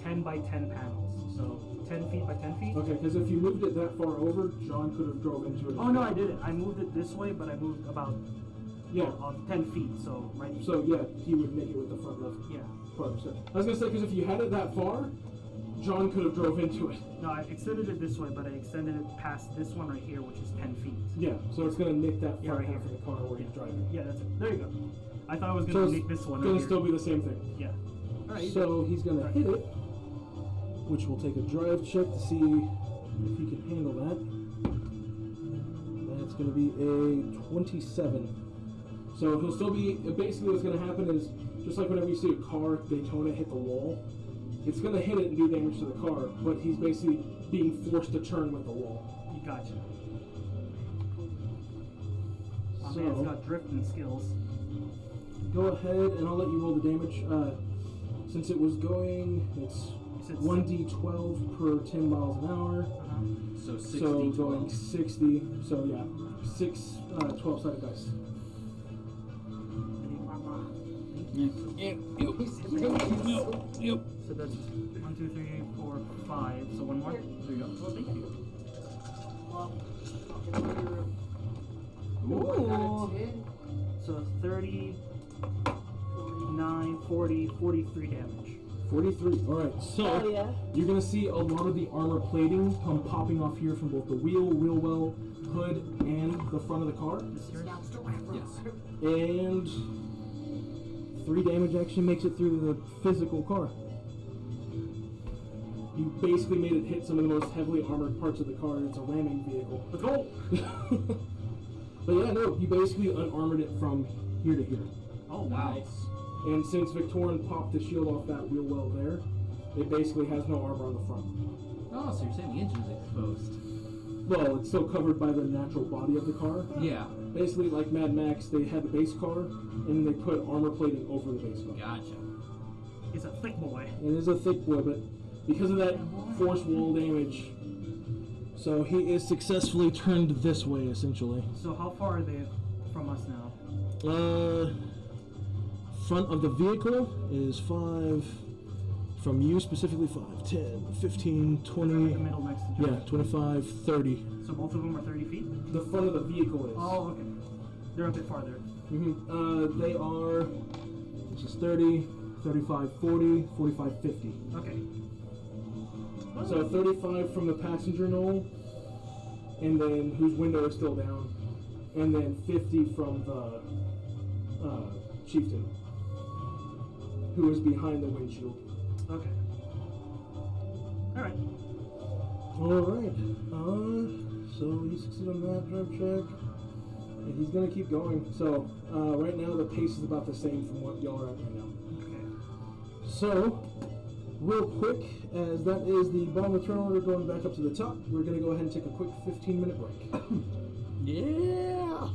10 by 10 panels. So 10 feet by 10 feet. Okay, because if you moved it that far over, John could have drove into it. Oh no, I didn't. I moved it this way, but I moved about Yeah. 10 feet. So right. So yeah, he would make it with the front left Yeah. part. So I was gonna say, because if you had it that far, John could have drove into it. No, I extended it this way, but I extended it past this one right here, which is 10 feet. Yeah, so it's gonna nick that Yeah, front right half here. of the car where he's driving. Yeah, that's it. There you go. I thought I was So gonna it's make this one gonna right here. still be the same thing. Yeah. Alright. So he's gonna hit it, which will take a drive check to see if he can handle that. That's gonna be a 27. So he'll still be, basically what's gonna happen is, just like whenever you see a car Daytona hit the wall, it's gonna hit it and do damage to the car, but he's basically being forced to turn with the wall. You gotcha. My So- man's got drifting skills. Go ahead and I'll let you roll the damage. Since it was going, it's You said 1d12 per 10 miles an hour. So 60, So 12. going 60. So yeah, 6 12-sided dice. So that's 1, 2, 3, 4, 5. So one more. Here. There you go. Well, thank you. well, Ooh. 10. So 30, 9, 40, 43 damage. 43. Alright, so Oh yeah. you're going to see a lot of the armor plating come popping off here from both the wheel well, hood, and the front of the car. This is yours? Yes. And 3 damage actually makes it through the physical car. You basically made it hit some of the most heavily armored parts of the car. It's a ramming vehicle. Let's go! But yeah, no, you basically unarmored it from here to here. Oh, wow. And since Victorin popped the shield off that wheel well there, it basically has no armor on the front. Oh, so you're saying the engine's exposed. Well, it's still covered by the natural body of the car. Yeah. Basically, like Mad Max, they had the base car, and they put armor plating over the base car. Gotcha. He's a thick boy. It is a thick boy, but because of that force wall damage. So he is successfully turned this way, essentially. So how far are they from us now? Front of the vehicle is 5. From you specifically, 5, 10, 15, They're 20. in the middle next to each Yeah, other. 25, 30. So both of them are 30 feet? The front of the vehicle is. Oh, okay. They're a bit farther. They are, this is 30, 35, 40, 45, 50. Okay. So 35 from the passenger knoll, and then whose window is still down, and then 50 from the chieftain, who is behind the windshield. Okay. Alright. Alright, so he succeeded on that drive check, and he's gonna keep going. So, right now the pace is about the same from what y'all are at right now. Okay. So, real quick, as that is the bottom of turn order going back up to the top, we're gonna go ahead and take a quick 15-minute break. Yeah.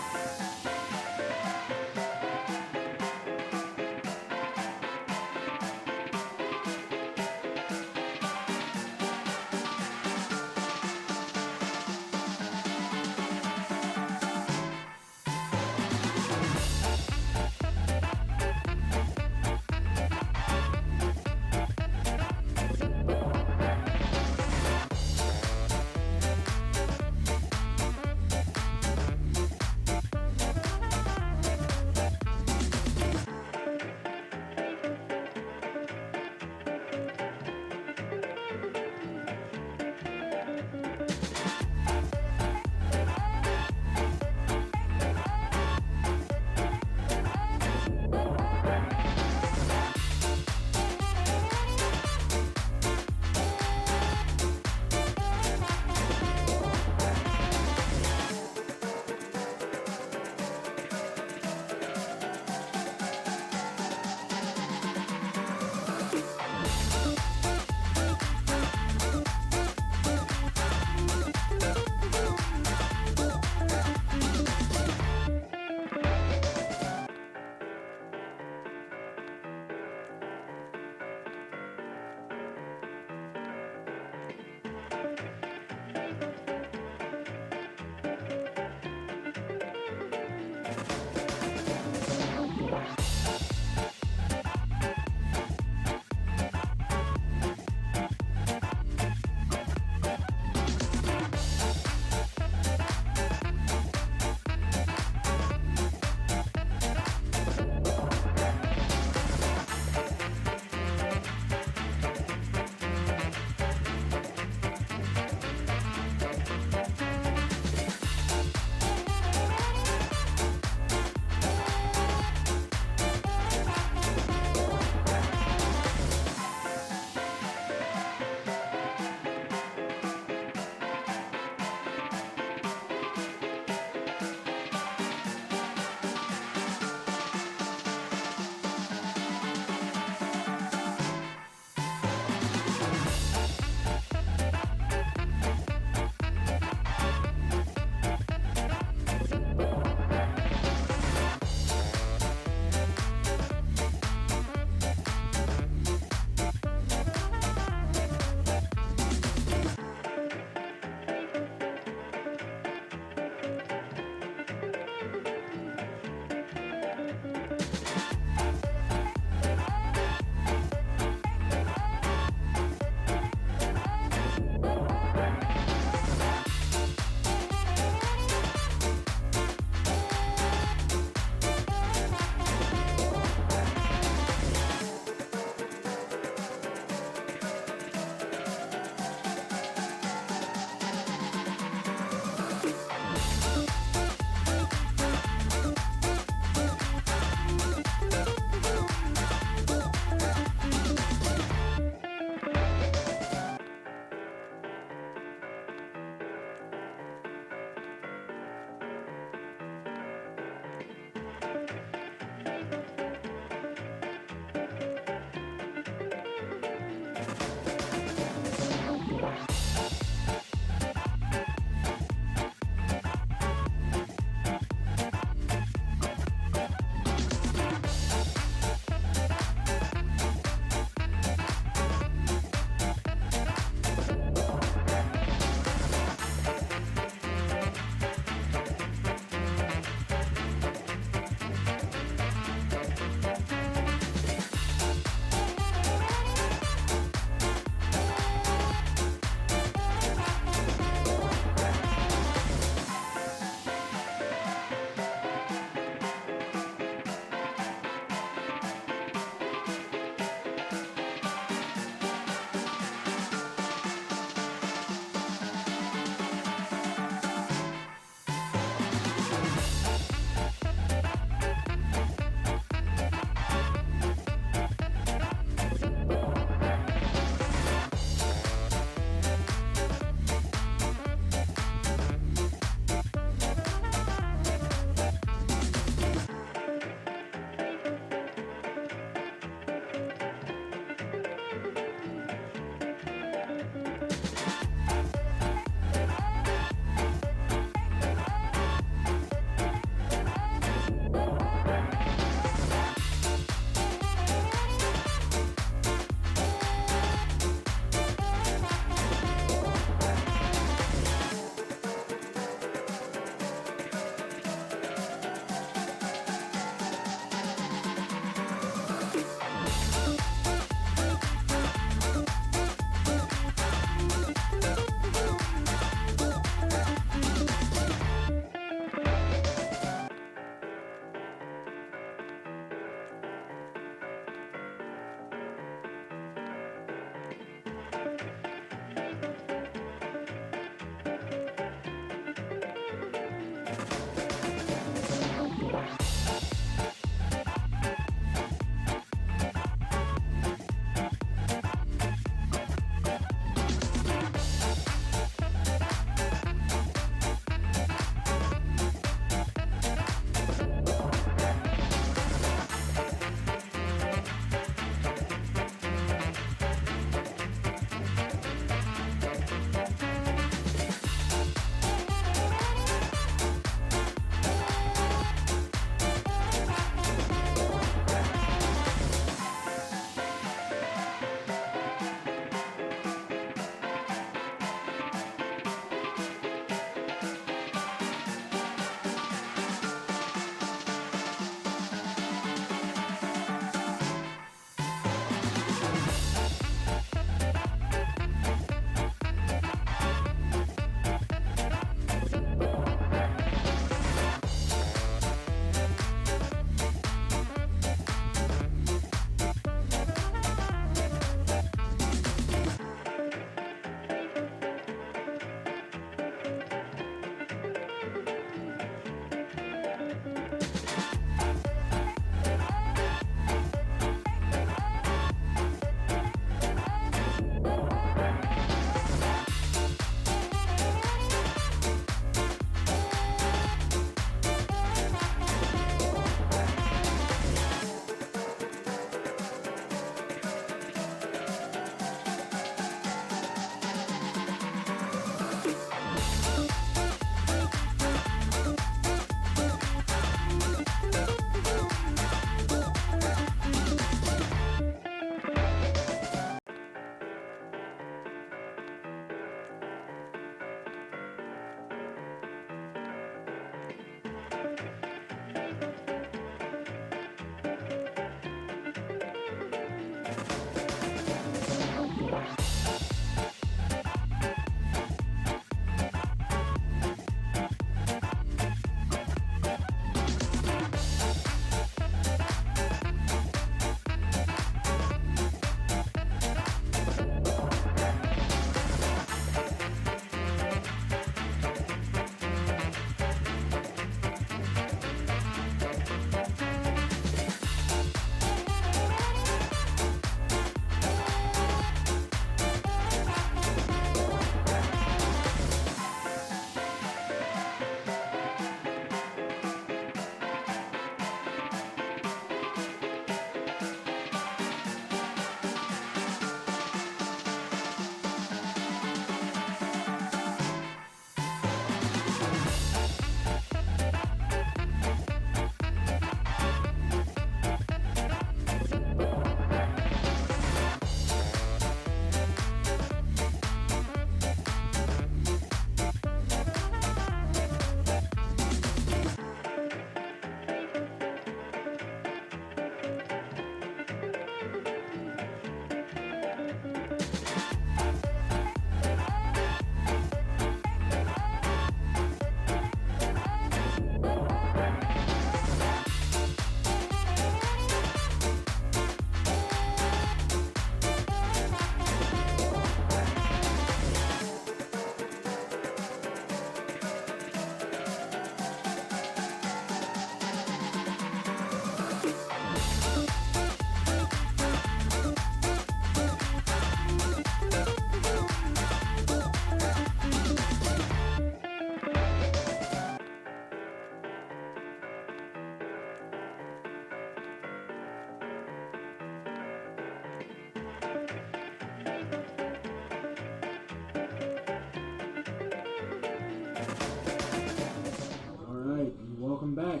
welcome back.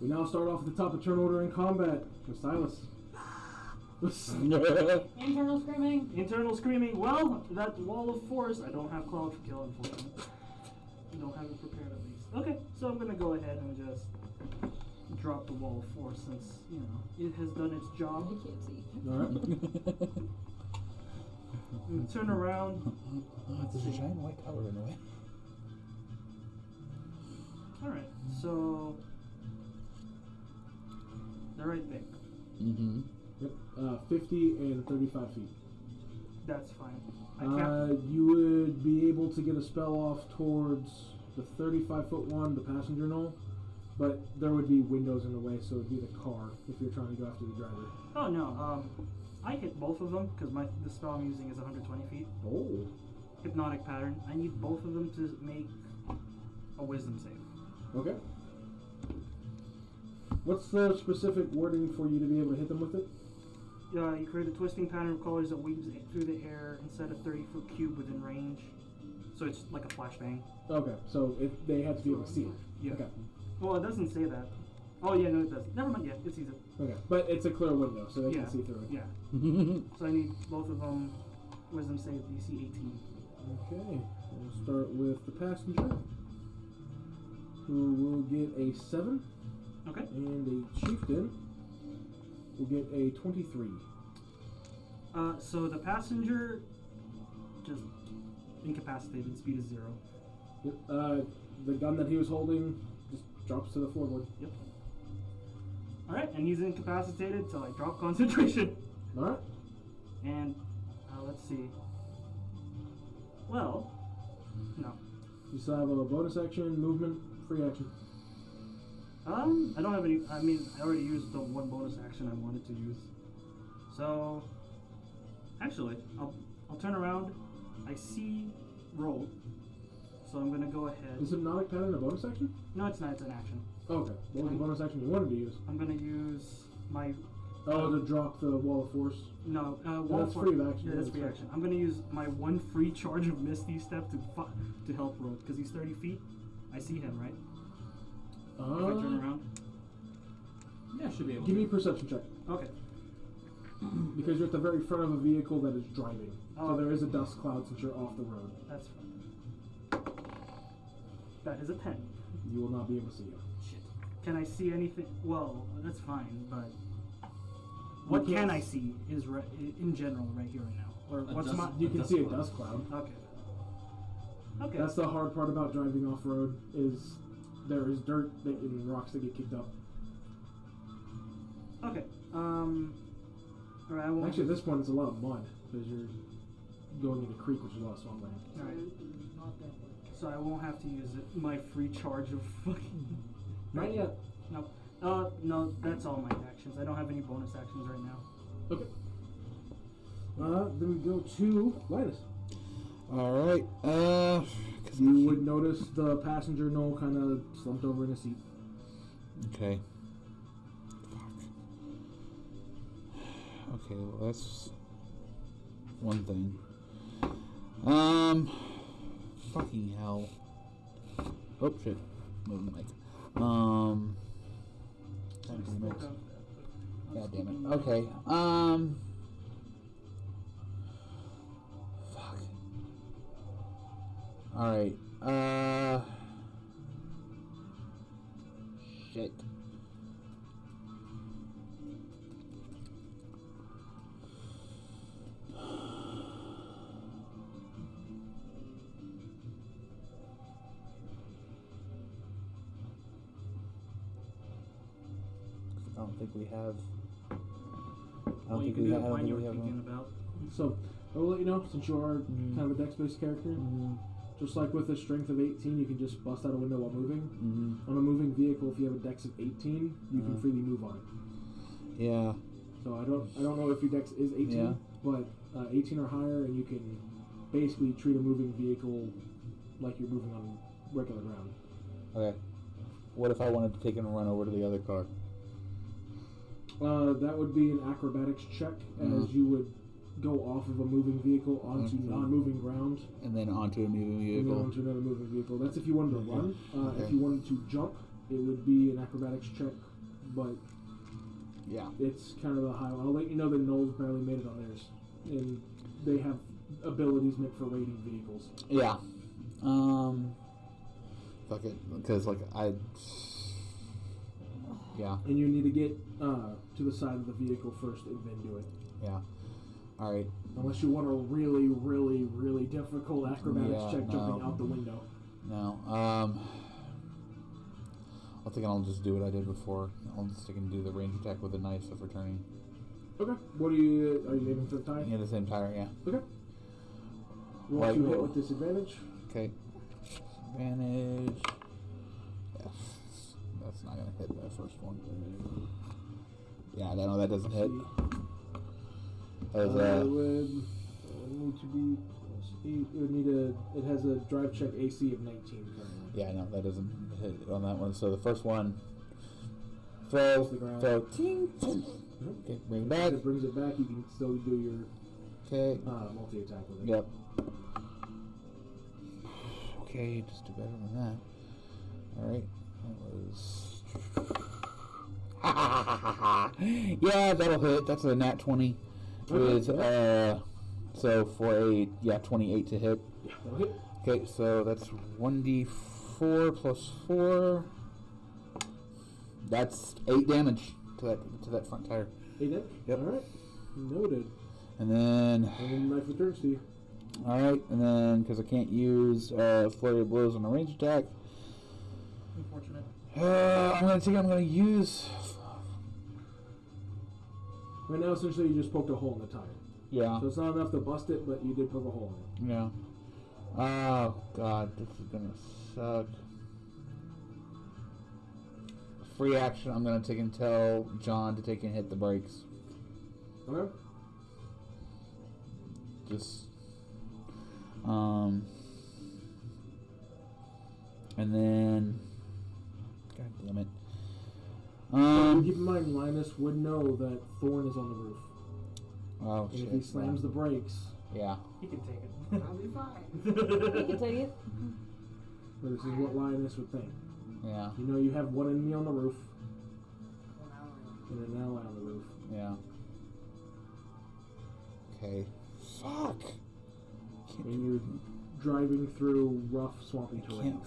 We now start off at the top of turn order in combat with Silas. Internal screaming. Internal screaming. Well, that wall of force. I don't have Cloud for Kill, unfortunately. I don't have it prepared at least. Okay, so I'm gonna go ahead and just drop the wall of force since it has done its job. I can't see. Alright. And turn around. There's a giant white tower in the way. All right, so they're right there. Mm-hmm. Yep. 50 and 35 feet. That's fine. I can't. You would be able to get a spell off towards the 35-foot one, the passenger knoll, but there would be windows in the way, so it would be the car if you're trying to go after the driver. Oh no. I hit both of them because the spell I'm using is 120 feet. Oh. Hypnotic pattern. I need both of them to make a wisdom save. Okay. What's the specific wording for you to be able to hit them with it? You create a twisting pattern of colors that weaves through the air inside a 30-foot cube within range. So it's like a flashbang. Okay, so they have to be able to see it. Yeah. Okay. Well, it doesn't say that. Oh yeah, no, it does. Never mind. Yeah, it sees it. Okay, but it's a clear window, so they Yeah. can see through it. Yeah. So I need both of them. Wisdom save DC 18. Okay, we'll start with the passenger, who will get a 7, Okay. and a chieftain will get a 23. So the passenger just incapacitated. Speed is 0. Yep. The gun that he was holding just drops to the floorboard. Yep. All right, and he's incapacitated till I drop concentration. All right. And let's see. Well, no. You still have a bonus action, movement, free action. I don't have any. I mean, I already used the one bonus action I wanted to use. So, actually, I'll turn around. I see roll. So I'm gonna go ahead. Is hypnotic pattern a bonus action? No, it's not. It's an action. Oh, okay. What was the bonus action you wanted to use? I'm gonna use my. To drop the wall of force. No, that's free of action. Yeah, that's free action. I'm gonna use my one free charge of Misty Step to help Rogue because he's 30 feet. I see him, right? If I turn around. Yeah, should be able Give to. me a perception check. Okay. Because you're at the very front of a vehicle that is driving. Oh. So there is a dust cloud since you're off the road. That's fine. That is a 10. You will not be able to see him. Shit. Can I see anything? Well, that's fine, but what can I see is in general right here right now. Or what's dust- my? You can dust see a cloud. dust cloud. Okay. Okay. That's the hard part about driving off road is there is dirt and rocks that get kicked up. Okay. Alright, I won't. Actually, at this point, it's a lot of mud because you're going into a creek, which is a lot of swampland. Alright. Not that much. So I won't have to use it. My free charge of fucking. Not yet. No. No, that's all my actions. I don't have any bonus actions right now. Okay. Then we go to Linus. All right. Cause You would notice the passenger knoll kind of slumped over in a seat. Okay. Fuck. Okay, well that's one thing. Fucking hell. Oh shit. Moving the mic. God damn it. God damn it. Okay. Fuck. Alright. Shit. I don't think we have. Well, you can do the plan you were thinking about. So, I will let you know, since you are kind of a dex-based character, just like with a strength of 18, you can just bust out a window while moving. On a moving vehicle, if you have a dex of 18, you can freely move on it. Yeah. So I don't know if your dex is 18, Yeah. but 18 or higher, and you can basically treat a moving vehicle like you're moving on regular ground. Okay. What if I wanted to take and run over to the other car? That would be an acrobatics check, as you would go off of a moving vehicle onto non-moving ground, And then onto a moving and then vehicle. onto another moving vehicle. That's if you wanted to run. Okay. If you wanted to jump, it would be an acrobatics check, but Yeah. it's kind of a high one. I'll let you know that Knowles barely made it on theirs, and they have abilities meant for raiding vehicles. Yeah. Fuck it, because yeah. And you need to get to the side of the vehicle first and then do it. Yeah. All right. Unless you want a really, really, really difficult acrobatics Yeah, check jumping no. out the window. No. I think I'll just do what I did before. I'll just stick and do the range attack with a knife of returning. Okay. What are you aiming for the tie? Yeah, the same tire. Yeah. Okay. Roll Like- 2 hit with disadvantage. Okay. Advantage. Yes. That's not gonna hit that first one. Yeah, no, that doesn't hit. That was, It would need to be plus 8. It would need it has a drive check AC of 19 currently. yeah, no, that doesn't hit on that one. So the first one, throw, Hits the ground. throw, ting, ting. Okay, bring it back. If it brings it back, you can still do your Okay. multi-attack with it. Yep. Okay, just do better than that. Alright. That was. Yeah, that'll hit. That's a nat 20. With, so for a, 28 to hit. Yeah, that'll hit. Okay, so that's 1d4 plus 4. That's 8 damage to that front tire. 8 damage? Yep. Alright. Noted. And then. And then the knife returns to you. Alright, and then, because I can't use Flurry of Blows on a range attack, Unfortunate. I'm going to use... Right now, essentially, you just poked a hole in the tire. Yeah, So it's not enough to bust it, but you did poke a hole in it. yeah. Oh, God, this is going to suck. Free action, I'm going to take and tell John to take and hit the brakes. Okay? Just... and then, God damn it. Keep in mind, Linus would know that Thorn is on the roof. Oh And shit. if he slams the brakes, Yeah. He can take it. I'll be fine. You can take it. this is what Linus would think. Yeah. You know, you have one enemy on the roof and an ally on the roof. Yeah. Okay. Fuck. And you're driving through rough, swampy terrain. Can't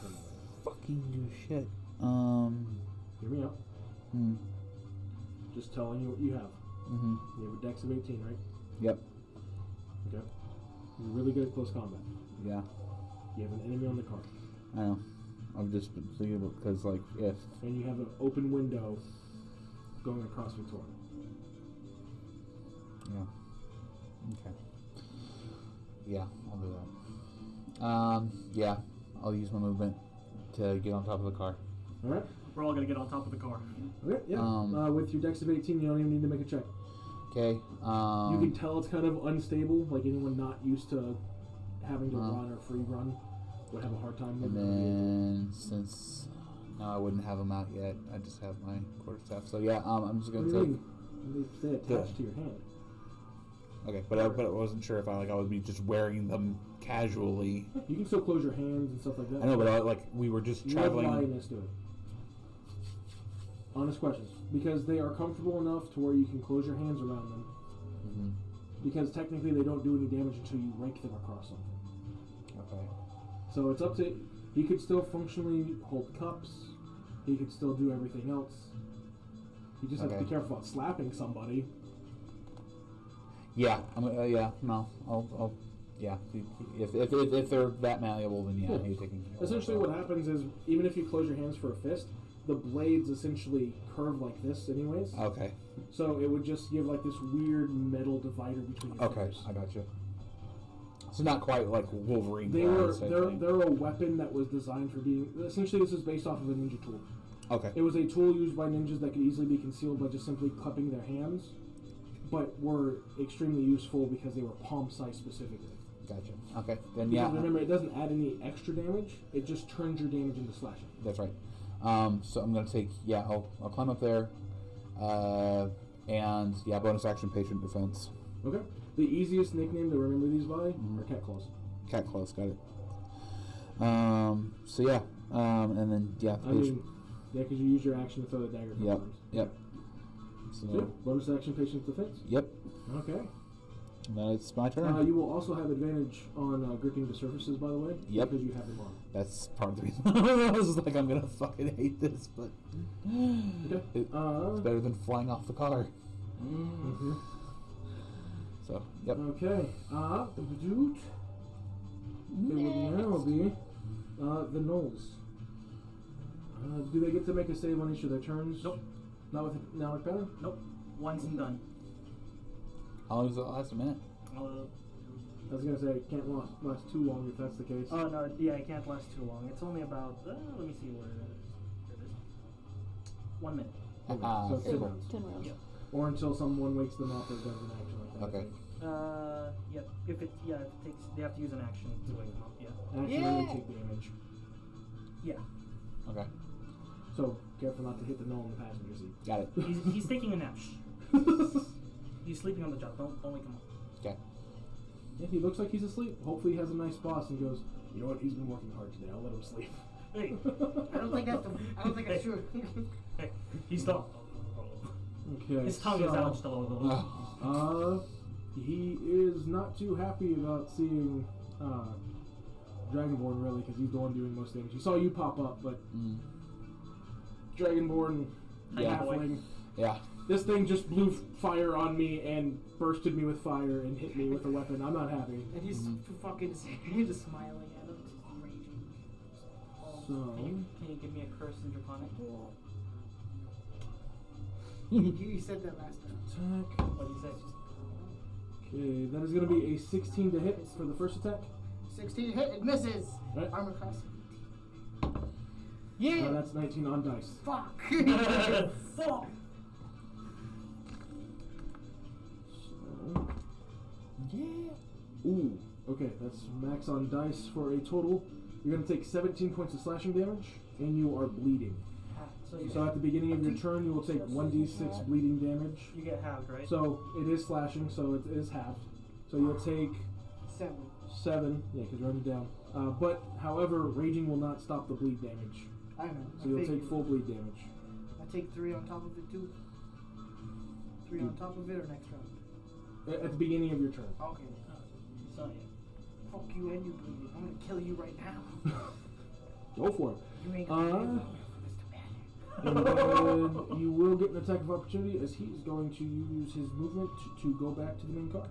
fucking do shit. Hear me out. Just telling you what you have. Mm-hmm. You have a dex of 18, right? Yep. Okay. You're really good at close combat. Yeah. You have an enemy on the car. I know. I've just been thinking about, because, like, if... And you have an open window going across Victoria. Yeah. Okay. Yeah, I'll do that. Yeah. I'll use my movement to get on top of the car. Alright? We're all gonna get on top of the car. Okay, yeah. With your dex of 18, you don't even need to make a check. Okay. You can tell it's kind of unstable, like anyone not used to having to run or free run would have a hard time And moving. then, since now I wouldn't have them out yet, I just have my quarterstaff. So yeah, I'm just What gonna do you take. mean? They stay attached to your hand. Okay, but I wasn't sure if I would be just wearing them casually. You can still close your hands and stuff like that. I know, but we were just You have traveling. Lioness do it. Honest questions. Because they are comfortable enough to where you can close your hands around them. Mm-hmm. Because technically they don't do any damage until you rake them across something. Okay. So it's up to... He could still functionally hold cups. He could still do everything else. You just have to Okay. be careful about slapping somebody. Yeah. Yeah. No. I'll. Yeah. If they're that malleable, then yeah. You're taking. Essentially what happens is, even if you close your hands for a fist, the blades essentially curve like this anyways. Okay. So it would just give like this weird metal divider between your Okay. fingers. I got you. So not quite like Wolverine. They're thing. a weapon that was designed for being... Essentially this is based off of a ninja tool. Okay. It was a tool used by ninjas that could easily be concealed by just simply cupping their hands, but were extremely useful because they were palm size specifically. Gotcha. Okay. Then Because yeah. remember, it doesn't add any extra damage, it just turns your damage into slashing. That's right. So I'm gonna take. Yeah. I'll climb up there. And yeah, bonus action, patient defense. Okay. The easiest nickname to remember these by are cat claws. Cat claws, got it. So yeah, and then yeah, I mean, Yeah, because you use your action to throw the dagger. Yep. Times. Yep. So, So, bonus action, patience, defense. yep. Okay. Now it's my turn. You will also have advantage on gripping the surfaces, by the way. Yep. Because you have them on. That's part of the reason. I was just like, I'm gonna fucking hate this, but Okay. it's better than flying off the car. Mm-hmm. So, yep. Okay. It would now be the Knolls. Do they get to make a save on each of their turns? Nope. Not with Nalic Pattern? Nope. Once and done. How long does it last? A minute? I was gonna say it can't last too long if that's the case. Oh no, yeah, it can't last too long. It's only about let me see where it is. There it is. 1 minute. So 10 cool. rounds. 10 rounds. Yep. Or until someone wakes them up or does an action like that. I Okay. think. Yep. If it takes they have to use an action to wake them up. Yeah. Action and they take damage. Yeah. Okay. So careful not to hit the Knoll in the passenger seat. Got it. He's taking a nap. He's sleeping on the job. Don't wake him up. Okay. Yeah, he looks like he's asleep. Hopefully he has a nice boss and goes, you know what, he's been working hard today, I'll let him sleep. Hey. I don't think that's true. Hey. He's not. Okay. His tongue is out just a little. He is not too happy about seeing Dragonborn really, because he's the one doing most damage. He saw you pop up, but Dragonborn, Yeah. halfling. Yeah. This thing just blew fire on me and bursted me with fire and hit me with a weapon. I'm not happy. And he's fucking just smiling at him, just raging. So Can you give me a curse in Draconic? You said that last time. attack. What do you say? Okay, that is going to be a 16 to hit for the first attack. 16 hit, it misses. Right. Armor class. That's 19 on dice. Fuck. So, Fuck. ooh, okay, that's max on dice for a total. You're going to take 17 points of slashing damage, and you are bleeding. So at the beginning of your turn, you will take 1d6 bleeding damage. You get halved, right? So it is slashing, so it is halved. So you'll take 7, yeah, because you're already down. But, however, raging will not stop the bleed damage. I know. So you'll take full bleed damage. I take 3 on top of it too. 3 on top of it or next round? At the beginning of your turn. Okay. So yeah. Fuck you and you bleeding. I'm gonna kill you right now. Go for it. You ain't gonna do that. And then you will get an attack of opportunity as he's going to use his movement to go back to the main car.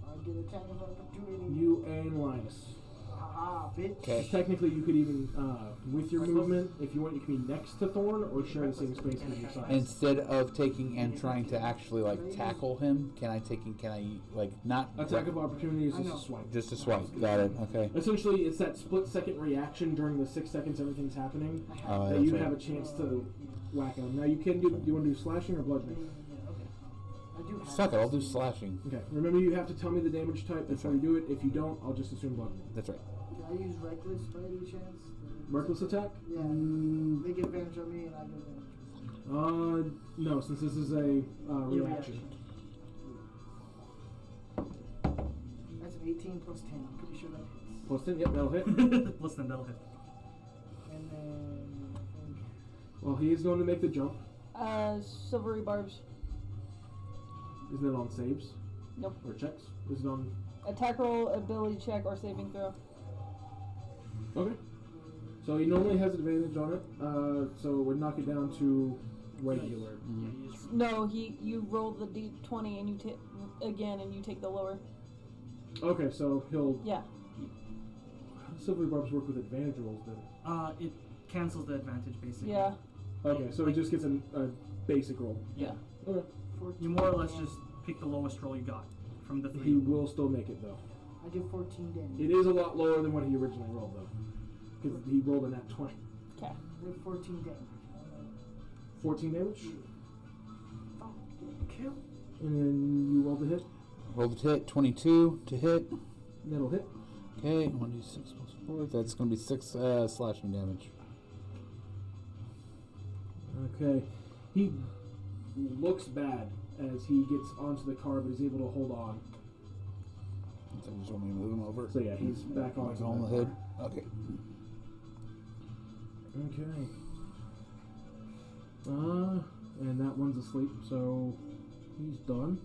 I get attack of opportunity. You and Linus. Haha, bitch. Okay. Technically, you could even, with your movement, if you want, you can be next to Thorn or share the same space with your size. Instead of taking and trying to actually tackle him, can I not Attack of opportunity is just a swipe. just a swipe? Got it. Okay. Essentially, it's that split-second reaction during the 6 seconds everything's happening Oh, that that's you right. have a chance to whack him. Now you can do. Do you want to do slashing or bludgeoning? I do have Suck it. I'll do slashing. Okay. Remember, you have to tell me the damage type before you do it. If you don't, I'll just assume bludgeoning. That's right. Can I use reckless by any chance? Reckless attack? Yeah. Mm, They get advantage on me and I get advantage. no, since this is a reaction. That's an 18 plus 10. I'm pretty sure that hits. Plus 10, yep, that'll hit. Listen, that'll hit. And then I think Well, he is going to make the jump. Silvery barbs. Isn't it on saves? Nope. Or checks? Is it on... Attack roll, ability check, or saving throw. Okay. So he normally has advantage on it, so it would knock it down to regular. No, you roll the d20 and you take again, and you take the lower. Okay, so he'll... Yeah. How do silvery barbs work with advantage rolls then? It cancels the advantage basically. Yeah. Okay, so he just gets a basic roll. Yeah. Okay. You more or less just pick the lowest roll you got from the 3. He will still make it, though. I did 14 damage. It is a lot lower than what he originally rolled, though. Because he rolled a nat 20. Okay. I did 14 damage. 14 damage? Fuck. Kill. And then you roll the hit. Roll the hit. 22 to hit. That'll hit. Okay. 1d6 plus 4. That's going to be 6 slashing damage. Okay. He looks bad as he gets onto the car, but is able to hold on. So you just want me to move him over? So yeah, he's back on. On the hood. Okay. Okay. And that one's asleep, so he's done.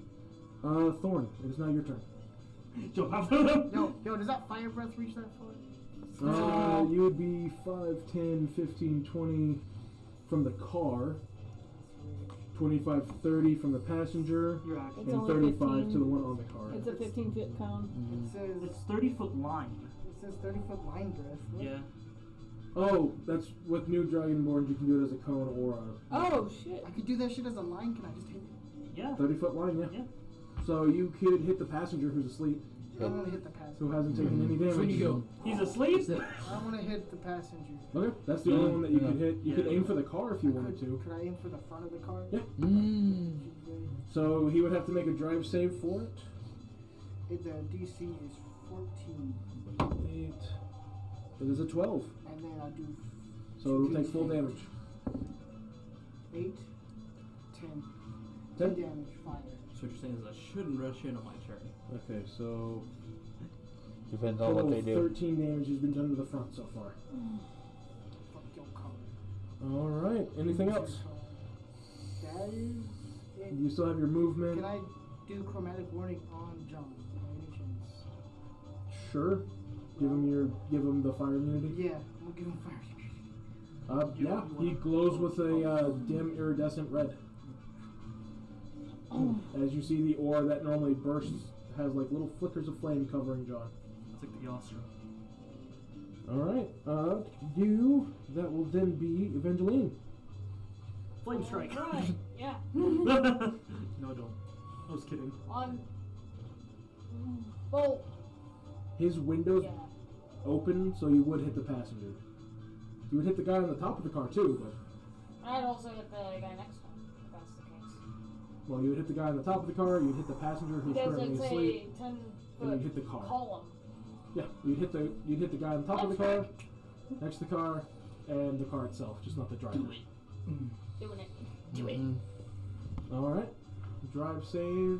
Thorn, it is now your turn. Jump out of them. Yo, does that fire breath reach that far? You would be 5, 10, 15, 20 from the car, 25, 30 from the passenger, You're actually. It's and only 35 to 15. the one on the car. It's a 15-foot cone. It says It's 30-foot line. it says 30-foot line breath. What? Yeah. Oh, that's with new Dragonborn, you can do it as a cone or a Oh shit! I could do that shit as a line. Can I just hit it? Yeah. 30-foot line, yeah. Yeah. So you could hit the passenger who's asleep, I want to hit the passenger. who hasn't taken any damage. When you go. He's asleep. I want to hit the passenger. Okay, that's the only one that you Yeah. could hit. You could Yeah. aim for the car if you wanted to. Could I aim for the front of the car? Yeah. Mm. So he would have to make a drive save for it. The DC is 14, 8. It is a 12. and then I'll do So it'll take full damage. 8, 10, 10? damage, fire. So what you're saying is I shouldn't rush in on my turn. Okay, so Depends on total what they do. 13 damage has been done to the front so far. Fuck your car. Alright, anything else? That is it. You still have your movement. Can I do chromatic warning on John by any chance? Sure. Give him the fire immunity. Yeah, I'm gonna give him fire. Yeah, he glows with a dim iridescent red. As you see, the aura that normally bursts has like little flickers of flame covering John. It's like the Yastra. Alright, that will then be Evangeline. Flame strike. Right. Yeah. No, don't. I was kidding. On. Well. His windows Yeah. open, so you would hit the passenger. You would hit the guy on the top of the car too, but I'd also hit the guy next to him, if that's the case. well, you would hit the guy on the top of the car, you'd hit the passenger who's Because currently it's asleep, a 10 and foot you'd hit the car. column. Yeah, you'd hit the guy on the top of the car, next to the car, and the car itself, just not the driver. Doing it. Do it. Alright. Drive save.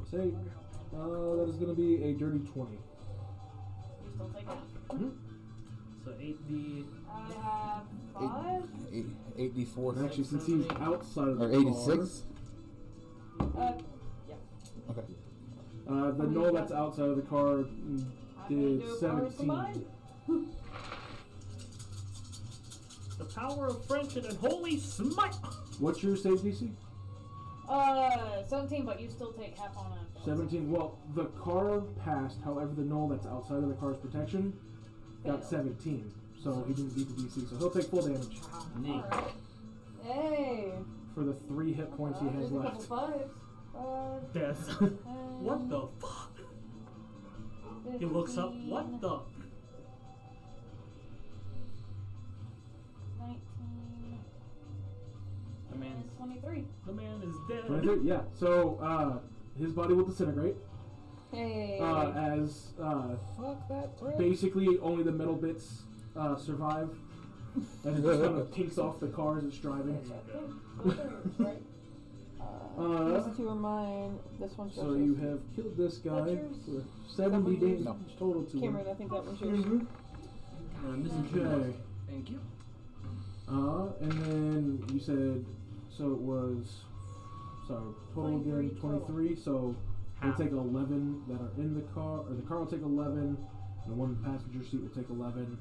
Save. That is gonna be a dirty 20. You still take that. So 8d. I have 5. 8d4. Actually, since he's outside of the Or car, 86? Yeah. Okay. the knoll that's outside of the car I'm did gonna do a power 17. combined. The power of friendship and holy smite. What's your save DC? 17, but you still take half on a. 17. Well, the car passed, however, the knoll that's outside of the car's protection got Failed. 17. So he didn't beat the DC, so he'll take full damage Neat. Alright. Hey. for the 3 hit points he has There's a couple left. fives. Death. What the fuck? He looks up. What the? 19. The man. Minus 23. The man is dead. 23? Yeah. So his body will disintegrate Hey. as Fuck that prick. basically only the metal bits survive. And it just kind of tinks off the car as it's driving. Right. These two are mine. This one's So yours. you have killed this guy yours? for 70 That one's damage total to Cameron, him. I think that one's yours. I'm missing two. Okay. Thank you. And then you said, so it was, sorry, total again 23. So we'll Half. take 11 that are in the car, or the car will take 11, and the one passenger seat will take 11,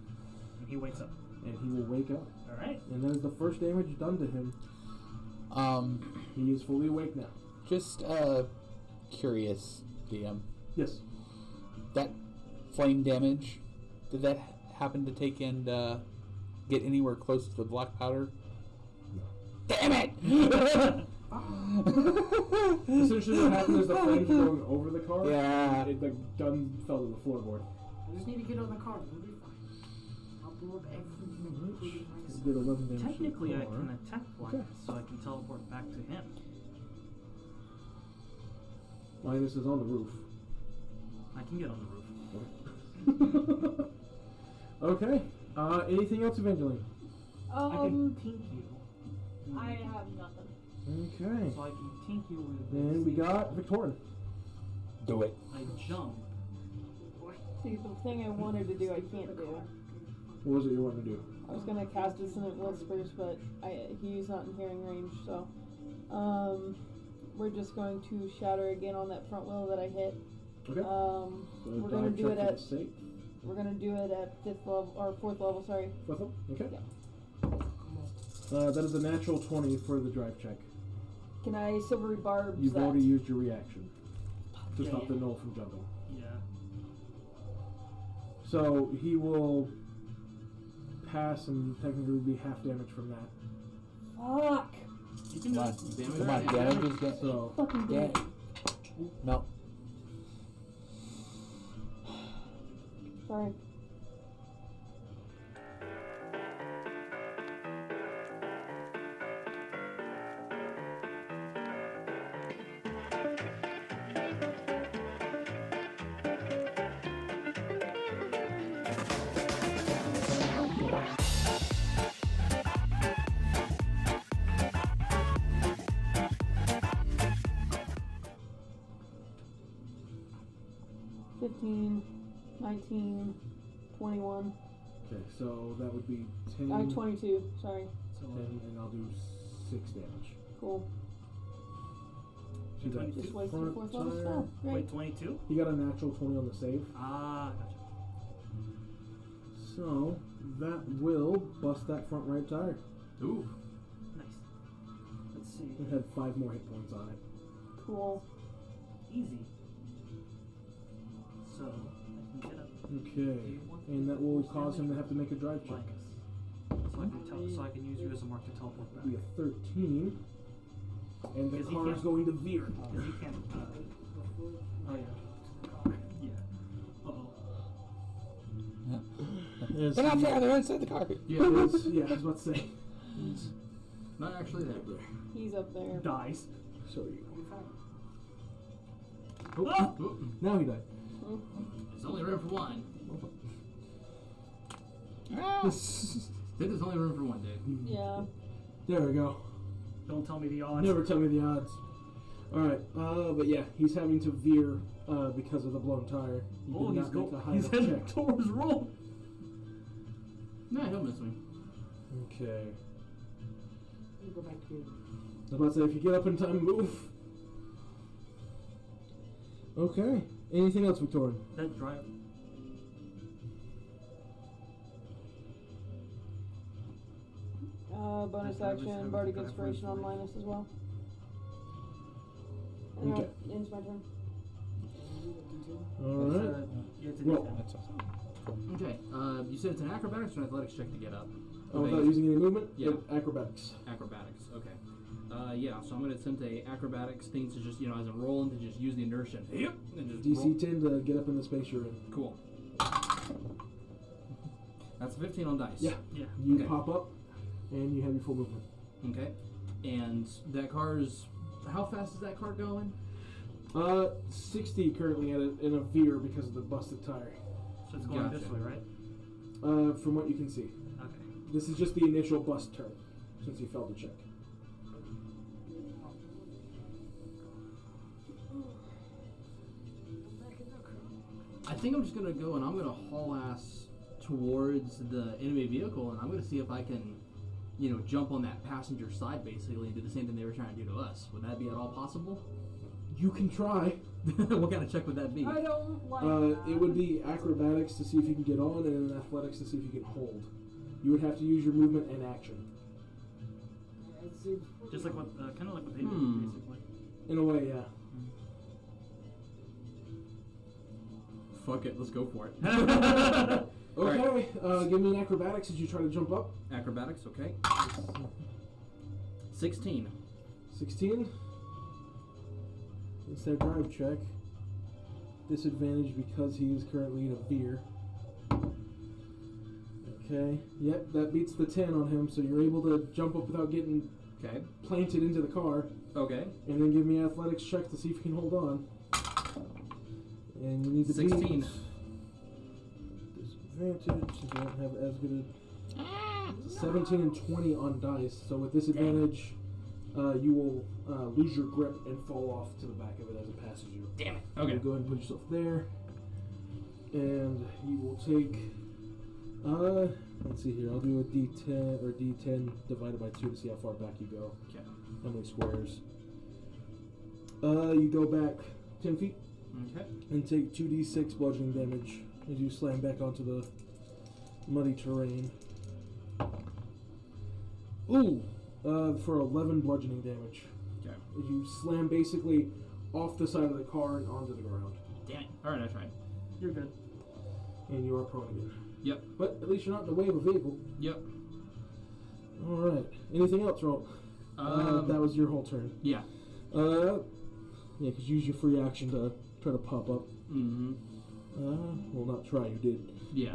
And he wakes up. and he will wake up. All right. And that is the first damage done to him. He is fully awake now. Just curious, DM. Yes. That flame damage, did that happen to take and get anywhere close to the black powder? No. Damn it! Essentially, what happened is the flames were going over the car. Yeah. The gun fell to the floorboard. I just need to get on the car. It'll be fine. I'll blow up everything. including myself. Did 11 damage. to the Technically, I car. can attack Linus, so I can teleport back to him. Linus is on the roof. I can get on the roof. Okay. Anything else, Evangeline? I can tink you. I have nothing. Okay. So I can tink you with. Then we got Victorin. Do it. I jump. See, the thing I wanted to do, I can't do. What was it you wanted to do? I was gonna cast Dissonant Whispers, but he's not in hearing range, so we're just going to shatter again on that front wheel that I hit. Okay. We're So gonna dive do check it for at the safe. we're gonna do it at 5th level or 4th level. Sorry. With them? Okay. Yeah. That is a natural 20 for the drive check. Can I silvery barbs You've that? already used your reaction to Yeah, stop yeah. the gnoll from jumping. Yeah. So he will pass and technically be half damage from that. Fuck! You can Come on, just damage. come on, damage is good. So Fucking Yeah. damn. No. Sorry. $15, $19, $21. okay, so that would be 10, 22. Sorry. 10, and I'll do 6 damage. Cool. To that Just wasted front 4th level tire. spell. Great. Wait, 22? He got a natural 20 on the save, Ah, gotcha. so that will bust that front right tire. Ooh. Nice. Let's see. It had 5 more hit points on it. Cool. Easy. So, I can get up Okay, and that will cause him to have to make a drive check. minus. So I can use you as a mark to teleport back. Be a 13, and the Because he car is can't- going to veer. Because you can't. Oh yeah. Yeah. Uh-oh. Yes, They're not he- there. They're inside the car. Yeah, I was about to say. Not actually that good. He's up there. Dies. So you. Ah! Now he died. It's only room for one. Ah. Think there's only room for one, dude. Yeah. There we go. Don't tell me the odds. Never tell me the odds. Alright, but yeah, he's having to veer because of the blown tire. He Oh, did he's not make a high he's enough heading check. towards roll. No, he'll miss me. Okay. You go back to you. I was about to say, if you get up in time, move. Okay. Anything else, Victorian? That drive. Bonus Does Travis action, have Bardic the drive Inspiration for on his Linus as well. And Okay. that ends my turn. Alright. Yeah, it's a Roll. D10. That's awesome. Okay. You said it's an acrobatics or an athletics check to get up? Oh, without using any movement? Yeah. Acrobatics. Acrobatics. Okay. Yeah. So I'm gonna attempt a acrobatics thing to just as I'm rolling to just use the inertia. Yep. And just DC roll. 10 to get up in the space you're in. Cool. That's a 15 on dice. Yeah. Yeah. You Okay. pop up, and you have your full movement. Okay. And that car's. How fast is that car going? 60 currently in a veer because of the busted tire. So it's going this Gotcha. way, right? From what you can see. Okay. This is just the initial bust turn, since you failed the check. I think I'm just gonna go and I'm gonna haul ass towards the enemy vehicle and I'm gonna see if I can, jump on that passenger side basically and do the same thing they were trying to do to us. Would that be at all possible? You can try. What kind of check would that be? I don't like that. It would be acrobatics to see if you can get on, and then athletics to see if you can hold. You would have to use your movement and action. Just like what, kind of like what they did, Hmm. basically. In a way, yeah. Fuck it, let's go for it. Okay, give me an acrobatics as you try to jump up. Acrobatics, okay. 16. 16. It's their drive check. Disadvantage because he is currently in a veer. Okay, yep, that beats the 10 on him, so you're able to jump up without getting Okay. planted into the car. Okay. And then give me an athletics check to see if you can hold on. And you need to 16. beat disadvantage since you don't have as good a 17 and 20 on dice. So with disadvantage, you will lose your grip and fall off to the back of it as it passes you. Damn it. So Okay. go ahead and put yourself there, and you will take Let's see here. I'll do a D10 or D10 divided by 2 to see how far back you go. Okay. How many squares? You go back 10 feet Okay. and take 2d6 bludgeoning damage as you slam back onto the muddy terrain. Ooh! For 11 bludgeoning damage. Okay. As you slam basically off the side of the car and onto the ground. Damn it. Alright, I tried. You're good. And you are prone again. Yep. But at least you're not in the way of a vehicle. Yep. Alright. Anything else, Roll? That was your whole turn. Yeah. Yeah, because use your free action to try to pop up. Mm-hmm. Well, not try, you did. Yeah.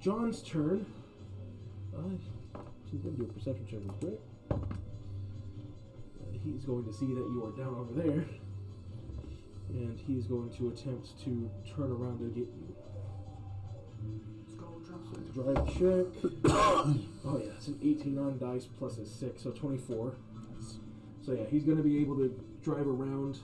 John's turn. He's going to do a perception check real quick. He's going to see that you are down over there. And he's going to attempt to turn around and get you. Let's go, drop So it. drive check. Oh yeah, it's an 18 on dice plus a 6, so 24. So yeah, he's going to be able to drive around.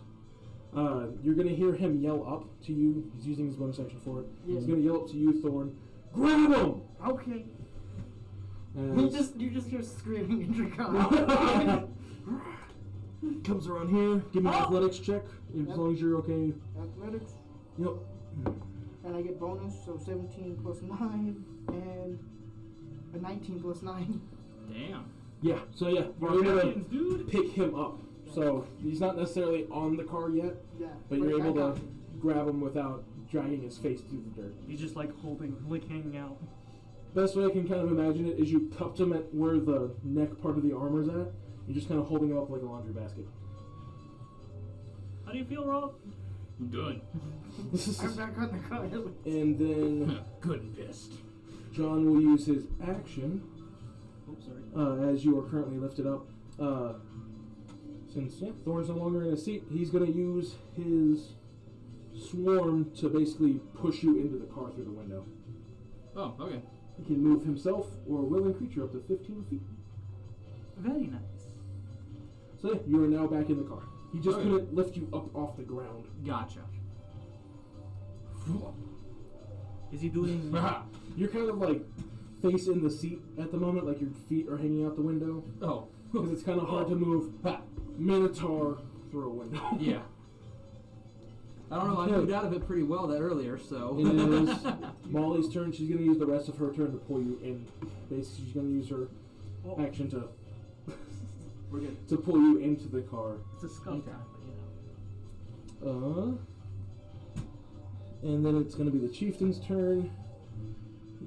You're going to hear him yell up to you. He's using his bonus action for it. Yeah. He's going to yell up to you, Thorn. Grab him! Okay. As You just hear screaming in your car. comes around here. Give me an Oh! athletics check, as Yep. long as you're okay. Athletics. Yep. And I get bonus, so 17 plus 9, and a 19 plus 9. Damn. Yeah, so yeah, you're able Barbarians, to dude. pick him up. So he's not necessarily on the car yet, Yeah. but you're I able got to him. grab him without dragging his face through the dirt. He's just like hanging out. Best way I can kind of imagine it is you cupped him at where the neck part of the armor's at. You're just kind of holding him up like a laundry basket. How do you feel, Rob? Good. I'm back on the car. And then Good and pissed. John will use his action Oops, sorry. as you are currently lifted up. Since Thorn's no longer in his seat, he's going to use his swarm to basically push you into the car through the window. Oh, okay. He can move himself or a willing creature up to 15 feet. Very nice. So yeah, you are now back in the car. He just Okay. couldn't lift you up off the ground. Gotcha. Is he doing? You're kind of like face in the seat at the moment, like your feet are hanging out the window. Oh. Because it's kind of hard to move Minotaur through a window. Yeah. I don't know, I Okay. moved out of it pretty well that earlier, so. It is Molly's turn. She's going to use the rest of her turn to pull you in. Basically, she's going to use her action to We're good. to pull you into the car. It's a skull time, but you know. And then it's going to be the chieftain's turn.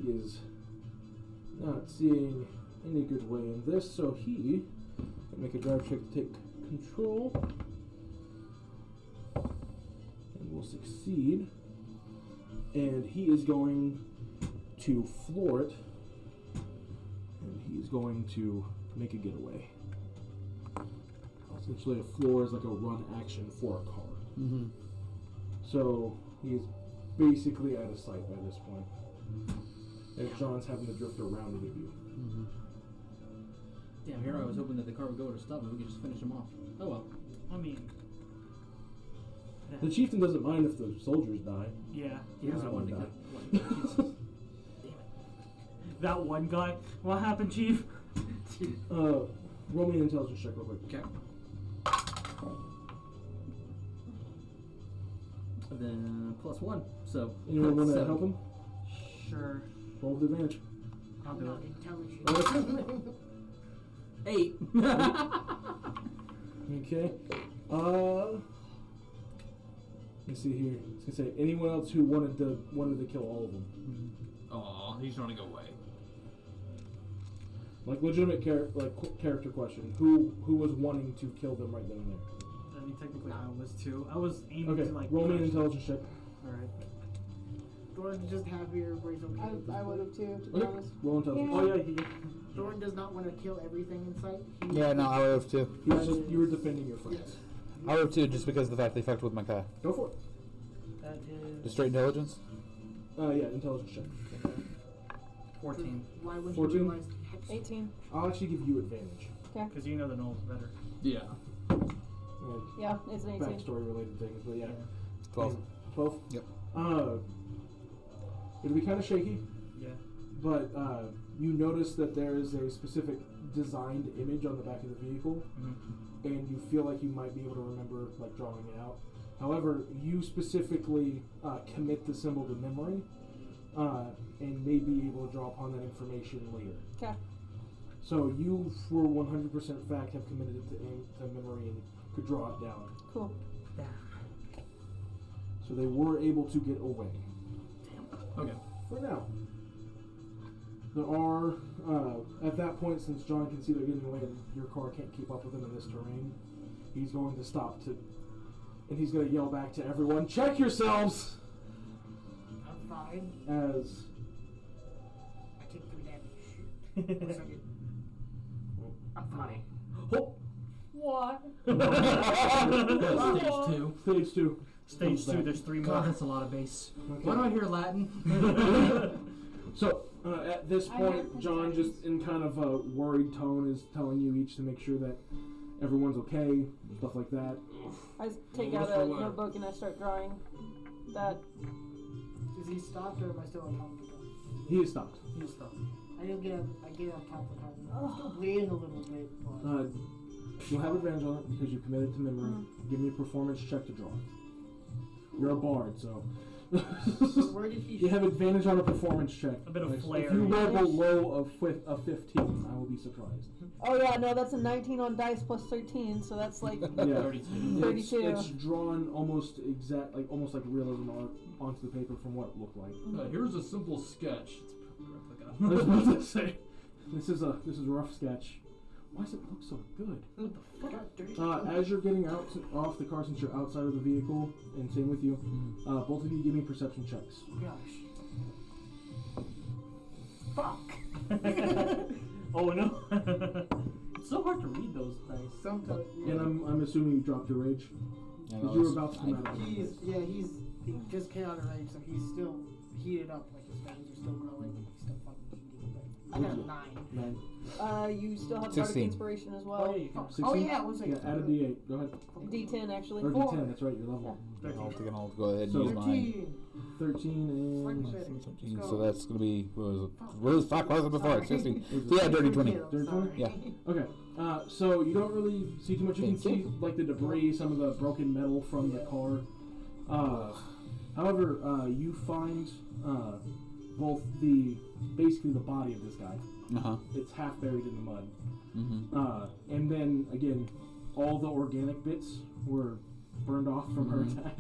He is not seeing any good way in this, so he can make a drive check to take control. And will succeed. And he is going to floor it. And he's going to make a getaway. Essentially, a floor is like a run action for a car. Mm-hmm. So he is basically out of sight by this point. And John's having to drift around to get you. Mm-hmm. Damn, here I was hoping that the car would go to stop and we could just finish him off. Oh well. I mean, The chieftain doesn't mind if the soldiers die. yeah. He doesn't want to die. die. That one guy. What happened, Chief? Roll me an intelligence check real quick. Okay. And then +1, so. Anyone want to 7. help him? Sure. Roll with advantage. I'll I'm do not it. intelligent. 8. Okay. Let's see here. I was gonna say anyone else who wanted to kill all of them. Aw, he's trying to go away. Like legitimate character question. Who was wanting to kill them right then and there? I mean, technically, I was too. I was aiming Okay. to like. Roll me an crush- intelligence check. All right. Thorn just happier where he's okay. with this I would one. have too, to be Okay. honest. Roll intelligence. Oh yeah, he. Thorn does not want to kill everything in sight. He- Yeah, no, I would have too. He was just, you were defending your friends. Yes. I would have too, just because of the fact they fucked with my car. Go for it. That is. Just straight intelligence? Yeah, intelligence check. 14. Why would he 14? realize hex? 18. I'll actually give you advantage. Because you know the Knowles better. Yeah. Yeah, it's an 18. Backstory related things, but yeah. 12. 12? Yep. It'll be kind of shaky. Yeah. but you notice that there is a specific designed image on the back of the vehicle, and you feel like you might be able to remember like drawing it out. However, you specifically commit the symbol to memory, and may be able to draw upon that information later. Okay. So you, for 100% fact, have committed it to memory and could draw it down. Cool. So they were able to get away. Okay. For now. There are, at that point, since John can see they're getting away and your car can't keep up with them in this terrain, he's going to stop and he's going to yell back to everyone, check yourselves! I'm fine. As I take 3 damage. 1 second. I'm fine. oh, What? Stage 2. Stage 2. Stage 2, there's 3 more. God, that's a lot of bass. Okay. Why do I hear Latin? So, at this I point, heard John, Chinese. just in kind of a worried tone, is telling you each to make sure that everyone's okay, stuff like that. I take Well, out what's a the word? notebook and I start drawing that. Is he stopped or am I still on top of the car? He is stopped. He's stopped. I get on top of the car. I'm still bleeding a little bit, but You'll have advantage on it because you committed to memory. Give me a performance check to draw. You're a bard, so. where did he You have advantage on a performance check. A bit of Like, flair. If you roll below a 15, I will be surprised. Oh yeah, no, that's a 19 on dice plus 13, so that's like Yeah. 32. It's 32. drawn almost almost like realism art onto the paper from what it looked like. Here's a simple sketch. I was about to say, this is a rough sketch. Why does it look so good? As you're getting off the car, since you're outside of the vehicle, and same with you, both of you give me perception checks. Gosh. Fuck. Oh no. It's so hard to read those dice. Sometimes. And I'm assuming you dropped your rage. Because you were about to come out of it. He just came out of rage, so he's still heated up. Like his veins are still growing. He's still fucking heating. But I got a 9. 9. you still have 16. Bardic Inspiration as well. Oh, yeah, you can. 16? Oh yeah, 1 second. Yeah, add a D8. Go ahead. D10 actually. Or 4. D10, that's right, your level. I'll go ahead and So- use mine. 13 and... Like I said, 13, let's so go. that's gonna be what was fuck was it before? Sorry. 16. So yeah, dirty 20. Dirty 20? Yeah. Okay, so you don't really see too much. You can Thank see like the debris, some of the broken metal from the car. However, you find basically the body of this guy. It's half buried in the mud. And then again, all the organic bits were burned off from her attack.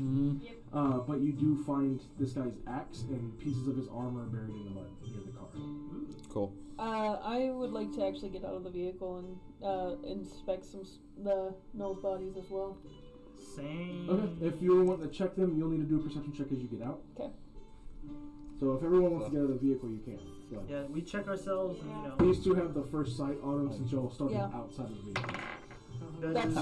But you do find this guy's axe and pieces of his armor buried in the mud near the car. Cool. I would like to actually get out of the vehicle and inspect the Null's bodies as well. Same. Okay, if you want to check them, you'll need to do a perception check as you get out. Okay. So if everyone wants to get out of the vehicle, you can. Go ahead. Yeah, we check ourselves and These two have the first sight on them since y'all started Yeah. outside of the vehicle. That's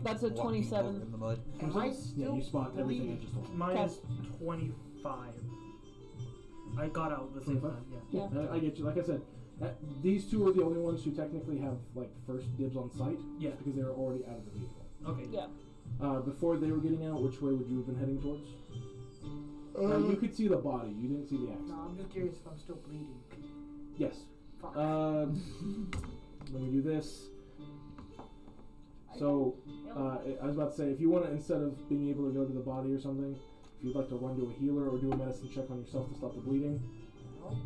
that's a 27. in the mud. Am I Yeah, still you spot everything I bleeding? just told you. Mine is 25. I got out at the same 25? time, yeah. Yeah. I get you. Like I said, these two are the only ones who technically have like first dibs on sight. Yeah. Because they were already out of the vehicle. Okay. Yeah. Before they were getting out, which way would you have been heading towards? You could see the body. You didn't see the axe. No, I'm just curious if I'm still bleeding. Yes. Fuck. Let me do this. So, I was about to say, if you want to, instead of being able to go to the body or something, if you'd like to run to a healer or do a medicine check on yourself to stop the bleeding. Well,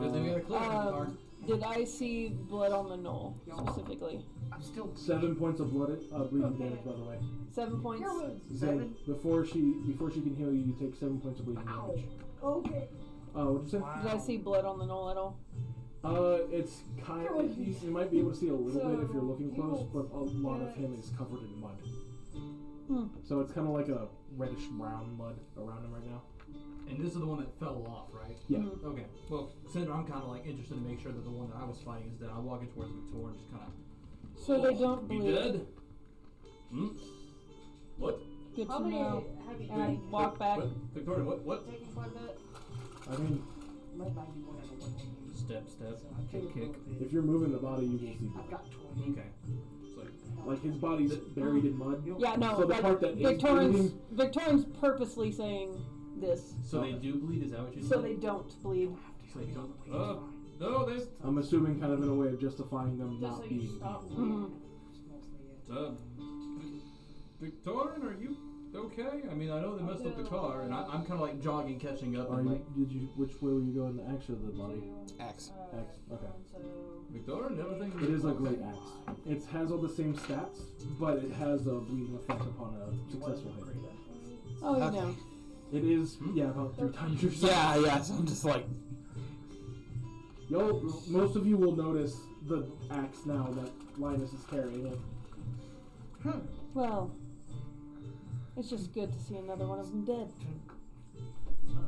good thing we got a clear in the car. Did I see blood on the Null specifically? I'm still 7 points of bleeding damage, by the way. 7 points. Zay, before she can heal you, you take 7 points of bleeding damage. Okay. What'd you say? Did I see blood on the Null at all? It's kind of, you might be able to see a little bit if you're looking close, but a lot of him is covered in mud. So it's kind of like a reddish brown mud around him right now. And this is the one that fell off, right? Yeah. Okay. Well, Cinder, I'm kind of like interested to make sure that the one that I was fighting is dead. I walk in towards Victor and just kind of. So they don't You bleed. dead? What? Good How to many know. have you And I taken? walk back. What? Victoria, what? Taking quite a bit. I mean, might not be one of the ones. Step. So I've taken a Kick. little bit. if you're moving the body, you will see I've blood. got 20. Okay. Like his body's buried in mud. Yeah, no. So the like part that is Victorian's bleeding- Victorian's purposely saying this, So they do bleed. Is that what you said? so they don't bleed. So they don't. No, they. I'm assuming kind of in a way of justifying them Just not so you being. stop. Mhm. It's mostly it. Victorian, are you okay? I mean, I know they messed up the car, and I'm kind of like jogging, catching up, Are and you, like, did you? Which way were you going? The axe or the body? Axe. Axe. Okay. So Victorian, everything. It is a great axe. It has all the same stats, but it has a bleeding effect upon a successful hit. Oh, you Okay. know. It is, yeah, about 3 times your size. Yeah. So I'm just like, Most of you will notice the axe now that Linus is carrying it. Well, it's just good to see another one of them dead.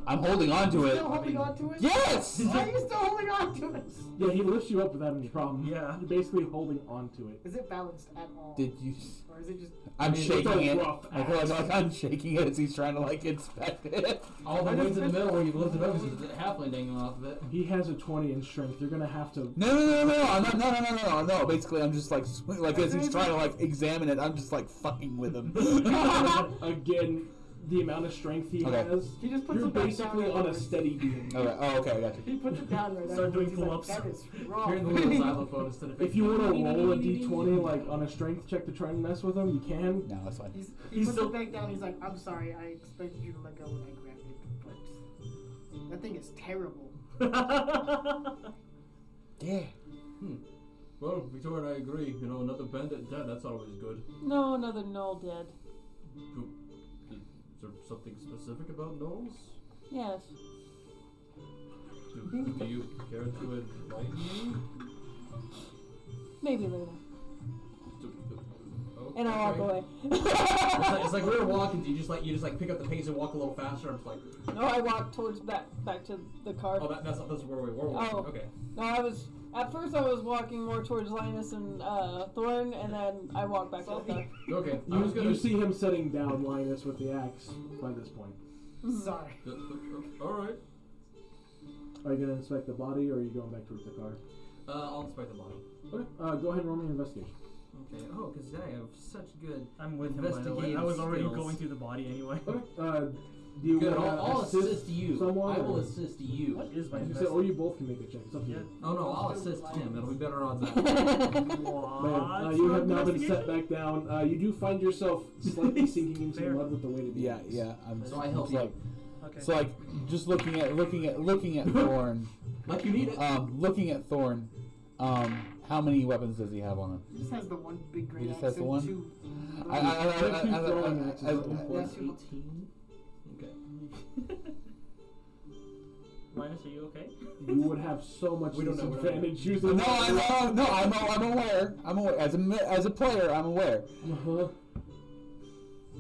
I'm holding on to it. Still holding on to it? Yes. Why are you still holding on to it? Yeah, he lifts you up without any problem. Yeah. You're basically holding on to it. Is it balanced at all? Did you? Or is it just... I'm It's shaking a it. rough I feel like I'm shaking it as he's trying to like inspect it. all the ones in the middle where you lift it up is the halfling dangling off of it. He has a 20 in strength. You're gonna have to. No. Basically, I'm just like as he's trying to like examine it, I'm just like fucking with him. Again, the amount of strength he Okay. has. He just puts You're it back basically down on a afterwards. steady beam. Okay. Oh, okay. I got you. He puts it down right Start doing afterwards. He's pull-ups. Like, that is wrong. Hearing the little xylophone instead of. If you want to roll a d20 like on a strength check to try and mess with him, you can. No, that's fine. He puts it back down. He's like, I'm sorry. I expected you to let go when I grabbed it, but that thing is terrible. Yeah. Well, Victorian, I agree. You know, another bandit dead. That's always good. No, another Knoll dead. Is there something specific about gnolls? Yes. Do you care to enlighten me? Maybe later. Okay. And I'll walk away. It's like we're walking. You just like pick up the pace and walk a little faster. I'm just like, No, I walked towards back to the car. oh, that's where we were walking. Oh. Okay. No, at first I was walking more towards Linus and Thorn, and then I walked back to the car. Okay. I was You gonna see him setting down Linus with the axe by this point. Sorry. All right. Are you gonna inspect the body, or are you going back towards the car? I'll inspect the body. Okay. Go ahead and roll me an investigation. Okay. Oh, because I have such good. I'm with him, by the way. I was already going through the body anyway. Okay. Do you Good. wanna I'll assist you. someone, I will or- assist you. What is my You said, investigation? or you both can make a check. It's up to you. Oh no, I'll assist him. It'll be better odds. Yeah. Man, you have now been set back down. You do find yourself slightly sinking into Fair. the mud with the weight of the Yeah. axe. Yeah. I'm So I help it's you. like, Okay. so like just looking at Thorn. Like you need it. Looking at Thorn. How many weapons does he have on him? He just has the one big great He just axe has the and one? two. Two throwing axes. Yeah, two. 18. Okay. Linus, are you okay? You would have so much We don't know, disadvantage No, using. I'm aware. I'm aware. As a player, I'm aware. Uh-huh.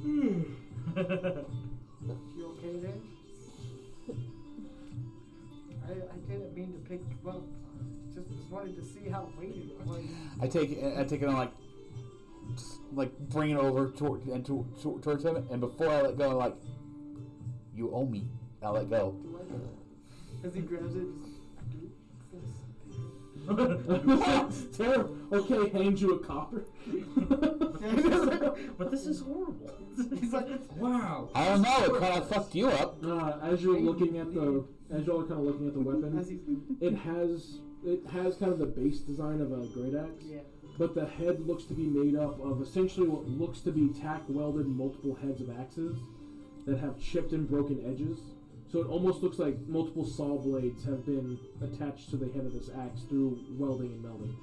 You okay there? I didn't mean to pick. Well, just wanted to see how weighty it was. I take it on like bring it over towards him, and before I let go, I'm like, you owe me. I'll let go. As he grabs it, It's terrible. Okay, hand you a copper. But this is horrible. he's like, Wow. I don't know. It kind of fucked you up. As you're looking at the, as y'all are kind of looking at the as weapon, he's, it has kind of the base design of a great axe, yeah. but the head looks to be made up of essentially what looks to be tack welded multiple heads of axes that have chipped and broken edges. So it almost looks like multiple saw blades have been attached to the head of this axe through welding and melding.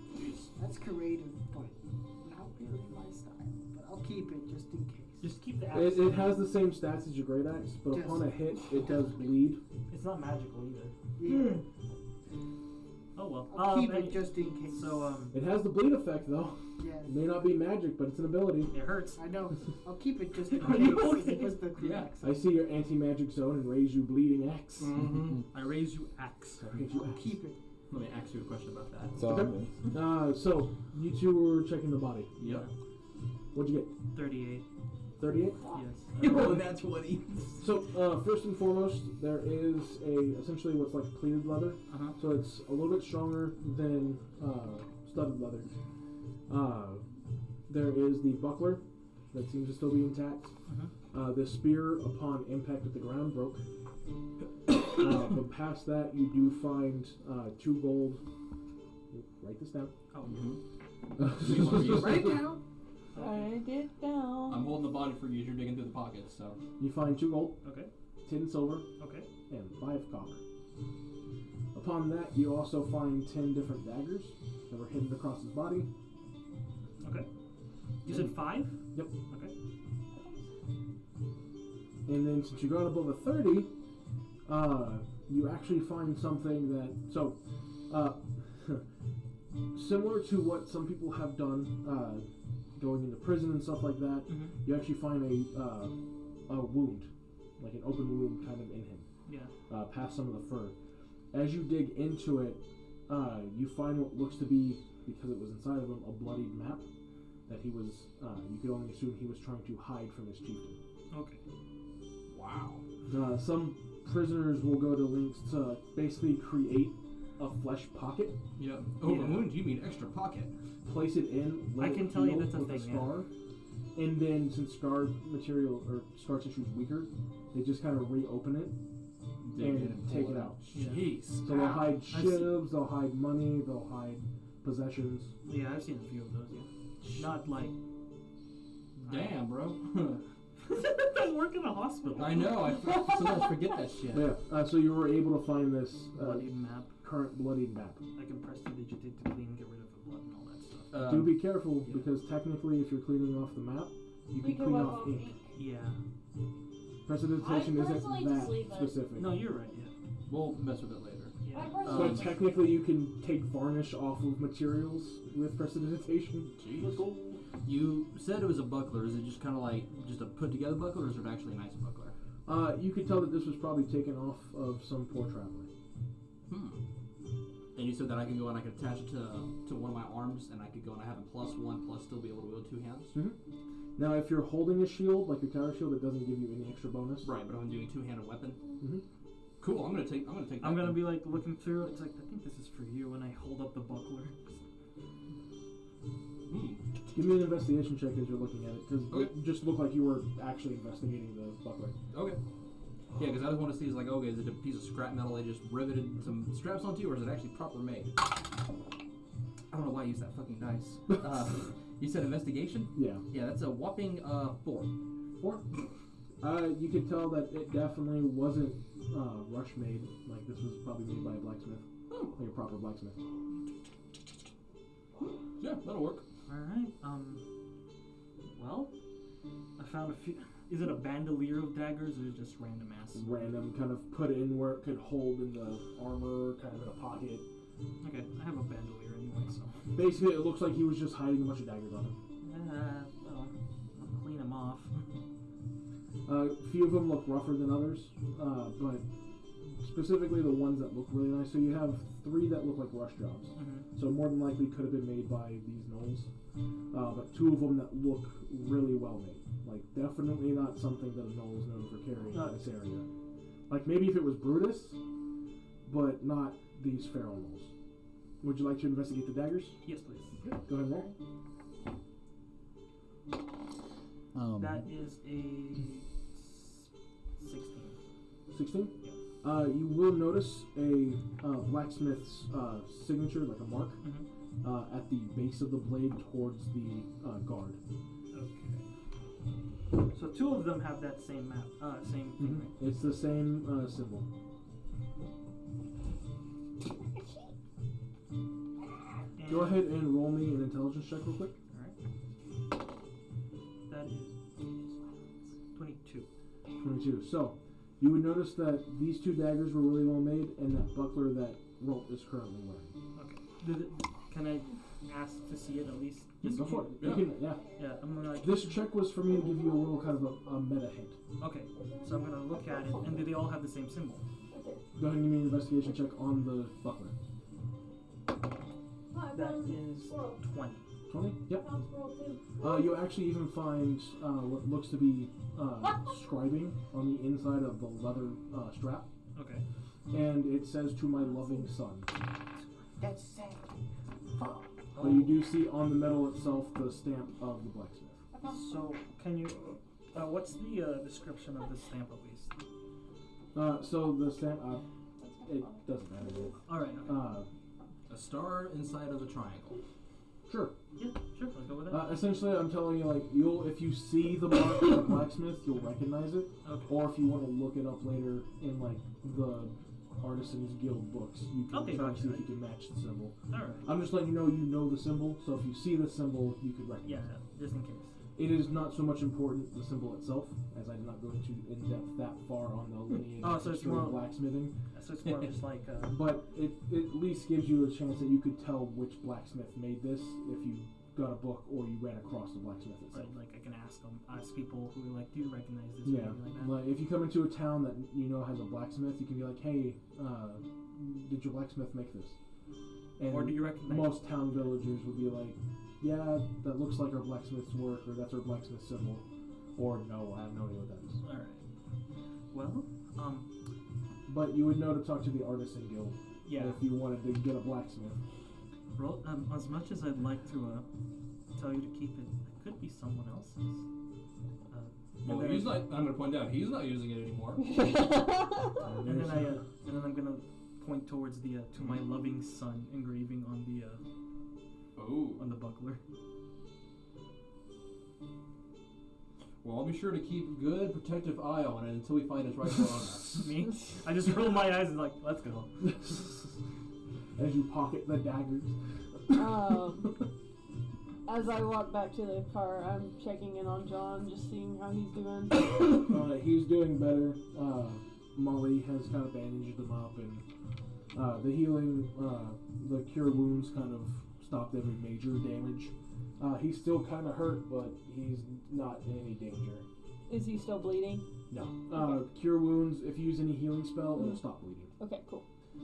That's creative, but not really my style. But I'll keep it just in case. Just keep the axe. It has the same stats as your great axe, but Yes. upon a hit, it does bleed. It's not magical either. Yeah. Oh well. I'll keep any- it just in case. So It has the bleed effect though. yeah. It may not be magic, but it's an ability. it hurts. I know. I'll keep it just in Are you case. okay? It was the Yeah. axe. I see your anti-magic zone and raise you bleeding axe. Mm-hmm. I raise you axe. I raise you I'll axe. keep it. Let me ask you a question about that. So Okay. So you two were checking the body. Yep. What'd you get? 38. 38. Yes. You rolled that 20. So first and foremost, there is essentially what's like pleated leather. Uh-huh. So it's a little bit stronger than studded leather. There is the buckler, that seems to still be intact. The spear, upon impact with the ground, broke. But past that, you do find 2 gold. Write this down. Right now. Write it down. I'm holding the body for you as you're digging through the pockets, so. You find 2 gold, Okay. 10 silver, Okay. and 5 copper. Upon that, you also find 10 different daggers that were hidden across his body. Okay. You said 5? Yep. Okay. And then since you got above a 30, you actually find something that, so, similar to what some people have done, going into prison and stuff like that, you actually find a wound, like an open wound kind of in him, past some of the fur. As you dig into it, you find what looks to be, because it was inside of him, a bloodied map that he was, you could only assume he was trying to hide from his chieftain. Okay. Wow. Some prisoners will go to links to basically create a flesh pocket, Yeah. Open wound, you mean extra pocket. place it in, let I it can tell you heal that's a with thing, yeah. scar, and then since scar material or scar tissue is weaker, they just kind of reopen it Dig in and pull take it out. Yeah. Jeez. So they'll hide I've seen- shivs, they'll hide money, they'll hide possessions. Yeah, I've seen a few of those, yeah. Not like... Damn, bro. I work in a hospital. I know, I sometimes forget that shit. Yeah, so you were able to find this Bloodied map. current bloodied map. I can prestidigitate to clean, get rid of the blood and all that stuff. Do be careful, yeah. because technically if you're cleaning off the map, you can We can clean wipe off off ink. ink. Yeah. Prestidigitation I isn't personally that just leave it. specific. No, you're right, yeah. We'll mess with it later. Yeah. I So personally just technically you can take varnish off of materials with prestidigitation. Jeez. You said it was a buckler. Is it just kind of like just a put together buckler, or is it actually a nice buckler? You could tell that this was probably taken off of some poor traveler. And you said that I can go and I could attach it to one of my arms, and I could go and I have a +1 plus still be able to wield 2 hands. Now if you're holding a shield, like your tower shield, it doesn't give you any extra bonus. Right, but I'm doing 2-handed weapon. Mhm. Cool. I'm gonna take. That I'm gonna then. be like looking through it. It's like, I think this is for you when I hold up the buckler. Give me an investigation check as you're looking at it, because Okay. it just looked like you were actually investigating the buckler. Okay. Yeah, because I just want to see, is like, okay, is it a piece of scrap metal they just riveted some straps onto, or is it actually proper made? I don't know why I used that fucking dice. You said investigation? Yeah. Yeah, that's a whopping 4. 4. You could tell that it definitely wasn't rush made. Like this was probably made by a blacksmith, like a proper blacksmith. Yeah, that'll work. Alright, well, I found a few. Is it a bandolier of daggers, or is it just random ass? Random, kind of put it in where it could hold in the armor, kind of in a pocket. Okay, I have a bandolier anyway, so. Basically, it looks like he was just hiding a bunch of daggers on him. Well, I'll clean them off. A few of them look rougher than others, but specifically the ones that look really nice. So you have 3 that look like rush jobs. So more than likely could have been made by these gnolls. But 2 of them that look really well made. Like definitely not something that a gnoll is known for carrying in this area. Like maybe if it was Brutus, but not these feral gnolls. Would you like to investigate the daggers? Yes, please. Go ahead and roll. That is a 16. 16? You will notice a blacksmith's signature, like a mark, at the base of the blade towards the guard. Okay. So 2 of them have that same map, same thing, right? It's the same symbol. Go ahead and roll me an intelligence check real quick. Alright. That is 22. 22. So, you would notice that these 2 daggers were really well made, and that buckler that Rolt is currently wearing. Okay. Can I ask to see it at least? Just go for it. Yeah. You can, yeah. Yeah, I'm gonna like. This check was for me to give you a little kind of a meta hint. Okay, so I'm gonna look at it, and do they all have the same symbol? Go ahead and give me an investigation check on the buckler. That is 20. 20? Yep. You actually even find what looks to be scribing on the inside of the leather strap. Okay. And it says, "To my loving son." That's sad. But you do see on the metal itself the stamp of the blacksmith. So, can you? What's the description of this stamp at least? So the stamp, it doesn't matter. All right. Okay. A star inside of a triangle. Sure. Yeah, sure. Let's go with that. Essentially, I'm telling you, like, if you see the mark of the blacksmith, you'll recognize it. Okay. Or if you want to look it up later in, like, the Artisans Guild books, you can try to see if you can match the symbol. All right. I'm just letting you know the symbol, so if you see the symbol, you could recognize Yeah, it. just in case. It is not so much important, the symbol itself, as I did not go into in-depth that far on the lineage Oh, so it's history more- of blacksmithing. So it's more just like. But it at least gives you a chance that you could tell which blacksmith made this if you got a book or you ran across the blacksmith itself. Right, like I can ask people who are like, do you recognize this? Yeah, Or anything like that. like if you come into a town that you know has a blacksmith, you can be like, "Hey, did your blacksmith make this?" And Or do you recognize? most town villagers would be like, "Yeah, that looks like our blacksmith's work, or that's our blacksmith symbol," or "No, I have no idea what that is." All right. Well, But you would know to talk to the Artisan Guild yeah. if you wanted to get a blacksmith. Well, as much as I'd like to tell you to keep it, it could be someone else's. Well, and then he's not. I'm going to point out he's not using it anymore. And then I'm gonna point towards the "To my loving son" engraving on the buckler. Well, I'll be sure to keep a good protective eye on it until we find his rightful owner. Me? I just roll my eyes and like, let's go. As you pocket the daggers. As I walk back to the car, I'm checking in on John, just seeing how he's doing. He's doing better. Molly has kind of bandaged him up, and the healing, the cure wounds kind of stopped every major damage. He's still kind of hurt, but he's not in any danger. Is he still bleeding? No. Cure wounds, if you use any healing spell, it'll stop bleeding. Okay, cool.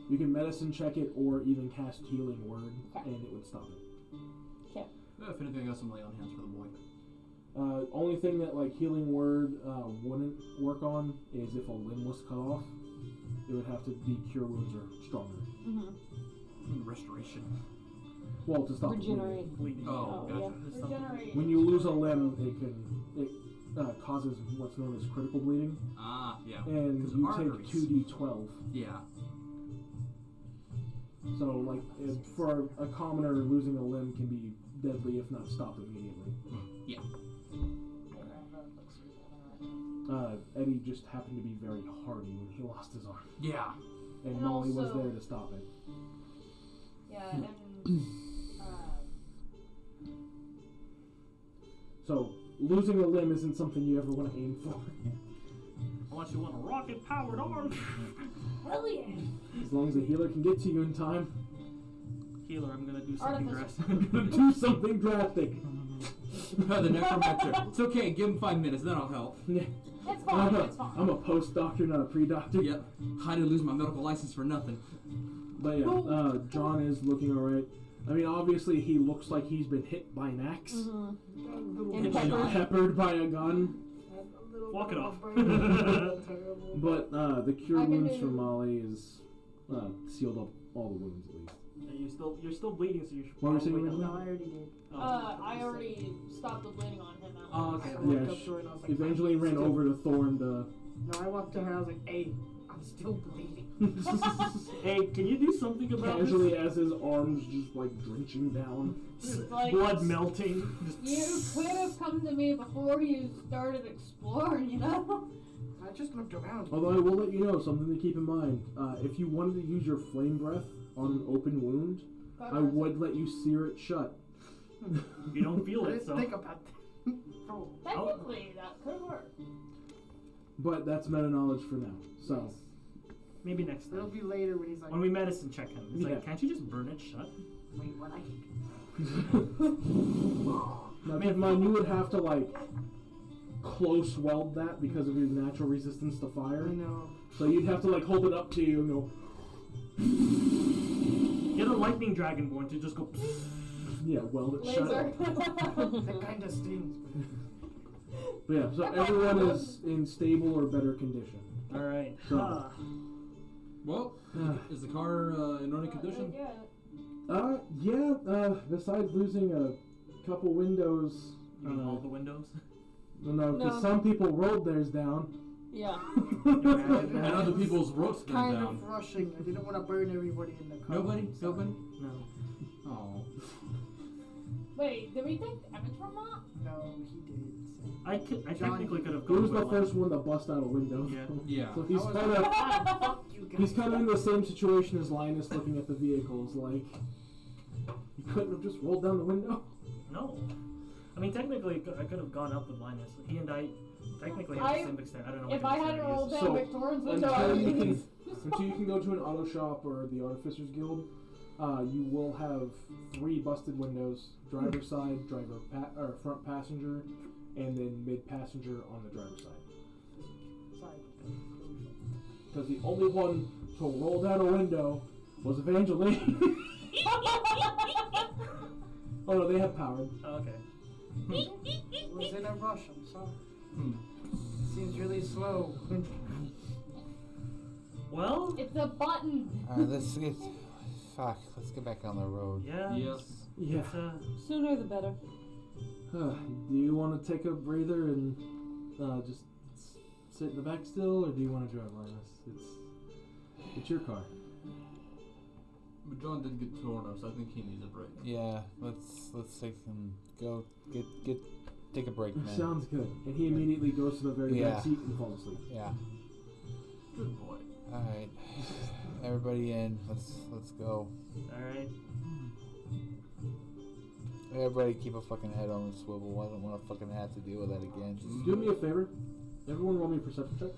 You can medicine check it or even cast healing word, Okay. and it would stop it. Okay. If anything, I got some lay on hands for the boy. Only thing that like healing word wouldn't work on is if a limb was cut off. It would have to be cure wounds or stronger. Mm-hmm. Restoration. Well, to stop Regenerate. Bleeding. Oh, yeah. gotcha. Just stop the Regenerate. bleeding. When you lose a limb, it causes what's known as critical bleeding, Ah, yeah. and 'Cause you arteries. take 2d12. Yeah. So, like, for a commoner, losing a limb can be deadly if not stopped immediately. Eddie just happened to be very hardy when he lost his arm, Yeah. and And Molly was also- there to stop it. Yeah, and So, losing a limb isn't something you ever want to aim for. Unless you want a rocket-powered arm. hell yeah. As long as the healer can get to you in time. Healer, I'm gonna do something Artificer. drastic. Do something drastic. The necromancer. It's okay. Give him 5 minutes, then I'll help. Yeah. It's fine. It's I'm fine. a post-doctor, not a pre-doctor. Yep. I didn't lose my medical license for nothing. But yeah, John is looking alright. I mean, obviously he looks like he's been hit by an axe. Mm-hmm. And Headshot. peppered by a gun. Walk it off. But the cure I can wounds do- from Molly is sealed up all the wounds at least. You're still bleeding, so you should What were you saying, probably Rebecca? No, I already did. I already stopped the bleeding on him. Oh, okay. I Yeah, walked up to her and I was like, Eventually ran still- over to Thorn to. No, I walked to her. I was like, "Hey, I'm still bleeding." Hey, can you do something about Casually as his arms just like drenching down. this? Like, Blood melting. Just You could have come to me before you started exploring, you know? I just looked around. Although I will let you know something to keep in mind. If you wanted to use your flame breath on an open wound, I would let you sear it shut. You don't feel I it, didn't so. think about that. Oh. Technically, that could work. But that's meta knowledge for now. So Maybe next It'll time. be later when he's like, When we medicine check him, it's Yeah. like, can't you just burn it shut? "Wait, what? I can now keep in mind you would have to like close weld that because of your natural resistance to fire. I know. So you'd have to like hold it up to you and go. Get a lightning dragonborn to just go. Yeah, weld it Laser. shut. That kind of stings. But yeah, so everyone is in stable or better condition. All right. So- Well, is the car in running condition? Yeah. Yeah, besides losing a couple windows, You mean all the windows? No, because No. some people rolled theirs down. Yeah. And other people's roofs been Kind down. of rushing. I didn't want to burn everybody in the car. Nobody? Nobody? No. Oh. Wait, did we take damage from that? No, he did. So. I John, technically could have He gone was the with first one that bust out a window. Yeah. Yeah. So he's I was kind of like, "Ah, fuck you guys." he's kind of in the same situation as Linus looking at the vehicles. Like, you couldn't have just rolled down the window. No. I mean, technically, I could have gone up with Linus. He and I technically have the same dexterity. I don't know If what I hadn't dexterity rolled is. down So, Victorian's window, I Until would you have can until you can go to an auto shop or the Artificers Guild, you will have 3 busted windows: driver's side, or front passenger, and then mid passenger on the driver's side. Sorry. Because the only one to roll down a window was Evangeline. Oh no, they have power. Oh, okay. Was in a rush. I'm sorry. Hmm. Seems really slow. Well, It's a button. Let's get. Fuck. Let's get back on the road. yeah. Yes. Yeah. It's, Sooner the better. Do you want to take a breather and just sit in the back still, or do you want to drive, Linus? It's your car. But John did get torn up, so I think he needs a break. Yeah. Let's take and go take a break, man. Sounds good. And he immediately goes to the very Yeah. back seat and falls asleep. Yeah. Good boy. All right. Everybody in. Let's go. alright. Everybody keep a fucking head on the swivel. I don't want to fucking have to deal with that again. Just Do me a favor. Everyone roll me a perception check.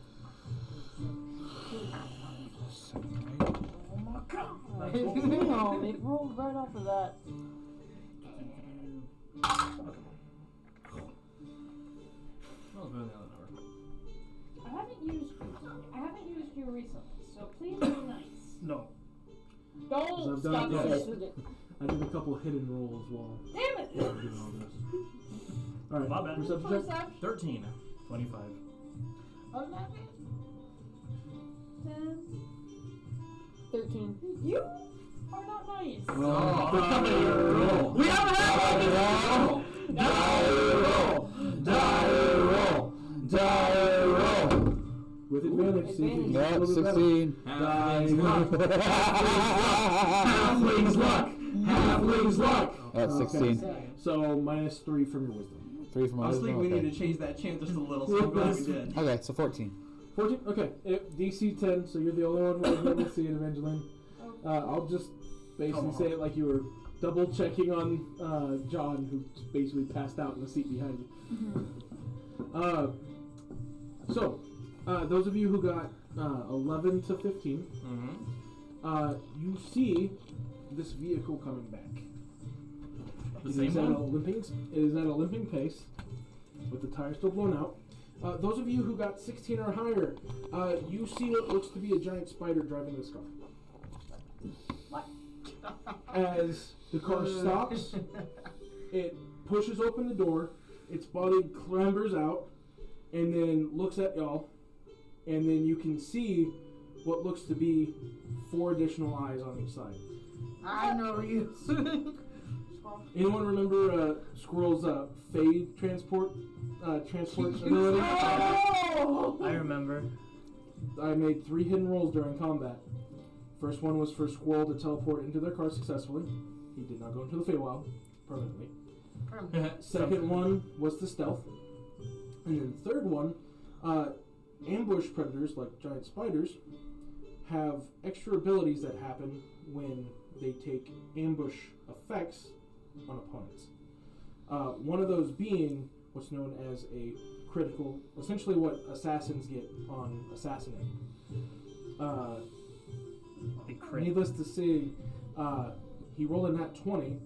Oh my god. No, they rolled right off of that. Smells better than the other number. I haven't used you recently, so please be nice. No. Don't I've stop done- yes. using it. I did a couple hidden rolls while Damn it! doing all this. Alright, My bad. perception check. Perception. 13. 25. 11. 10. 13. You are not nice. Roll. We have a roll! Die roll. With advantage, see if you can Advantage. Yep, roll the better. 16. Halfling's luck. Halfling's luck. That's 16. So minus 3 from your wisdom. 3 from my I was wisdom, thinking we okay. need to change that chant just a little, so I'm glad we did. Okay, so 14. 14. Okay. DC 10. So you're the only one who has never seen Evangeline. I'll just basically say it like you were double checking on John, who basically passed out in the seat behind you. So those of you who got 11 to 15, you see this vehicle coming back. The It same is at one? it is at a limping pace, with the tire still blown out. Those of you who got 16 or higher, you see what looks to be a giant spider driving this car. What? As the car stops, it pushes open the door, its body clambers out, and then looks at y'all, and then you can see what looks to be 4 additional eyes on each side. I know you. Anyone remember Squirrel's Fey transport ability? I remember. I made 3 hidden rolls during combat. First one was for Squirrel to teleport into their car successfully. He did not go into the Feywild permanently. Second one was the stealth. And then the third one, ambush predators like giant spiders have extra abilities that happen when they take ambush effects on opponents. One of those being what's known as a critical, essentially what assassins get on assassinate. The crit. Needless to say, he rolled a nat 20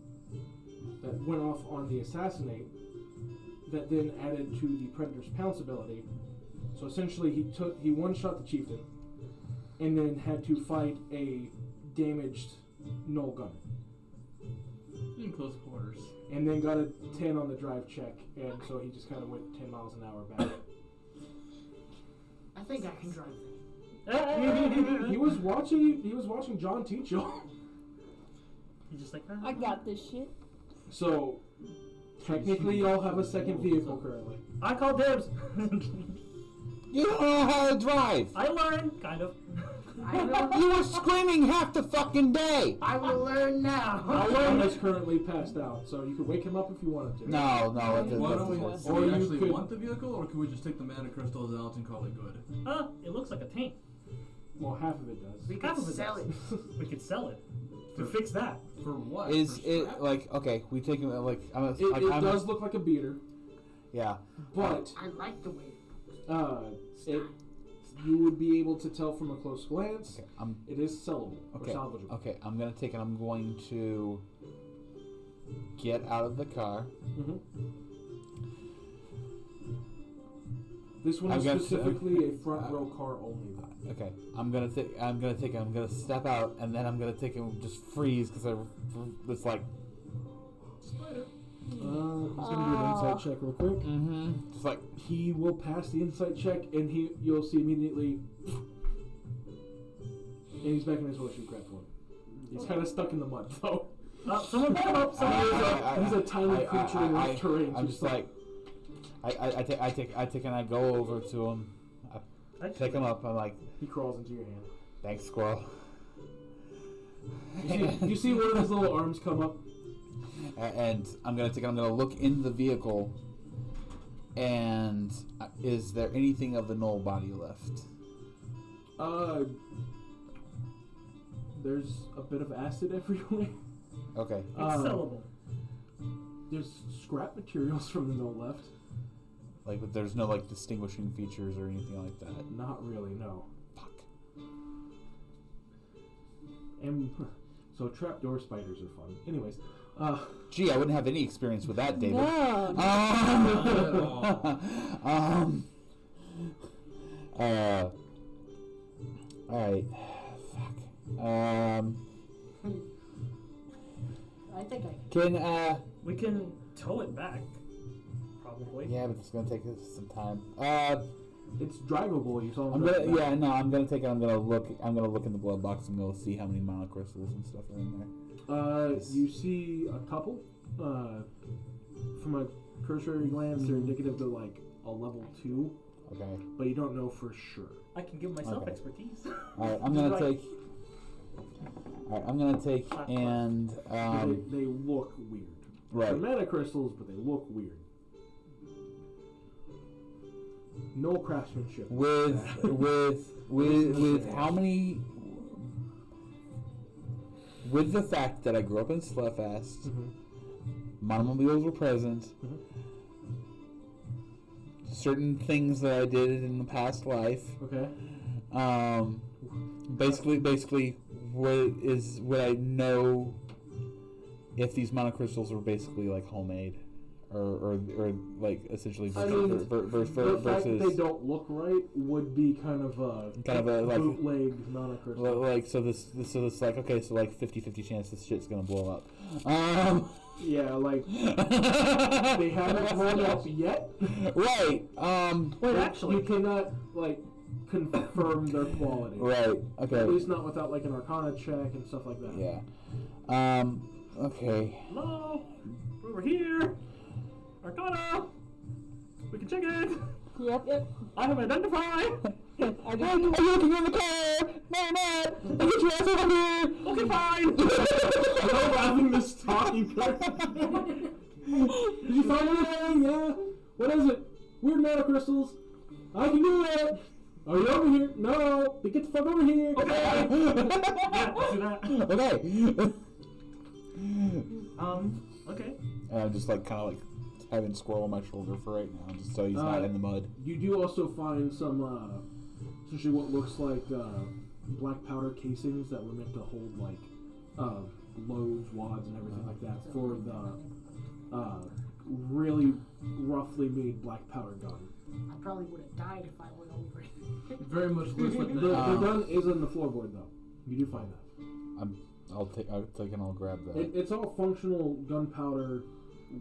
that went off on the assassinate, that then added to the Predator's Pounce ability. So essentially he one-shot the chieftain, and then had to fight a damaged Null Gunner. In close quarters. And then got a 10 on the drive check, and so he just kind of went 10 miles an hour back. I think I can drive that. He was watching John teach y'all. He's just like, I got this shit. So, Technically, y'all have a second vehicle currently. I call dibs. You don't know how to drive. I learned, kind of. You were screaming half the fucking day. I will learn now. Alan is currently passed out, so you could wake him up if you wanted to. No. Why don't we, That's do Or we you actually could- want the vehicle, or can we just take the mana crystals out and call it good? It looks like a tank. Well, half of it does. We Half could of it sell does. it. We could sell it to fix that. For what? Is For it scrap? like okay? We take him like I'm. It does look like a beater, Yeah. but I like the way. you would be able to tell from a close glance. Okay. It is sellable Okay. or salvageable. Okay. I'm gonna take it. I'm going to get out of the car. Mm-hmm. This one I've is got- specifically a front row car only. Though. Okay. I'm gonna take. I'm gonna step out, and then I'm gonna take him. Just freeze because it's like. Spider. He's gonna do an insight check real quick. Mm-hmm. Just like. He will pass the insight check, and you'll see immediately. And he's back in his horseshoe crab form. He's kind of stuck in the mud though. Someone pick him up. Someone. He's a tiny creature in rough terrain. I'm just like. I take and I go over to him. I pick him up. I'm like, He crawls into your hand. thanks, squirrel. You see one of his little arms come up. And I'm gonna look in the vehicle. And is there anything of the null body left? There's a bit of acid everywhere. Okay. It's sellable. There's scrap materials from the no left. Like, but there's no like distinguishing features or anything like that. Not really, no. Fuck. And so trapdoor spiders are fun. Anyways, Gee, I wouldn't have any experience with that, David. No. Alright. Fuck. I think I can. Can, We can tow it back. Probably. yeah, but it's gonna take us some time. it's drivable. You saw I'm him drive gonna, back. yeah, no, I'm gonna take it, I'm gonna look in the glove box and go see how many monocrystals and stuff are in there. You see a couple. From a cursory glance, they're indicative to like a level 2, Okay. but you don't know for sure. I can give myself Okay. expertise. Alright, I'm gonna Right. take. Alright, I'm gonna take and They look weird. right. They're mana crystals, but they look weird. No craftsmanship. With how many? With the fact that I grew up in Slefast, monomobiles were present. Certain things that I did in the past life. Okay. Basically, would I know if these monocrystals were basically like homemade, or like essentially I mean, the versus fact that they don't look right would be kind of a like bootleg monocrystal. like so this like okay, so like 50-50 chance this shit's gonna blow up. Yeah, like they haven't blown up yet. Right. Wait, But actually, you cannot like confirm their quality. Right. Okay. At least not without like an Arcana check and stuff like that. Yeah. Okay. hello, over here. Arcana. We can check it. Yep. I have identified. I Are just, you looking in the car? No, you're not. Get your ass over here. Okay, fine. I'm having this talking person. Did you find anything? Yeah. What is it? Weird monocrystals. I can do that. Are you over here? No. Then get the fuck over here. Okay. Yeah, let's do that. Okay. Okay. And I'm just like kind of like having Squirrel on my shoulder for right now, just so he's not in the mud. You do also find some, essentially what looks like black powder casings that were meant to hold like loads, wads, and everything like that for the really roughly made black powder gun. I probably would have died if I went over it. Very much looks like The gun is on the floorboard though. You do find that. I'll take and I'll grab that. It's all functional gunpowder,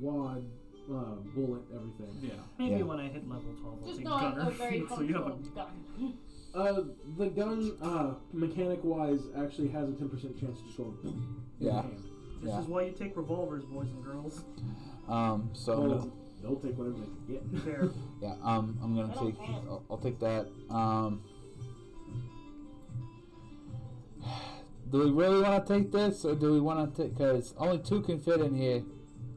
wad, bullet, everything. Yeah. Maybe Yeah. when I hit level 12, I'll Just take not gunner. a very So you have functional a gun. The gun, mechanic wise, actually has a 10% chance to just go in Yeah. your hand. This Yeah. is why you take revolvers, boys and girls. So I'm Well, gonna, they'll take whatever they can get. Fair. yeah. I'm gonna I don't take. have. I'll take that. Do we really want to take this, or do we want to take? Because only 2 can fit in here,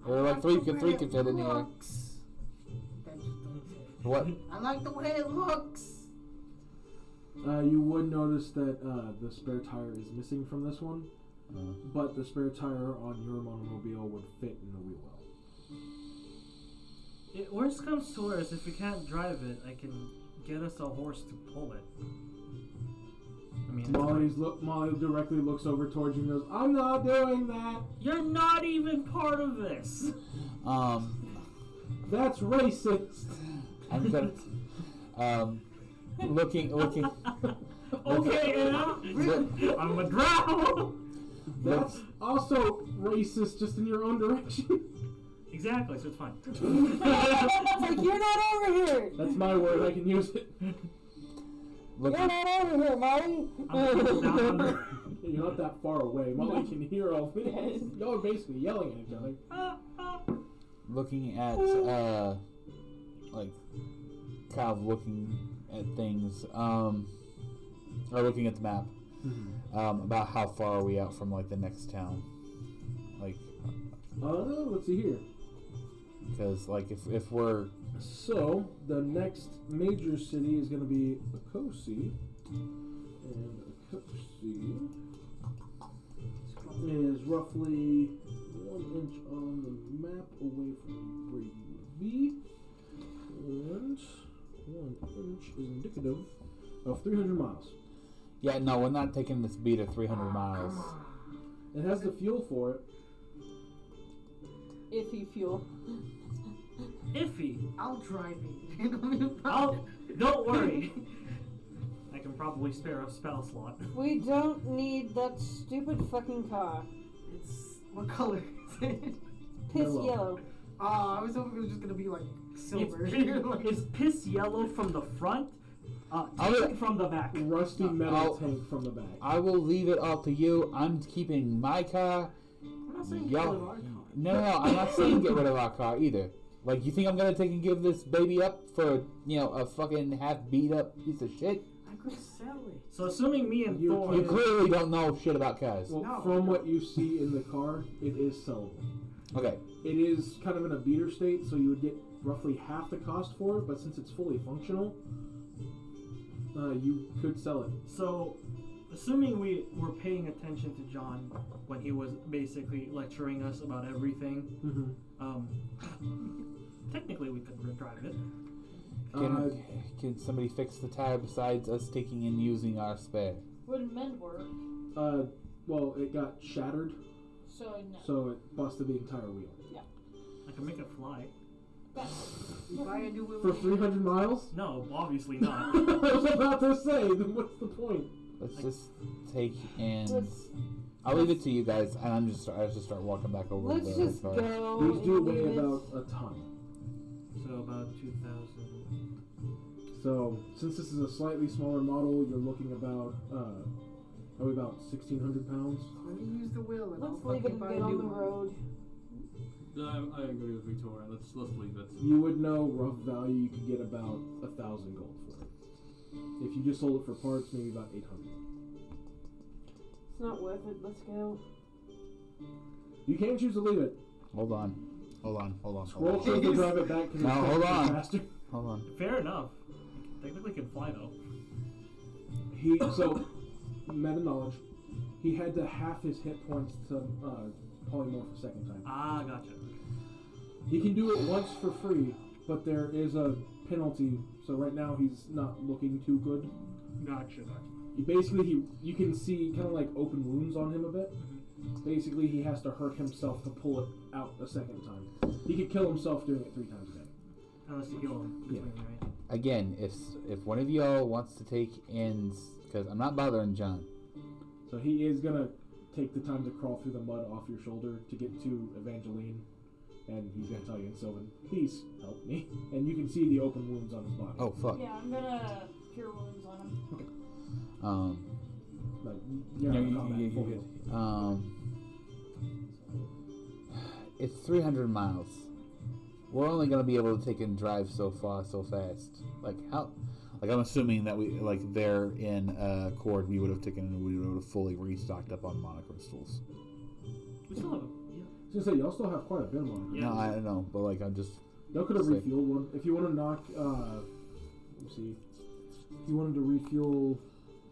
or like three can fit in here. Looks. That's What? I like the way it looks. You would notice that the spare tire is missing from this one, but the spare tire on your monomobile would fit in the wheel well. Worst comes to worst, if we can't drive it, I can get us a horse to pull it. I mean, Molly directly looks over towards you and goes, "I'm not doing that. you're not even part of this. That's racist." I'm gonna. Looking. Okay, and I'm a drow. That's also racist, just in your own direction. Exactly, so it's fine. It's like, you're not over here. That's my word. I can use it. You're not over here, Molly. You're not that far away. Molly can hear all this. Y'all are basically yelling at each other. Looking at like kind of looking at things or looking at the map about how far are we out from like the next town, like Let's see here. because like if we're So the next major city is going to be Akosi, and Akosi is roughly 1 inch on the map away from where you would be, and 1 inch is indicative of 300 miles. yeah no we're not taking this beat of 300 miles. It has the fuel for it. Iffy fuel. Iffy. I'll drive it. Don't worry. I can probably spare a spell slot. We don't need that stupid fucking car. It's what color is it? Piss Yellow. yellow. Oh, I was hoping it was just gonna be like silver. It's piss yellow from the front, tan from the back. Rusty metal tank from the back. I will leave it all to you. I'm keeping my car. I'm not saying Y'all- kill our car. No, I'm not saying get rid of our car either. Like, you think I'm gonna take and give this baby up for, a fucking half beat up piece of shit? I could sell it. So assuming me and You Thor, You clearly don't know shit about cars. Well, No. from what you see in the car, it is sellable. Okay, It is kind of in a beater state, so you would get roughly half the cost for it, but since it's fully functional, you could sell it. so assuming we were paying attention to John when he was basically lecturing us about everything, technically we could drive it. can somebody fix the tire besides us taking and using our spare? Would mend work? Well, it got shattered, So no. so it busted the entire wheel. I can make it fly. You buy a new wheel. For 300 miles? No, obviously not. I was about to say, then what's the point? Let's just take and Let's- I'll leave it to you guys, and I just start walking back over Let's the just car. go. These do and weigh leave it. about a ton. So about 2,000. So, since this is a slightly smaller model, you're looking about, probably about 1,600 pounds. Let me use the wheel and Let's I'll leave it fucking and buy get a on new the one. road. I agree with Victoria. Let's leave it. You would know rough value, you could get about 1,000 gold for it. If you just sold it for parts, maybe about 800. It's not worth it. Let's go. You can choose to leave it. Hold on. Scroll chose to drive it back because No, hold on. faster. Hold on. Fair enough. Technically can fly though. So, meta knowledge, he had to half his hit points to polymorph a second time. Ah, gotcha. He can do it once for free, but there is a penalty. So right now he's not looking too good. Gotcha. You can see kind of like open wounds on him a bit. Basically, he has to hurt himself to pull it out a second time. He could kill himself doing it 3 times a day. Unless you heal him. Yeah. Right? Again, if one of y'all wants to take ends, because I'm not bothering John. So he is gonna take the time to crawl through the mud off your shoulder to get to Evangeline, and he's gonna tell you in Sylvan, please help me. And you can see the open wounds on his body. Oh fuck. Yeah, I'm gonna cure wounds on him. Like, you're not in combat, you're full good. heal. it's 300 miles. We're only gonna be able to take and drive so far, so fast. Like how? Like I'm assuming that we there in Cord we would have taken and we would have fully restocked up on monocrystals. We still have. Yeah. I was gonna say y'all still have quite a bit of money. Yeah. No, I don't know, but like I'm just. Y'all could have Sick. refueled one if you want to knock. Let's see. If you wanted to refuel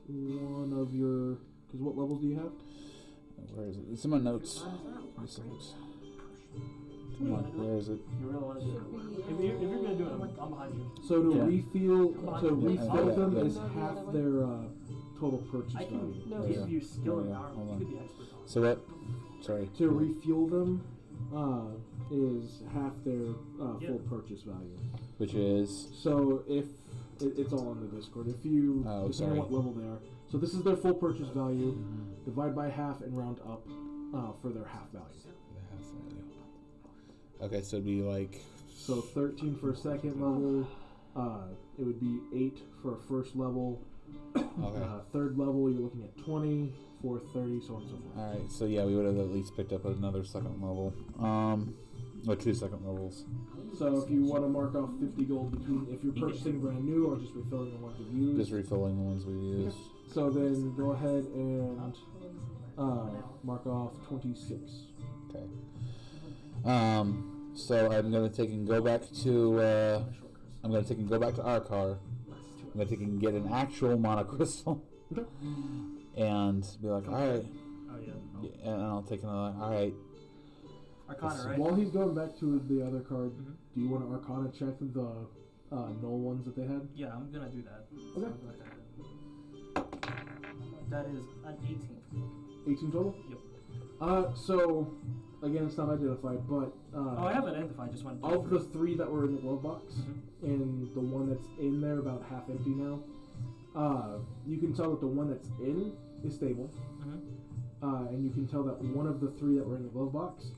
one of your, because what levels do you have? Where is it? It's in my notes. Resource. Come on, where is it? You really want to do it? If you're gonna do it, I'm behind you. So to Yeah. refuel Yeah, them yeah. is half their total purchase I value. can No, give you skill and Yeah, power. hold You on. could be expert on it. So what? Sorry. To refuel them is half their Yeah. full purchase value. Which is So if it's all in the Discord, if you Oh, depending sorry. on what level they are, so this is their full purchase value. Divide by half and round up for their half value. okay, so it'd be like So 13 for a second level. It would be 8 for a first level. okay. Third level, you're looking at 20. Fourth, 30, so on and so forth. All right, so yeah, we would have at least picked up another second level, or 2 second levels. So if you want to mark off 50 gold between if you're purchasing brand new or just refilling the ones you've used. Just refilling the ones we used. So then go ahead and mark off 26. Okay. So I'm gonna take and go back to. I'm gonna take and go back to our car. I'm gonna take and get an actual monocrystal. Okay. And be like, all right, Oh yeah. and I'll take another. All right. Arcana, right? While he's going back to the other card, Mhm. do you want to Arcana check the null ones that they had? Yeah, I'm gonna do that. So Okay. I'll go ahead. That is an 18. 18 total? Yep. So, again, it's not identified, but Oh, I have it identified. Just wanted to. of the 3 that were in the glove box, Mhm. and the one that's in there about half empty now, you can tell that the one that's in is stable, Mhm. and you can tell that one of the 3 that were in the glove box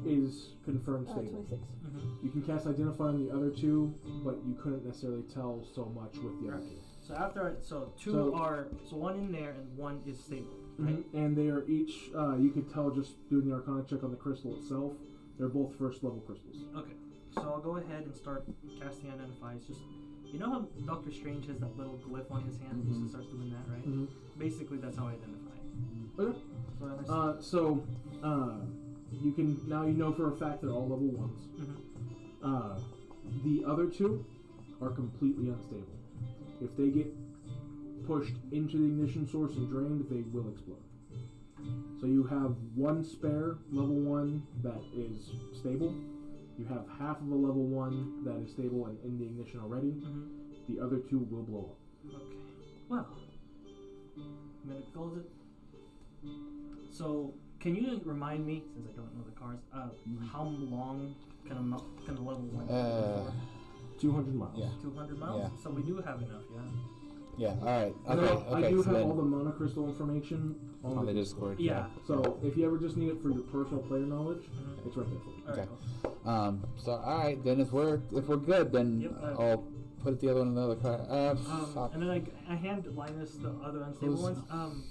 is confirmed stable. 26. Mhm. You can cast Identify on the other 2, but you couldn't necessarily tell so much with the other 2. So after so two So- are one in there and one is stable, right? And they are each, you could tell just doing the Arcana check on the crystal itself, they're both first level crystals. Okay. So I'll go ahead and start casting Identify. It's just, you know how Doctor Strange has that little glyph on his hand? He just starts doing that, right? Mhm. Basically, that's how I identify. Okay. So I understand. So, you can now you know for a fact they're all level 1s. Mhm. The other 2 are completely unstable. If they get pushed into the ignition source and drained, they will explode. So you have 1 spare level 1 that is stable. You have half of a level 1 that is stable and in the ignition already. Mhm. The other 2 will blow up. Okay. Well, I'm gonna close it. So, can you remind me, since I don't know the cars, how long can a level 1 go for? 200 miles. Yeah. 200 miles? Yeah. So we do have enough, yeah? Yeah. All right. No, Okay. I do so have then all the monocrystal information on the Discord. Yeah. So if you ever just need it for your personal player knowledge, Mhm. it's right there for you. Alright, Okay. cool. So all right, then if we're good, then Yep, I'll put the other one in the other car. Fuck. And then I hand Linus the other unstable Who's- ones.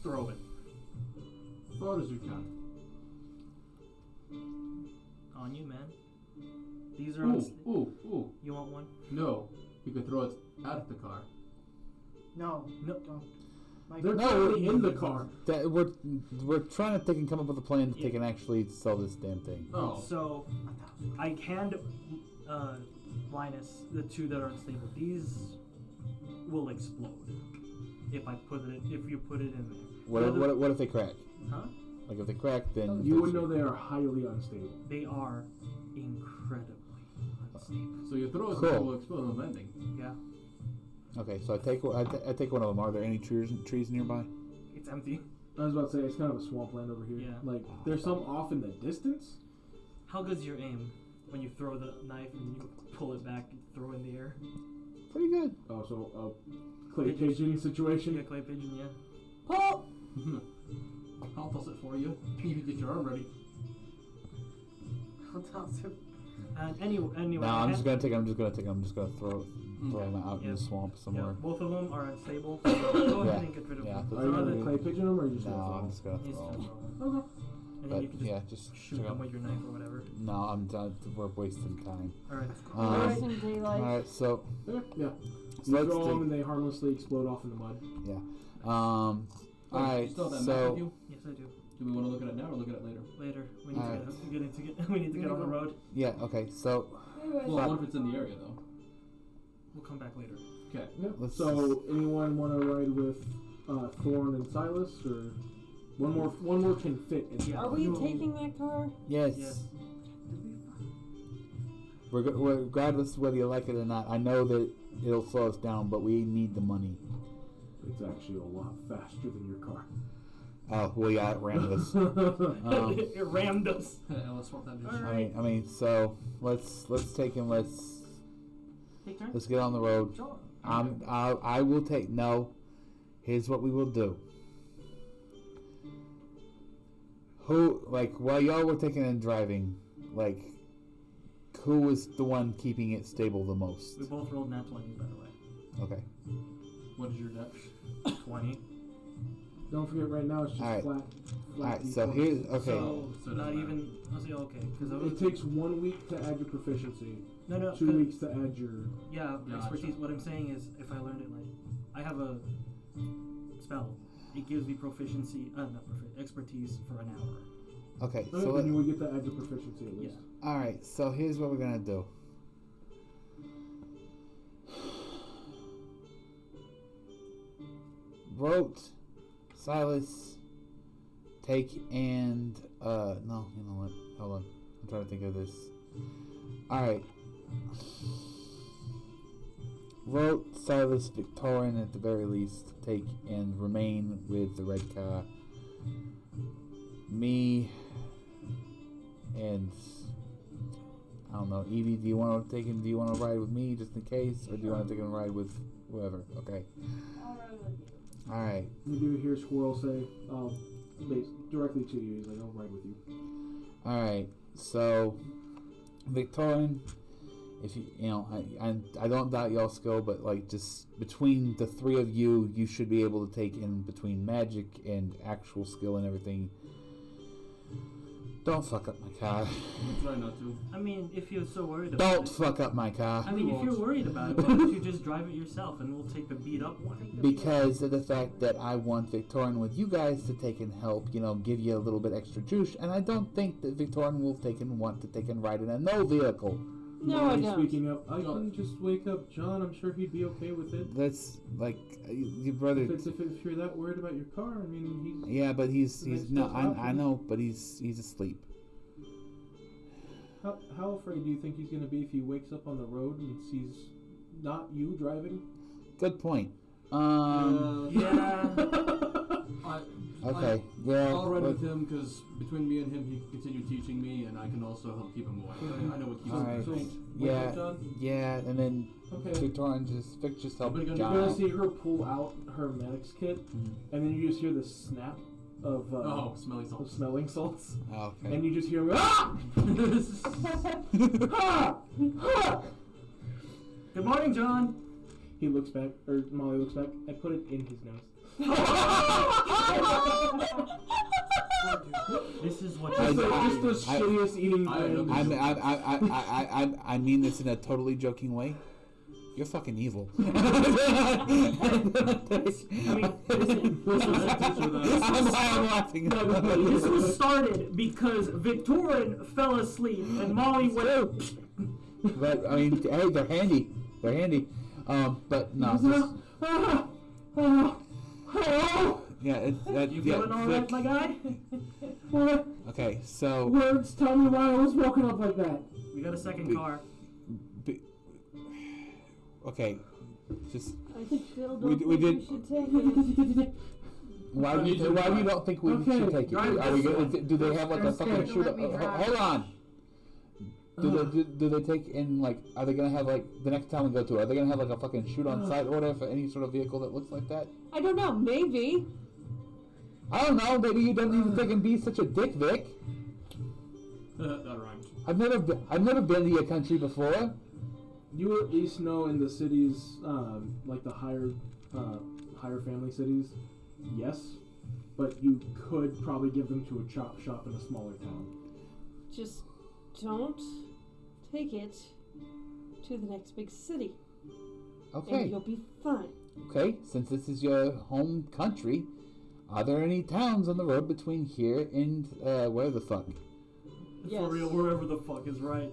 Throw it. Far as you can. On you, man. These are Ooh. You want one? No, you could throw it out of the car. No, No. don't. My They're No, currently in the car. That we're trying to think and come up with a plan to Yeah. take and actually sell this damn thing. Oh. So, I hand Linus the 2 that are unstable. These will explode if you put it in there. What if they crack? Huh? Like if they crack, then You would know they are highly unstable. They are incredibly unstable. So you throw it, Cool. it will explode on landing. Yeah, Okay, so I take one of them. Are there any trees nearby? it's empty. I was about to say it's kind of a swampland over here. Yeah. Like there's some off in the distance. How good's your aim when you throw the knife and you pull it back and throw it in the air? Pretty good. Oh, so a clay pigeon situation. Yeah, clay pigeon, yeah. Oh! I'll toss it for you. You can get your arm ready. I'll toss him. And anyway. No, I I'm hand- just gonna throw them out in Yeah. the swamp Yeah, somewhere. both of them are unstable. So go Yeah. ahead and get rid of Yeah, them. those Are you are gonna the- clay pigeon them or are you just No, gonna throw I'm them? just gonna He's throw gonna them. throw them. Okay. And And but you can just yeah, just shoot check them out. with your knife or whatever. No, I'm done. We're wasting time. Alright. Wasting daylight. All right, so Yeah. So You let's throw them do- and they harmlessly explode off in the mud. all right, You still have that map so with you? Yes, I do. Do we want to look at it now or look at it later? Later. We need Alright. we need to get on the road. yeah, okay, so Well, Fuck. what if it's in the area though? We'll come back later. Okay. Yeah. Let's So anyone want to ride with Thorn and Silas, or one more can fit in? Yeah. Are we taking that car? yes, Yes. regardless of whether you like it or not, I know that it'll slow us down, but we need the money. It's actually a lot faster than your car. Oh, well, yeah, it rammed us. It rammed us. Let's swap that bitch. I mean, so let's take him. Let's get on the road. I will take. No, here's what we will do. While y'all were taking and driving, who was the one keeping it stable the most? We both rolled nat 20s, by the way. Okay. What is your depth? 20. Don't forget, right now it's just Alright. flat. Alright, D20. so here's okay. So, So it not doesn't even. I'll say okay. Because It takes 1 week to add your proficiency, No, 2 weeks to add your. Yeah, Gotcha. expertise. What I'm saying is, if I learned it I have a spell. It gives me proficiency, expertise for an hour. Okay, So so then you would get to add your proficiency at least. all right. So here's what we're gonna do. Wrote, Silas, take and no, you know what? Hold on, I'm trying to think of this. All right. Wrote, Silas, Victorian at the very least, take and remain with the red car. Me and I don't know, Evie, do you want to ride with me just in case, or do you want to take a ride with whoever? Okay. I'll ride with you. All right. You do hear Squirrel say, directly to you. He's like, "I'll ride with you." All right. So, Victorian, if I don't doubt y'all's skill, but just between the three of you, you should be able to take in between magic and actual skill and everything. Don't fuck up my car. I'll try not to. I mean, if you're so worried about Don't it. fuck up my car. I mean, if you're worried about it, why don't you just drive it yourself and we'll take the beat up one? Because of the fact that I want Victorian with you guys to take and help, give you a little bit extra juice, and I don't think that Victorian will want to take and ride in a no vehicle. No, I Molly don't. Speaking up, I can just wake up John. I'm sure he'd be okay with it. That's your brother. If you're that worried about your car, I mean, Yeah, but he's Makes no. sense. I know, but he's asleep. how afraid do you think he's gonna be if he wakes up on the road and sees not you driving? Good point. Yeah. Okay. Yeah. I'll ride but- with him because between me and him, he can continue teaching me, and I can also help keep him away. I know what keeps All him right. safe. Wake Yeah. up, John? Yeah, and then Okay. Victorian Vic just help But you're John You're gonna out. see her pull out her medics kit, Mhm. and then you just hear the snap of Smelly of salt. smelling salts, Okay. and you just hear ah! Ah! Ah! Good morning, John. He looks back, or Molly looks back. I put it in his nose. This is what I- Just the I- shittiest eating I brand. know. I mean this in a totally joking way. You're fucking evil. I mean, I'm laughing. this was started because Victorian fell asleep and Molly went. But I mean, hey, they're handy. They're handy. But no, just, yeah, You yeah. feeling all right, my guy? What Okay, so words tell me why I was woken up like that? We got a second car. okay, just I still We don't d- we think did- should take it. why do you don't think we Okay, should take it? drive Are we this gonna, way. do they have like a They're fucking scared to shoot? let me drive. Hold on. Do they take in are they gonna have the next town we go to? Are they gonna have a fucking shoot on sight order for any sort of vehicle that looks like that? I don't know. Maybe. I don't know. Maybe you don't even think and be such a dick, Vic. That rhymed. I've never been to your country before. You at least know in the cities, like the higher family cities, yes, but you could probably give them to a chop shop in a smaller town. Just don't take it to the next big city. Okay. And you'll be fine. Okay, since this is your home country, are there any towns on the road between here and where the fuck? Yes. For real, wherever the fuck is right.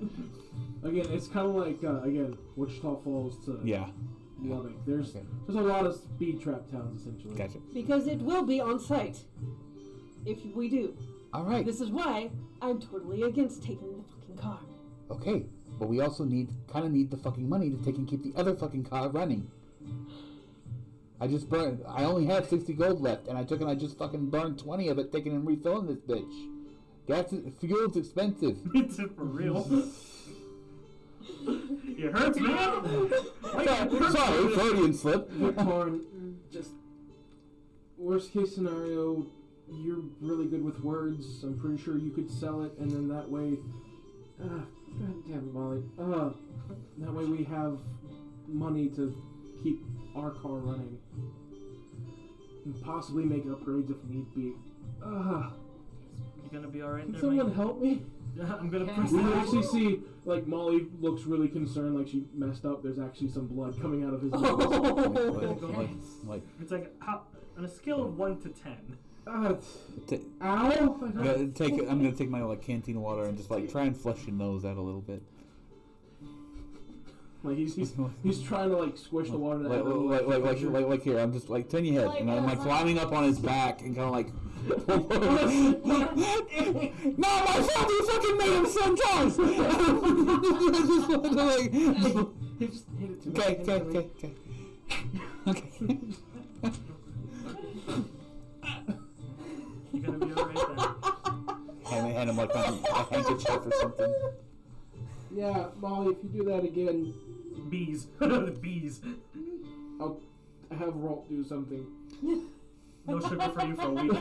Again, it's kind of like again Wichita Falls to Yeah. Lubbock. There's Okay. a lot of speed trap towns essentially. Gotcha. Because it will be on site. If we do. All right. This is why I'm totally against taking the fucking car. Okay, but we also kind of need the fucking money to take and keep the other fucking car running. I only had 60 gold left, and I just fucking burned 20 of it taking and refilling this bitch. Fuel's expensive. It's for real. It hurts, man. Sorry, Freudian slip. Victorn, just worst case scenario, you're really good with words. I'm pretty sure you could sell it, and then that way, God damn it, Molly. That way we have money to keep our car running, and possibly make upgrades if need be. You gonna be alright Can there, someone mate? help me? I'm gonna press We that. actually see, like, Molly looks really concerned, like she messed up. There's actually some blood coming out of his nose. It's like on a scale of 1 to 10. Ow! I'm gonna take my canteen water and just try and flush your nose out a little bit. Like he's trying to squish the water. Like here, I'm just turn your head, and I'm climbing up on his back and kind of no, my father fucking made him sometimes. He just hit it to me. Okay. You gonna be alright then? Hand him a handkerchief or something. Yeah, Molly, if you do that again, Bees. The bees. I'll have Rolt do something. No sugar for you for a week.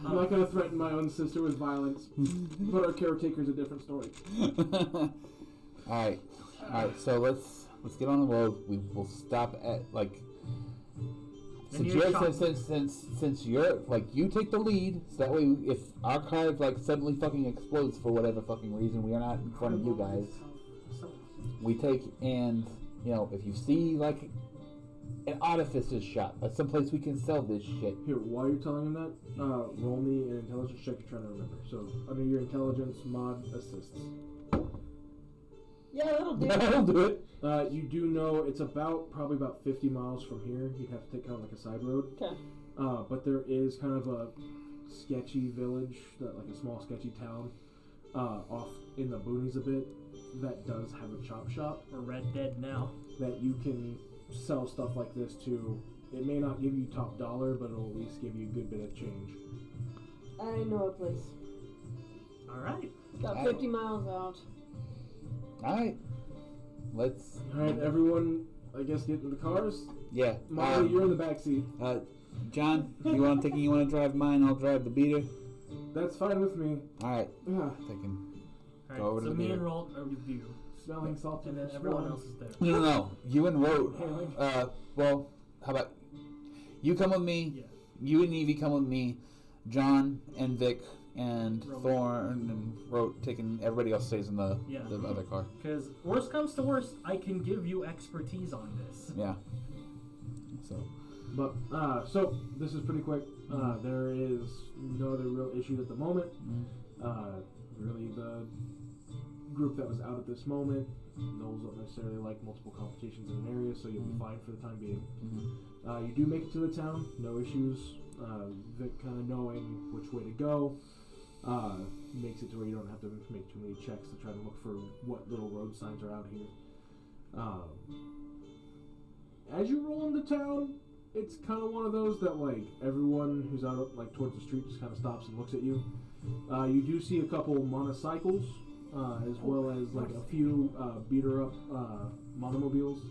I'm not gonna threaten my own sister with violence, but our caretaker's a different story. All right. So let's get on the road. We will stop at since you're you take the lead, so that way if our car suddenly fucking explodes for whatever fucking reason, we are not in front of you guys. We take and if you see an artificer's shop, someplace we can sell this shit. Here, while you're telling him that, roll me an intelligence check you're trying to remember. So under your intelligence, mod assists. Yeah, that'll do. That'll do it. You do know it's probably about 50 miles from here. You'd have to take kind of a side road. Okay. But there is kind of a sketchy village, a small sketchy town, off in the boonies a bit, that does have a chop shop. We're Red Dead now. That you can sell stuff like this to. It may not give you top dollar, but it'll at least give you a good bit of change. I know a place. Alright. About 50 miles out. Alright. Let's. Alright, everyone, I guess get in the cars. Yeah. Molly, you're in the back seat. John, you want to drive mine? I'll drive the beater. That's fine with me. Alright. Ah, Taking. Alright, Go over to so the me beer. and Rolt are with you. smelling salty. And then everyone else is there. No. You and Rote. Well, how about you come with me? Yeah. You and Evie come with me. John and Vic and Rote. Thorn and Rote taking. Everybody else stays in the other car. Because worst comes to worst, I can give you expertise on this. Yeah. So. But so this is pretty quick. There is no other real issues at the moment. Really, the group that was out at this moment, those don't necessarily like multiple competitions in an area, so you'll be fine for the time being. You do make it to the town, no issues. Vic kind of knowing which way to go makes it to where you don't have to make too many checks to try to look for what little road signs are out here. As you roll into town, it's kind of one of those that everyone who's out towards the street just kind of stops and looks at you. You do see a couple motorcycles, as well as a few beater up monomobiles.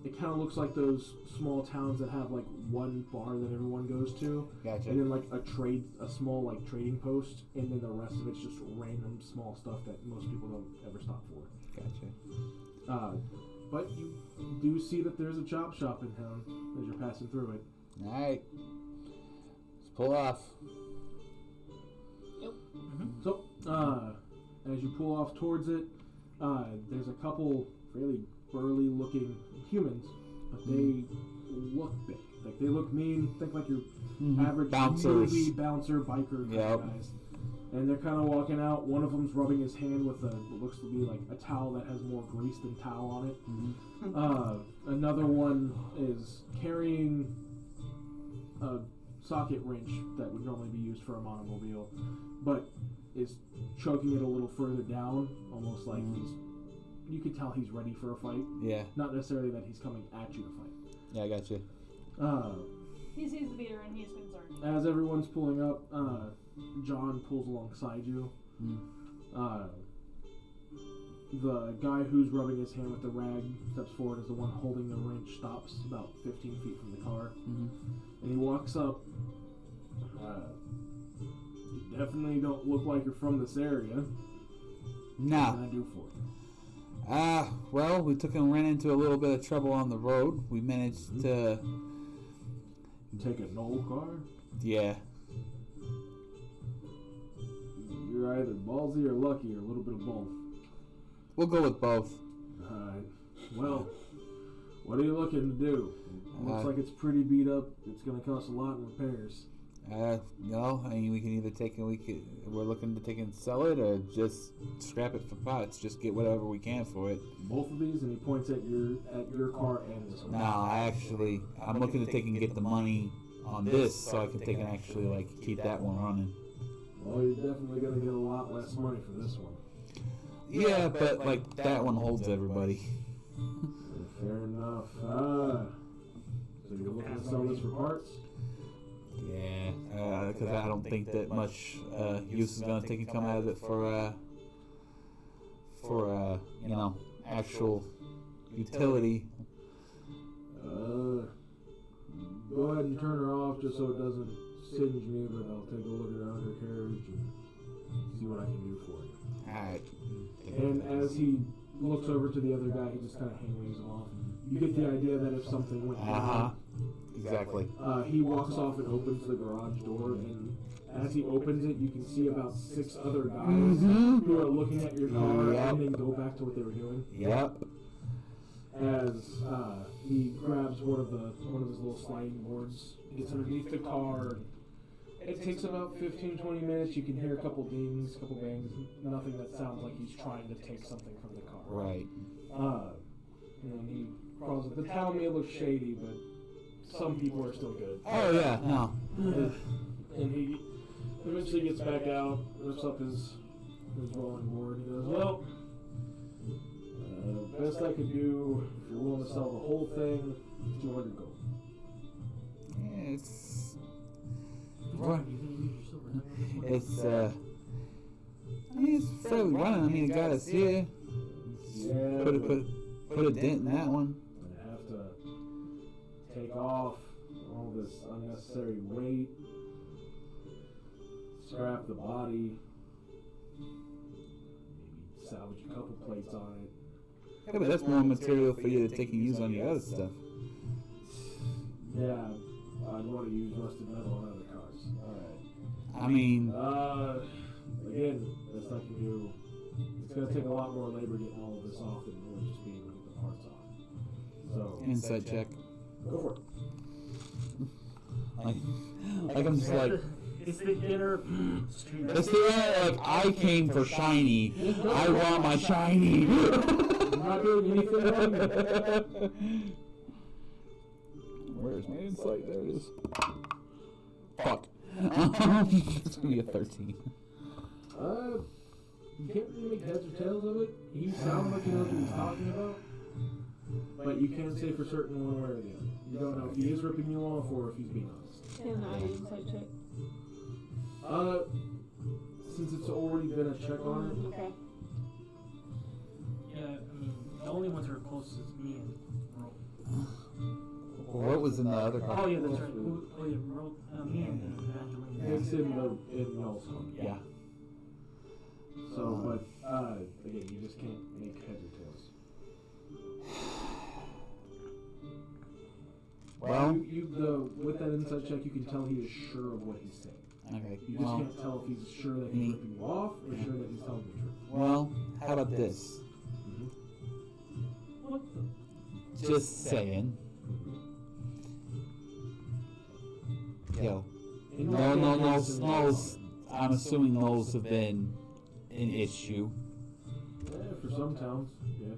It kind of looks like those small towns that have one bar that everyone goes to, Gotcha. and then a small trading post, and then the rest of it's just random small stuff that most people don't ever stop for. Gotcha. But you do see that there's a chop shop in town as you're passing through it. All right. pull off. So, as you pull off towards it, there's a couple fairly burly-looking humans, but they look big. Like, they look mean. Think like your average Bouncers. movie bouncer biker kind Yep. of guys. And they're kind of walking out. One of them's rubbing his hand with what looks to be like a towel that has more grease than towel on it. Another one is carrying a socket wrench that would normally be used for a monomobile, but is choking it a little further down, almost like you could tell he's ready for a fight. Yeah. Not necessarily that he's coming at you to fight. Yeah, I got you. He sees the beater and he's concerned. As everyone's pulling up, John pulls alongside you. The guy who's rubbing his hand with the rag steps forward as the one holding the wrench stops about 15 feet from the car. And he walks up. You definitely don't look like you're from this area. What can Nah. I do for you? Well, we ran into a little bit of trouble on the road. We managed to, Take a Knoll car? yeah. You're either ballsy or lucky or a little bit of both. We'll go with both. Alright. Well, what are you looking to do? It looks like it's pretty beat up. It's going to cost a lot in repairs. No, I mean, we can either we're looking to take and sell it or just scrap it for parts. Just get whatever we can for it. Both of these, and he points at your car and this one. No, I'm looking to take and get the money on this so I can take and actually, like, keep that one running. Well, you're definitely going to get a lot less money for this one. Yeah, but, like, that one holds everybody. Fair enough. So you're looking to sell this for parts? Yeah, because I don't think that much use is going to take and come out of it for actual utility. Go ahead and turn her off just so it doesn't singe me, but I'll take a look at her undercarriage and see what I can do for you. Alright. And as he looks over to the other guy, he just kind of hand-waves him off. You get the idea that if something went down, Exactly. he walks off and opens the garage door, and as he opens it, you can see about 6 other guys who are looking at your car and then go back to what they were doing. Yep. As he grabs one of his little sliding boards, gets underneath the car. It takes about 15-20 minutes. You can hear a couple dings, a couple bangs, nothing that sounds like he's trying to take something from the car. Right. And he crawls up. The town may look shady, but some people are still good. Oh, yeah, no. And he eventually gets back out, lifts up his rolling board. He goes, well, best I could do, if you're willing to sell the whole thing, 200 gold. Yeah, it's fairly running. I mean, it got us here. Yeah, Put a dent in that one. I have to take off all this unnecessary weight, scrap the body, maybe salvage a couple plates on it. Yeah, but that's more material for you to take and use on your other stuff. Yeah, I'd want to use rusted metal on other cars. Alright. I mean, Again, best I can do. It's going to take a lot more labor getting all of this off than really just being able to get the parts off. So, insight check. go for it. Like I'm just like, It's the inner. it's the like I came for shiny. I want my shiny. I'm not doing anything wrong. Where's my insight? There it is. Fuck. It's gonna be a 13. You can't really make heads or tails of it. He sounds like he knows what he's talking about, but you can't say for certain one way or the other. You don't know if he is ripping you off or if he's being honest. Can I insight check? Since it's already been a check on it, Okay. Yeah, I mean, the only ones who are closest is me and Ro. What was in the other car? Oh, yeah, that's right. Oh, yeah, Ro, me and Evangeline. it's in Mel's home. Yeah. So, but again, you just can't make heads or tails. Well, with that insight check, you can tell he is sure of what he's saying. okay. You just Well, can't tell if he's sure that he's ripping you off or sure that he's telling the truth. well, how about this? What the? Just saying. Yo, Knolls. I'm assuming Knolls have been an issue. Yeah, for some towns, yeah.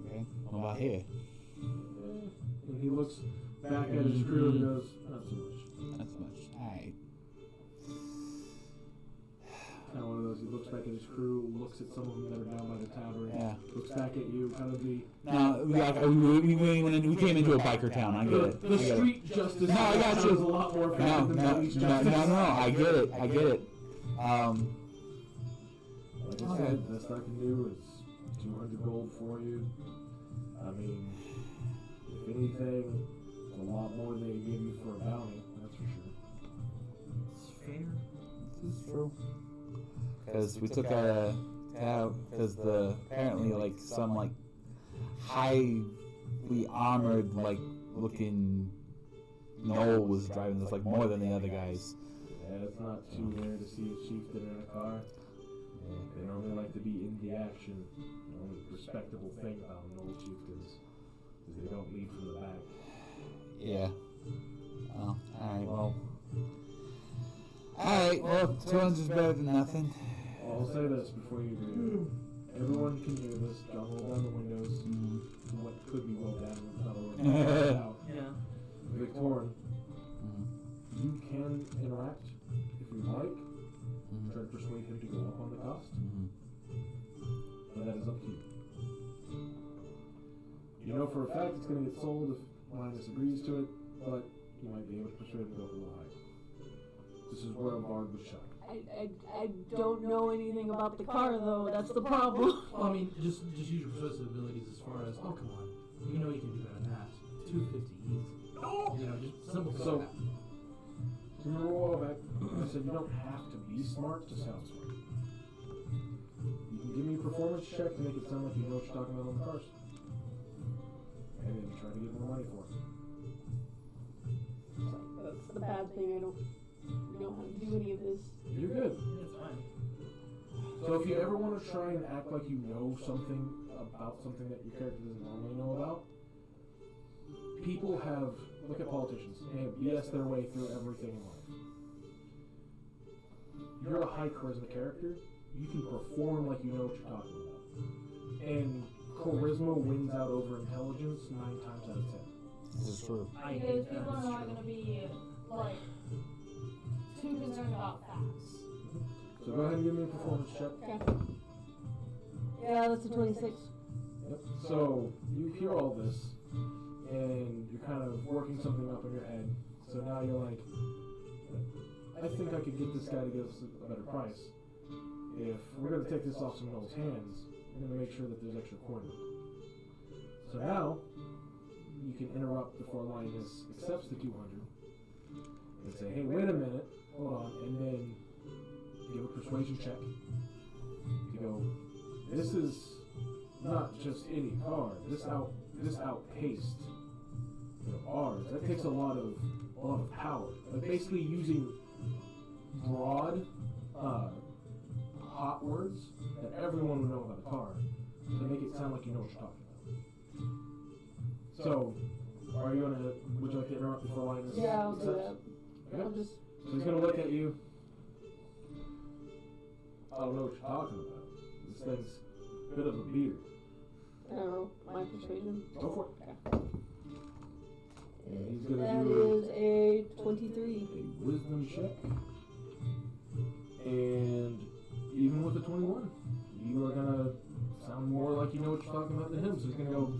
Okay. What about here? And he looks back at his crew and goes, not so much. Not so much. Alright. Kind of one of those, he looks back at his crew, looks at some of them that are down by the tavern, Yeah. looks back at you, kind of the... No, we came into a biker town. I get it. The I get it. street justice No, I got sounds you. a lot more No, effective than no, police no, justice. no, I get it. I get it. Like I Okay. said, the best I can do is 200 gold for you. I mean, if anything, it's a lot more than they give you for a bounty, that's for sure. It's fair. This is true. Because we took because apparently like some like highly armored like looking Knoll was driving this like more than the other guys. Yeah, it's not too rare to see a chieftain in a car. They normally like to be in the action. The only respectable thing about an old chieftains is they don't lead from the back. Yeah. Oh, alright, well. Alright, well, 200's better than nothing. I'll say this before you agree. Everyone can hear this. John, roll down the windows. What could be rolled down with another word out. Yeah. Victorin, you can interact if you like. Try to persuade him to go up on the cost. But that is up to you. You know for a fact it's going to get sold if Linus agrees to it, but you might be able to persuade him to go up a little higher. This is where a bard would shine. I don't know anything about the car though. That's the problem. Well, I mean, just use your persuasive abilities as far as, oh, come on. You know you can do better than that. 250 easy. You know, just simple stuff. So, remember a while back, I said you don't have to be smart to sound smart. You can give me a performance check to make it sound like you know what you're talking about on the cars. And then try to get more money for it. That's the bad thing. I don't know how to do any of this. You're good. It's fine. So if you ever want to try and act like you know something about something that your character doesn't normally know about, people have, look at politicians, they have BS their way through everything in life. You're a high charisma character, you can perform like you know what you're talking about. And charisma wins out over intelligence 9 times out of 10. This is true. Because people are not going to be, like, too concerned about facts. So go ahead and give me a performance check. Okay. Yeah, that's a 26. Yep. So you hear all this, and you're kind of working something up in your head. So now you're like, I think I could get this guy to give us a better price. If we're going to take this off some of those hands, we're going to make sure that there's extra coin. So now, you can interrupt before Linus accepts the 200 and say, hey, wait a minute, hold on, and then give a persuasion check. You go, this is not just any car. This outpaced ours. That takes a lot of power. Like basically using broad, hot words that everyone would know about a car to make it sound like you know what you're talking about. So, would you like to interrupt before Linus? Yeah, I'll do accepts? that. Okay. I'll just. So he's gonna look at you. I don't know what you're talking about. This thing's a bit of a beard. I don't know, my persuasion. Go for it. And he's gonna That do is a 23. a wisdom check. And even with a 21, you are gonna sound more like you know what you're talking about than him. So he's gonna go,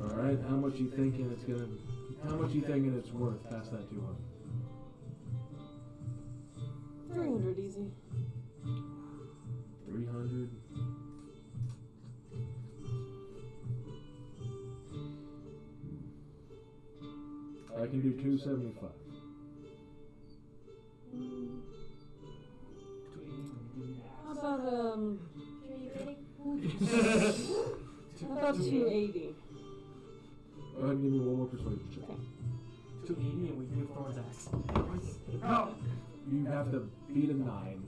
alright, how much you thinking it's worth past that 200? 300 easy. 300. I can do 275. How about how about 280? Go ahead and give me one more persuasion check. 280 and we do Thorn's axe. No. You have to beat a 9.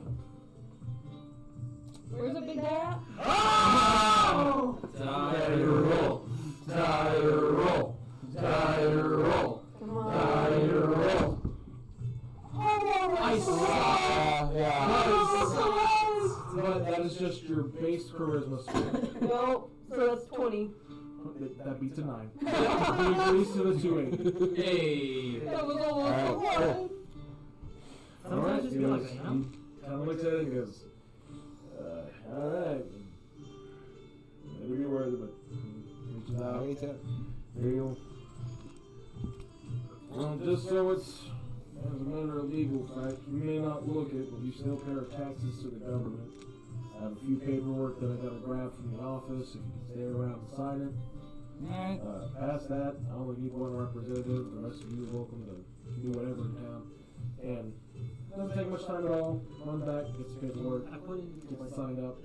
Where's the big guy at? Oh! Die roll. Die roll. Die roll. Come on. Die roll. I suck! Yeah. But that is just your base charisma score. Well, so that's 20. That beats a 9. He agrees to the 280. Hey. That was almost Alright, a cool. 1. Sometimes just feel like I He am. kind of looks at it and goes, alright. It'll be worth it, but reaches out. Alright, so- There you go. Well, just so it's as a matter of legal fact, you may not look it, but you still pay our taxes to the government. I have a few paperwork that I gotta grab from the office. If you can stay around and sign it. Alright. Past that, I only need one representative. The rest of you are welcome to do whatever in town. And it doesn't take much time at all. Run back, gets the paperwork, I put in gets signed up.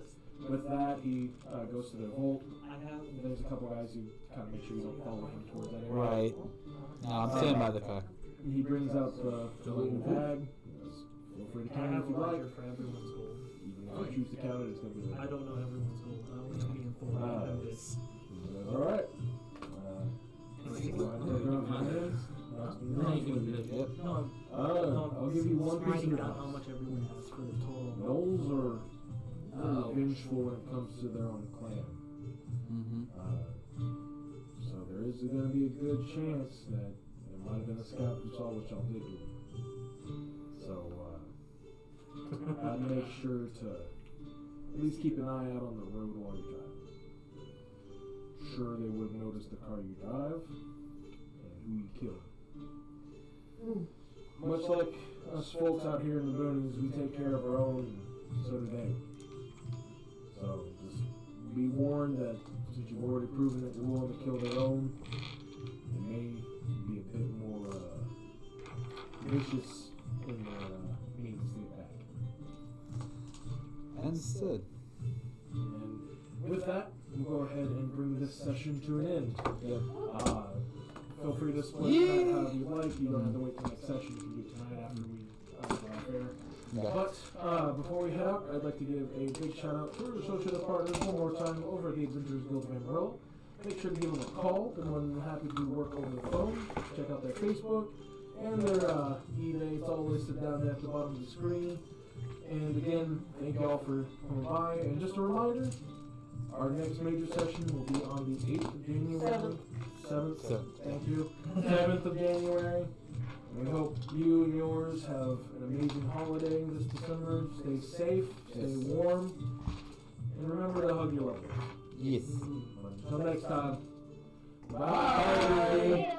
With that, he goes to the vault. I have. There's a couple guys who kind of make sure you don't follow him towards that area. Right. No, I'm standing by the car. He brings out the little bag. He goes, feel free to I count it have if you like. Roger for everyone's goal. Even if you choose to count it, it's going to be I there. don't know everyone's goal. I only know me and Thorn know this. Alright. Yep. No, I'll give you one piece of finding out how advice. much everyone has for the total. Gnolls are very vengeful when it comes to their own clan. Mm-hmm. So there is going to be a good chance that there might have been a scout who saw what y'all did to him. So I'd make sure to at least keep an eye out on the road while you're driving. Sure, they would notice the car you drive and who you kill. Much like us folks out here in the boonies, we take care of our own, and so do they. So just be warned that since you've already proven that you're willing to kill their own, they may be a bit more vicious in their means to get back. Understood. And with that, we'll go ahead and bring this session to an end. Yep. Feel free to split that however you like. You don't have to wait till next session. You can do it tonight after we go off air. Okay. But before we head out, I'd like to give a big shout out to our associate partners one more time over at the Adventurers Guild of Amarillo. Make sure to give them a call. They're more than happy to work over the phone. Check out their Facebook and their eBay. It's all listed down there at the bottom of the screen. And again, thank you all for coming by. And just a reminder, our next major session will be on the 8th of January. 7th. Thank you. 7th of January. We hope you and yours have an amazing holiday this December. Stay safe, stay warm, and remember to hug your loved ones. Yes. Until next time. Bye.